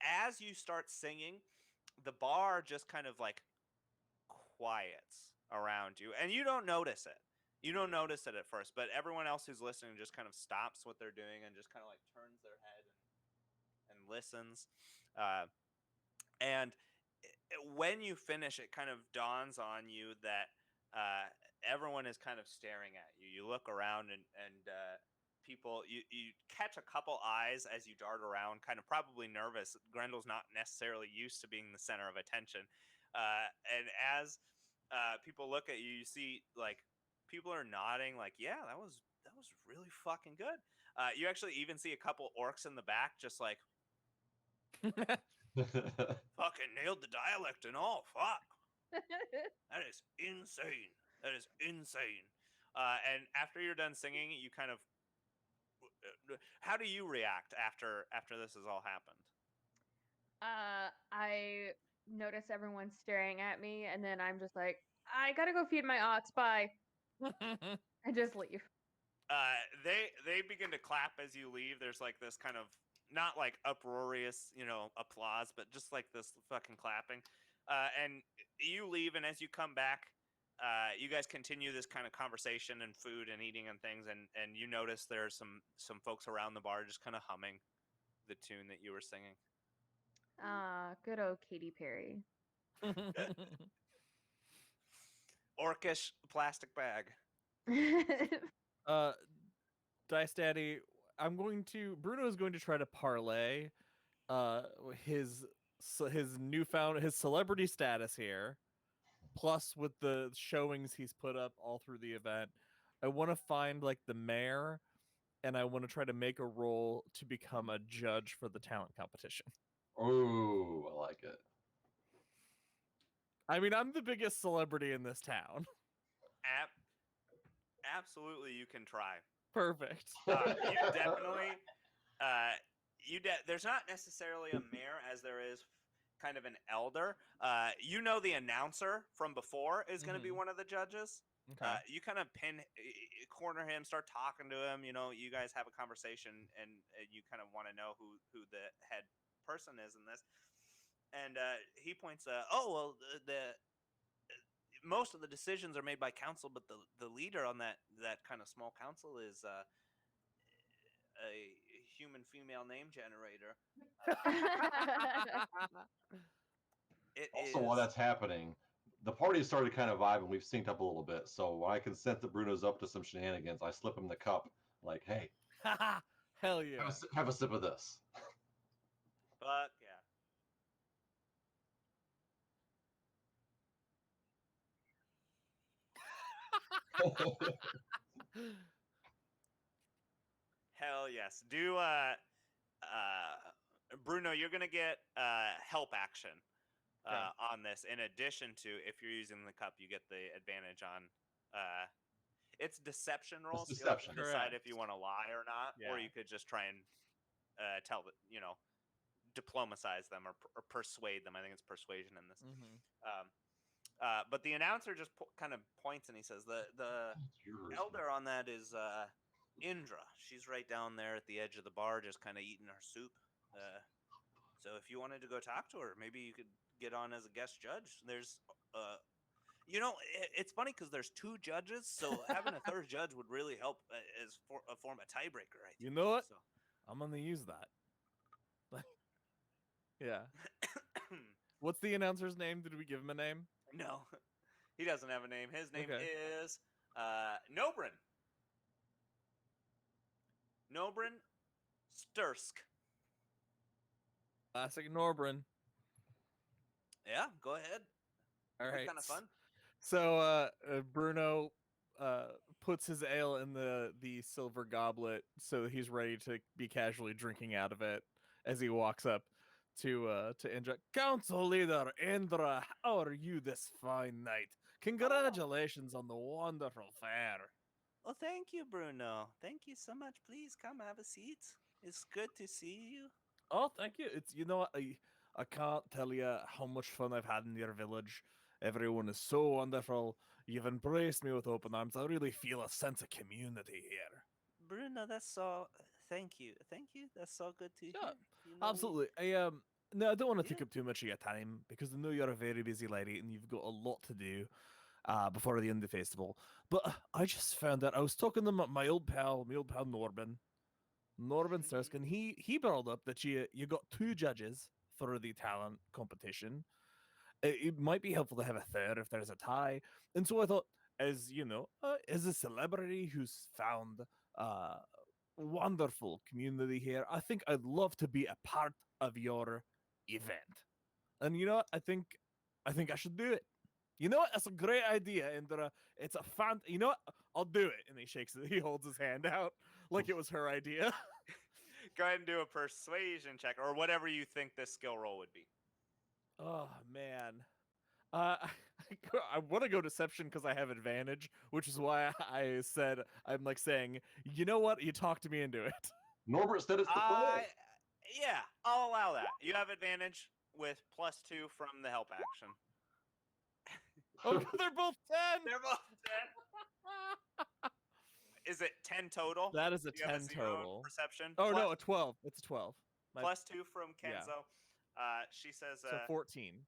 as you start singing, the bar just kind of like quiets around you, and you don't notice it. You don't notice it at first, but everyone else who's listening just kind of stops what they're doing and just kind of like turns their head and listens. And when you finish, it kind of dawns on you that everyone is kind of staring at you. You look around and people, you catch a couple eyes as you dart around, kind of probably nervous. Grendel's not necessarily used to being the center of attention. And as people look at you, you see like people are nodding, like, yeah, that was really fucking good. You actually even see a couple orcs in the back, just like fucking nailed the dialect and all. Fuck, that is insane. That is insane. And after you're done singing, you kind of, how do you react after this has all happened? I notice everyone staring at me, and then I'm just like, I gotta go feed my ox. Bye. I just leave. They begin to clap as you leave. There's like this kind of not like uproarious, applause, but just like this fucking clapping. And you leave, and as you come back, you guys continue this kind of conversation and food and eating and things, and you notice there's some folks around the bar just kind of humming the tune that you were singing. Good old Katy Perry. Orcish plastic bag. Dice Daddy, Bruno is going to try to parlay his celebrity status here, plus with the showings he's put up all through the event. I want to find like the mayor, and I want to try to make a roll to become a judge for the talent competition. Oh, I like it. I mean, I'm the biggest celebrity in this town. Absolutely, you can try. Perfect. You definitely. There's not necessarily a mayor as there is kind of an elder. The announcer from before is going to be one of the judges. Okay. You kind of corner him, start talking to him. You guys have a conversation, and you kind of want to know who the head person is in this. And he points, the most of the decisions are made by council, but the leader on that kind of small council is a human female name generator. While that's happening, the party has started kind of vibing. We've synced up a little bit. So when I can sense that Bruno's up to some shenanigans, I slip him the cup. Like, hey, hell yeah, have a sip of this. Fuck yeah. Hell yes. Do Bruno, you're gonna get help action on this. In addition to, if you're using the cup, you get the advantage on it's deception rolls. It's So you'll have deception. to decide if you want to lie or not, or Yeah. you could just try and tell that diplomatize them or persuade them. I think it's persuasion in this. But the announcer just kind of points and he says, the elder on that is Indra. She's right down there at the edge of the bar, just kind of eating her soup. So if you wanted to go talk to her, maybe you could get on as a guest judge. There's, it's funny because there's two judges, so having a third judge would really help as a form of tiebreaker, right? You know what? So. I'm gonna use that. Yeah. What's the announcer's name? Did we give him a name? No, he doesn't have a name. His name is Nobrin. Nobrin Stursk. Classic Norbrin. Yeah, go ahead. All right. Kind of fun. So Bruno puts his ale in the silver goblet so he's ready to be casually drinking out of it as he walks up to Indra. Council leader Indra, how are you this fine night? Congratulations on the wonderful fair. Well, thank you, Bruno. Thank you so much. Please come have a seat. It's good to see you. Oh, thank you. It's I can't tell you how much fun I've had in your village. Everyone is so wonderful. You've embraced me with open arms. I really feel a sense of community here. Bruno, that's so. Thank you. That's so good to hear. Absolutely. No, I don't want to take up too much of your time because I know you're a very busy lady and you've got a lot to do before the end of the festival. But I just found out I was talking to my old pal Norbin Stursk, and he brought up that you got two judges for the talent competition, it might be helpful to have a third if there's a tie. And so I thought, as you know, as a celebrity who's found uh, wonderful community here, I think I'd love to be a part of your event. And you know what? I think I should do it. You know what? That's a great idea, and it's a fun. You know what? I'll do it. And he shakes it. He holds his hand out like it was her idea. Go ahead and do a persuasion check or whatever you think this skill roll would be. Oh man. I want to go deception because I have advantage, which is why I said I'm like saying, you know what? You talked me into it. Norbert said it's the play. Yeah, I'll allow that. You have advantage with +2 from the help action. Oh, they're both 10. They're both 10. Is it 10 total? That is a Do you have 10 0 total. Perception. Oh Plus- no, a 12. It's a 12. +2 from Yeah. Kenzo. She says, So 14.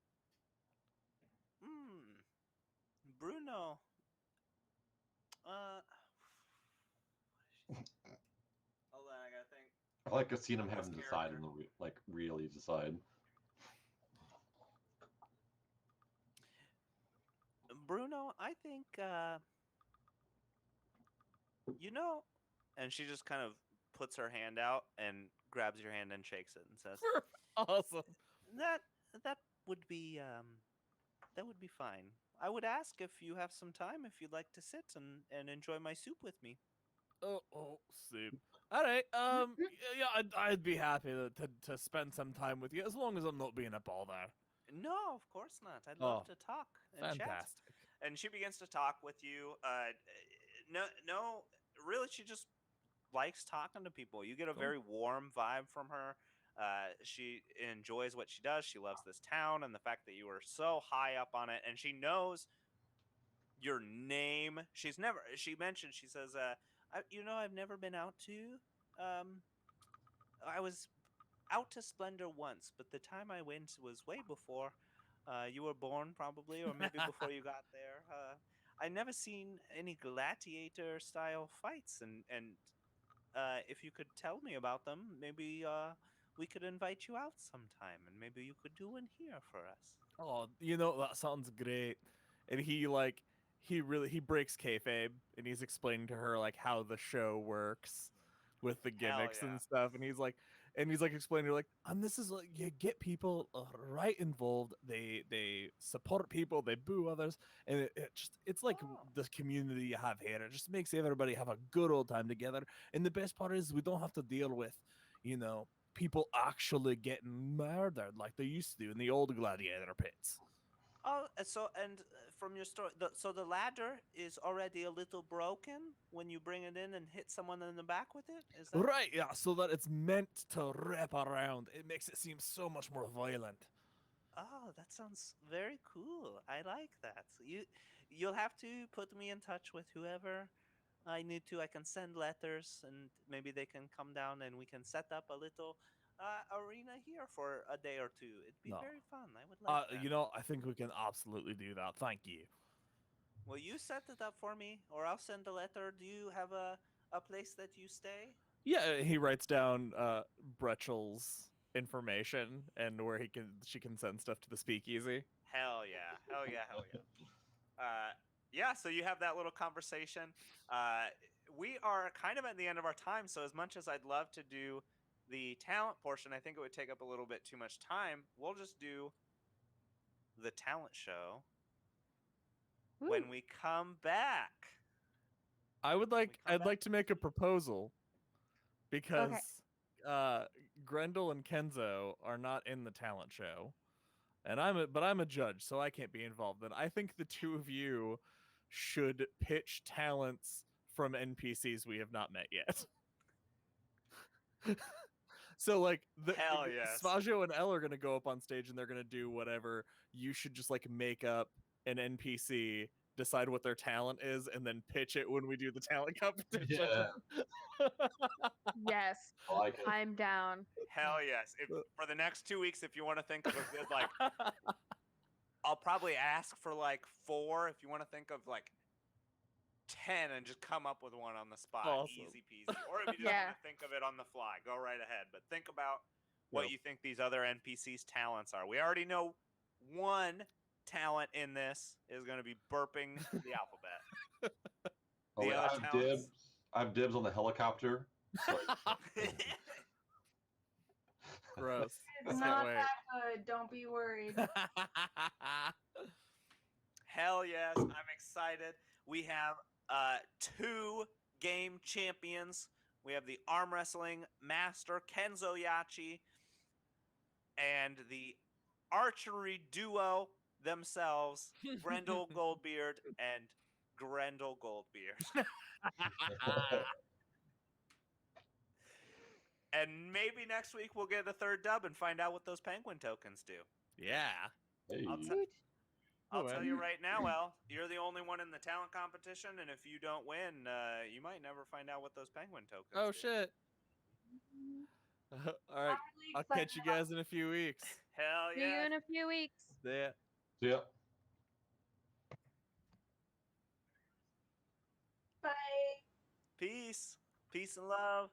Bruno. Hold on, I gotta think. I like seeing him This having to decide in character. the really decide. Bruno, I think, you know, and she just kind of puts her hand out and grabs your hand and shakes it and says, Awesome. that would be fine. I would ask if you have some time, if you'd like to sit and enjoy my soup with me. Oh, soup. All right. Yeah, I'd be happy to spend some time with you as long as I'm not being a bother. No, of course not. I'd love to talk and chat. Fantastic. And she begins to talk with you. No, really, she just likes talking to people. You get a Cool. very warm vibe from her. She enjoys what she does. She loves this town and the fact that you are so high up on it. And she knows your name. She mentioned, she says, I've never been out to. I was out to Splendor once, but the time I went was way before you were born, probably, or maybe before you got there. I never seen any gladiator-style fights, and if you could tell me about them, maybe we could invite you out sometime, and maybe you could do one here for us. Oh, that sounds great. And he breaks kayfabe, and he's explaining to her like how the show works with the gimmicks yeah. and stuff. And he's like explaining to her like, and this is like you get people right involved. They support people, they boo others, and it's like the community you have here. It just makes everybody have a good old time together. And the best part is we don't have to deal with, people actually getting murdered like they used to do in the old gladiator pits. Oh, from your story, so the ladder is already a little broken when you bring it in and hit someone in the back with it? Is that Right, yeah, so that it's meant to wrap around. It makes it seem so much more violent. Oh, that sounds very cool. I like that. You'll have to put me in touch with whoever I need to. I can send letters, and maybe they can come down and we can set up a little arena here for a day or two. It'd be very fun. I would like that. I think we can absolutely do that. Thank you. Will you set it up for me, or I'll send a letter? Do you have a place that you stay? Yeah, he writes down Bretchel's information and where she can send stuff to the speakeasy. Hell yeah. Hell yeah, hell yeah. Yeah, so you have that little conversation. We are kind of at the end of our time, so as much as I'd love to do the talent portion, I think it would take up a little bit too much time. We'll just do the talent show when we come back. I'd like to make a proposal because Grendel and Kenzo are not in the talent show, and I'm a judge, so I can't be involved. And I think the two of you should pitch talents from NPCs we have not met yet. So like Hell yes. Svaggio and Elle are gonna go up on stage and they're gonna do whatever. You should just like make up an NPC, decide what their talent is, and then pitch it when we do the talent competition. Yeah. Yes, I like it. I'm down. Hell yes. For the next 2 weeks, if you want to think of a good, like, I'll probably ask for like 4. If you want to think of like 10 and just come up with one on the spot. Awesome. Easy peasy. Or if you just want to think of it on the fly, go right ahead. But think about what you think these other NPCs' talents are. We already know one talent in this is going to be burping the alphabet. Oh, The wait, other I have talents- dibs. I have dibs on the helicopter. So, Gross. It's Can't not wait. that good. Don't be worried. Hell yes, I'm excited. We have 2 game champions. We have the arm wrestling master Kenzo Yachi and the archery duo themselves, Grendel Goldbeard and Grendel Goldbeard. And maybe next week we'll get a third dub and find out what those penguin tokens do. Yeah. hey. I'll Oh, tell man. you right now, El, you're the only one in the talent competition, and if you don't win, you might never find out what those penguin tokens Oh do. shit. All right. Really I'll excited catch you about guys in a few weeks. Hell See you yeah. in a few weeks. Yeah. So, yeah. Bye. Peace. Peace and love.